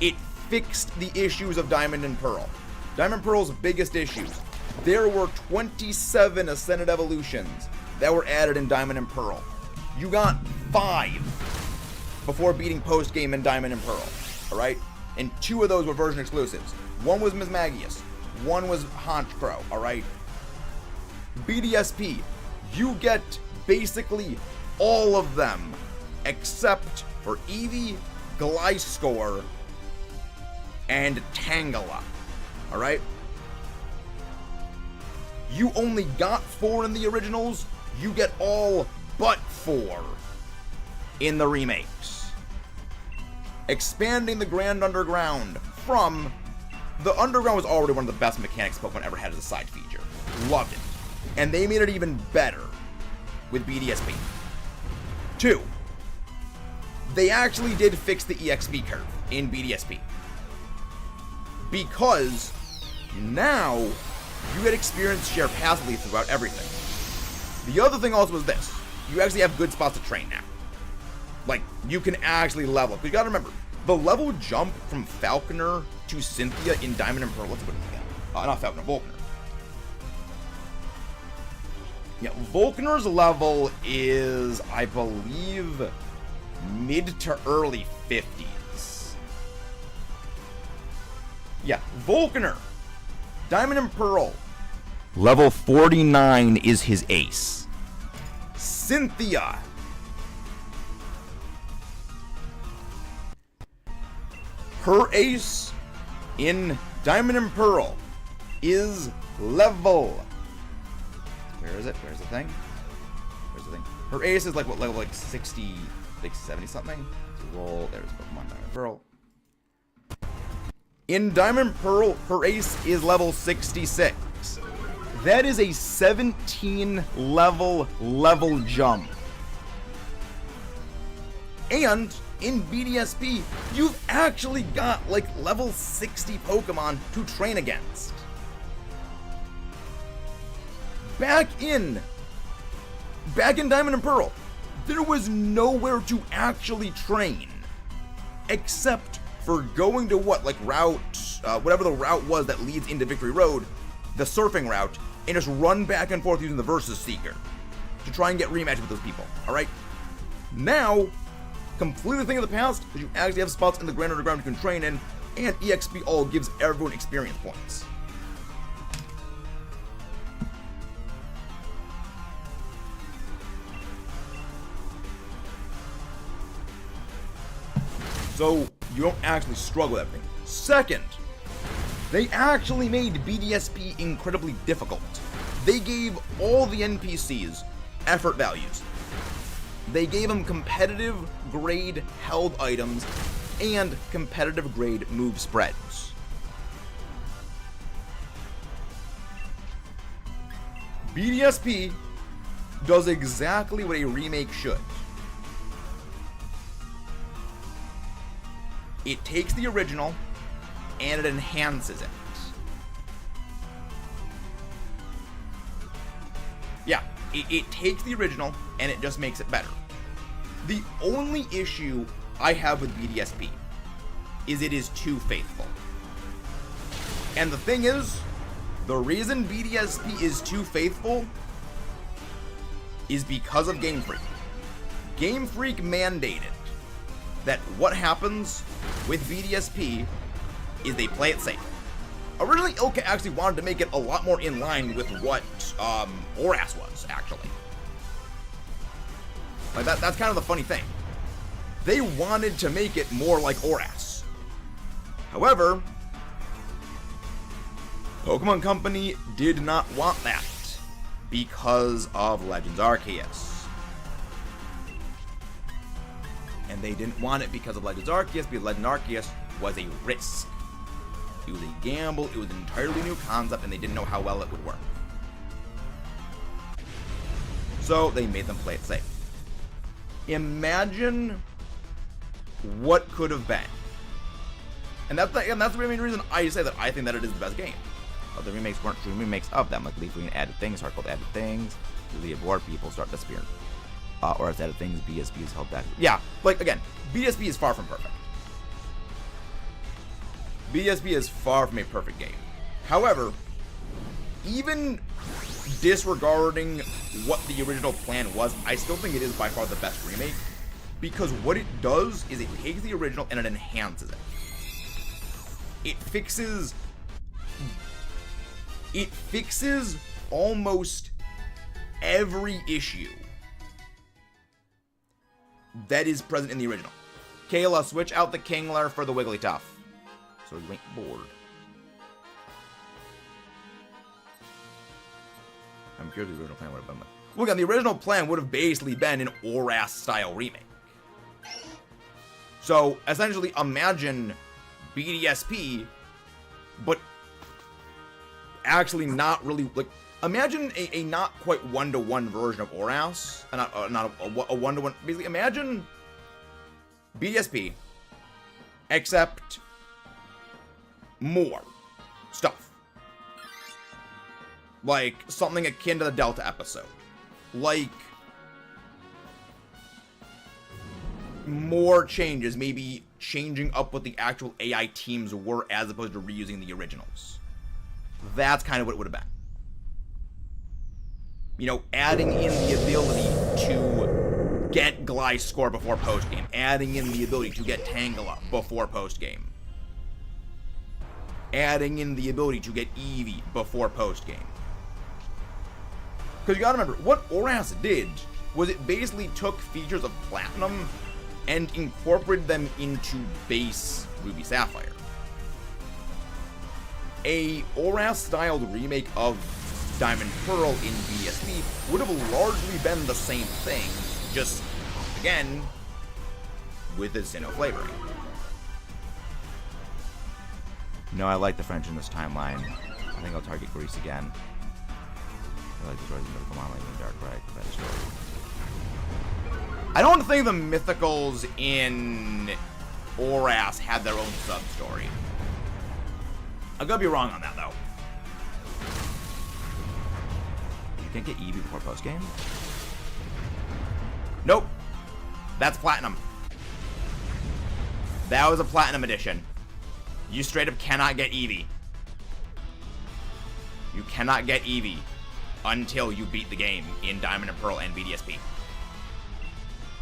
It fixed the issues of Diamond and Pearl. Diamond Pearl's biggest issues. There were 27 Ascended Evolutions that were added in Diamond and Pearl. You got 5 before beating post-game in Diamond and Pearl. Alright? And 2 of those were version exclusives. One was Ms. Magius. One was Honchkrow. Alright? BDSP. You get basically all of them except for Eevee, Gliscor, and Tangela. Alright? You only got 4 in the originals. You get all but 4 in the remakes. Expanding the Grand Underground from... The Underground was already one of the best mechanics Pokemon ever had as a side feature. Loved it. And they made it even better with BDSP. 2. They actually did fix the EXP curve in BDSP. Because now you get experience share passively throughout everything. The other thing also is this. You actually have good spots to train now. Like, you can actually level. But you gotta remember, the level jump from Falconer to Cynthia in Diamond and Pearl, let's put it again. Not Falconer, Volkner. Yeah, Volkner's level is, I believe, mid to early 50s. Yeah, Volkner. Diamond and Pearl. Level 49 is his ace. Cynthia. Her ace in Diamond and Pearl is level... Where is it? Where's the thing? Her ace is like what level? Like 60, like 70 something. So roll. There's Pokemon Diamond and Pearl. In Diamond Pearl, her ace is level 66. That is a 17 level jump. And in BDSP, you've actually got like level 60 Pokemon to train against. Back in Diamond and Pearl, there was nowhere to actually train. Except for going to whatever the route was that leads into Victory Road, the surfing route, and just run back and forth using the Versus Seeker to try and get rematch with those people, alright? Now, completely thing of the past, that you actually have spots in the Grand Underground you can train in, and EXP all gives everyone experience points. So, you don't actually struggle with everything. Second, they actually made BDSP incredibly difficult. They gave all the NPCs effort values. They gave them competitive grade held items and competitive grade move spreads. BDSP does exactly what a remake should. It takes the original and it enhances it. It takes the original and it just makes it better. The only issue I have with BDSP is it is too faithful. And the thing is, the reason BDSP is too faithful is because of Game Freak. Game Freak mandated that what happens with BDSP is they play it safe. Originally, Ilka actually wanted to make it a lot more in line with what Oras was, actually. Like, that's kind of the funny thing. They wanted to make it more like Oras. However, Pokemon Company did not want that because of Legends Arceus. And they didn't want it because of Legends Arceus, because Legends Arceus was a risk. It was a gamble, it was an entirely new concept, and they didn't know how well it would work. So they made them play it safe. Imagine what could have been. And that's the main reason I say that I think that it is the best game. The remakes weren't true remakes of them. Like Leaf Green added things, Heart Gold added things, the board people start disappearing. Or as added things, BSB is held back. Yeah, like again, BSB is far from perfect. BSB is far from a perfect game. However, even disregarding what the original plan was, I still think it is by far the best remake, because what it does is it takes the original and it enhances it. It fixes almost every issue that is present in the original. Kayla, switch out the Kingler for the Wigglytuff, so you ain't bored. I'm curious what the original plan would have been like. Look, the original plan would have basically been an Oras style remake. So essentially, imagine BDSP, but actually not really like. Imagine a not quite one-to-one version of Oras, not a one-to-one. Basically, imagine BDSP, except more stuff. Like something akin to the Delta episode. Like more changes, maybe changing up what the actual AI teams were as opposed to reusing the originals. That's kind of what it would have been. You know, adding in the ability to get Gliscor before post-game. Adding in the ability to get Tangela before post-game. Adding in the ability to get Eevee before post-game. Because you gotta remember, what Oras did was it basically took features of Platinum and incorporated them into base Ruby Sapphire. A Oras-styled remake of Diamond Pearl in BSP would have largely been the same thing, just, again, with its Sinnoh flavoring. No, I like the French in this timeline. I think I'll target Greece again. I like the stories of Come On, like Dark Right, better story. I don't think the mythicals in Oras had their own sub-story. I could be wrong on that, though. You can't get Eevee before post-game? Nope. That's Platinum. That was a Platinum edition. You straight up cannot get Eevee. You cannot get Eevee until you beat the game in Diamond and Pearl and BDSP.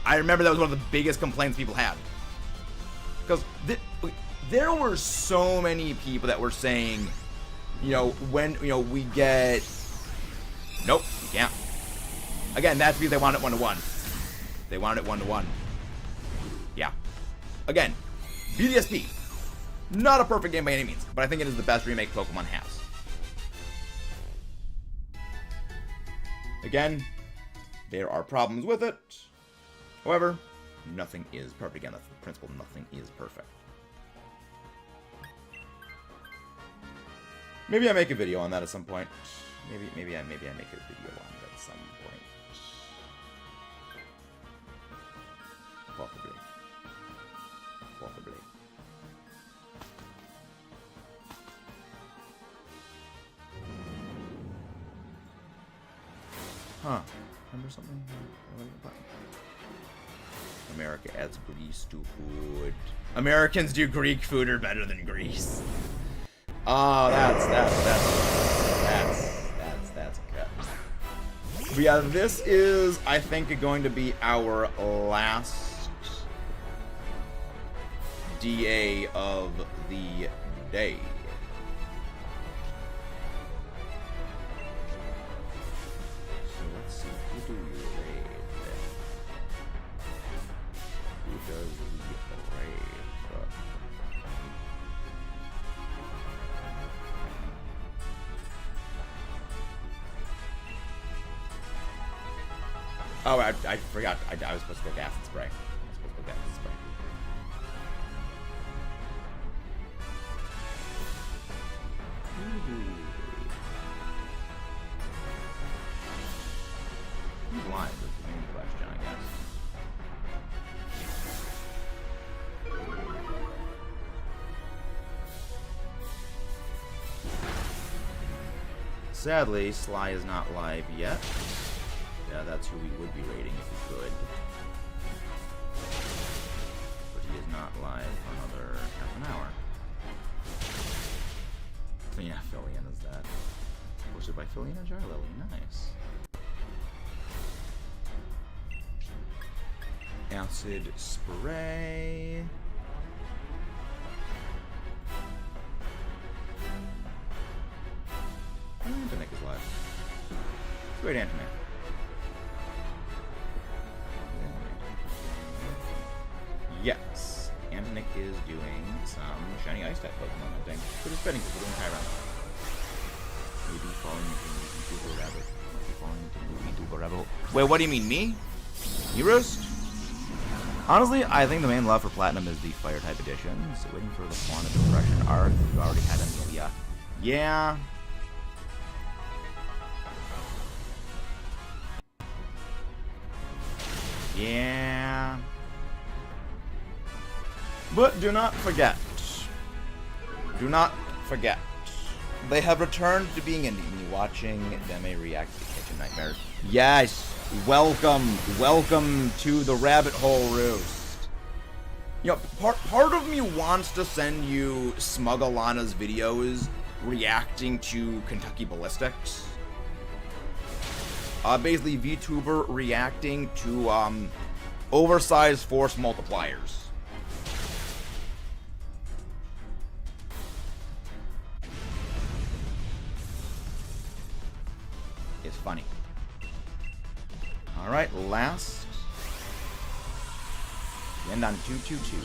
I remember that was one of the biggest complaints people had. Because there were so many people that were saying, you know, when, you know, we get... Nope, you can't. Again, that's because they want it one-to-one. They wanted it one-to-one. Yeah. Again, BDSP. Not a perfect game by any means, but I think it is the best remake Pokemon has. Again, there are problems with it. However, nothing is perfect. Again, that's the principle. Nothing is perfect. Maybe I make a video on that at some point. Maybe I make a video on it at some point. Possibly. Possibly. Huh. Remember something? America adds Greece to food. Americans do Greek food are better than Greece. Oh, that's good. But yeah, this is, I think, going to be our last DA of the day. So let's see, who do we raid? Who does we raid? Oh, I forgot. I was supposed to go acid spray. Who's blind? That's the main question, I guess. Sadly, Sly is not live yet. Yeah, that's who we would be raiding if we could. But he is not live for another half an hour. So yeah, Fillion is that. Posted by Fillion and Jarlily. Nice. Acid spray. Antonic is live. Great Antonic. Yes, Antonic is doing some shiny ice type Pokemon, I think. But it's fitting because we're doing Kyurem. Maybe falling into the rabbit. Maybe falling into the rabbit. Wait, what do you mean, me? You roast? Honestly, I think the main love for Platinum is the Fire type editions. So waiting for the Fauna Depression arc. We already had Amelia. Yeah. Yeah. But do not forget. Do not forget. They have returned to being indie. Me watching Deme react to Kitchen Nightmares. Yes. Welcome. Welcome to the rabbit hole roost. You know, part of me wants to send you Smugalana's videos reacting to Kentucky Ballistics. Basically VTuber reacting to oversized force multipliers. It's funny. Alright, last. We end on 222.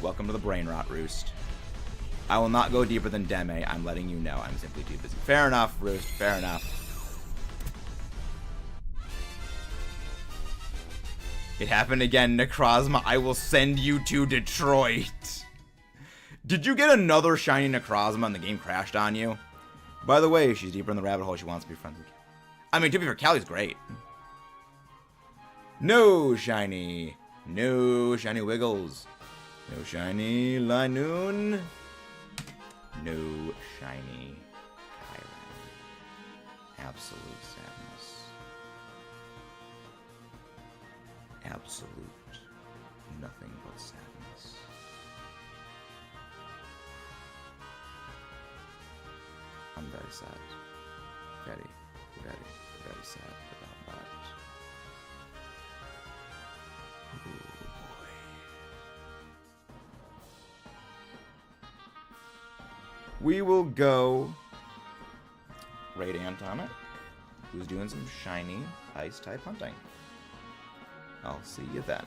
Welcome to the brain rot roost. I will not go deeper than Deme. I'm letting you know. I'm simply too busy. Fair enough, Roost. Fair enough. It happened again, Necrozma. I will send you to Detroit. Did you get another shiny Necrozma and the game crashed on you? By the way, she's deeper in the rabbit hole. She wants to be friends with you. I mean, to be fair, Callie's great. No shiny. No shiny Wiggles. No shiny Linoon. No shiny Kyurem. Absolute sadness. Absolute nothing but sadness. I'm very sad. Very, very, very sad about that. Oh boy. We will go raid Antonic, who's doing some shiny ice type hunting. I'll see you then.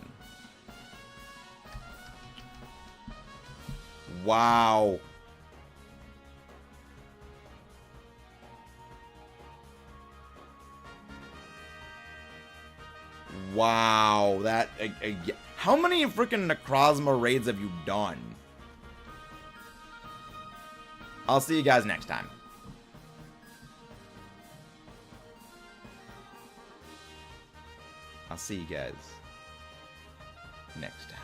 Wow. Wow. That... how many freaking Necrozma raids have you done? I'll see you guys next time. I'll see you guys next time.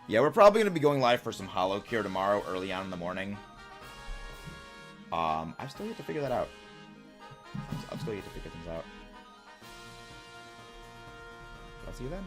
Yeah, we're probably going to be going live for some Hollow Cure tomorrow, early on in the morning. I still get to figure that out. I'll still get to figure things out. I'll see you then.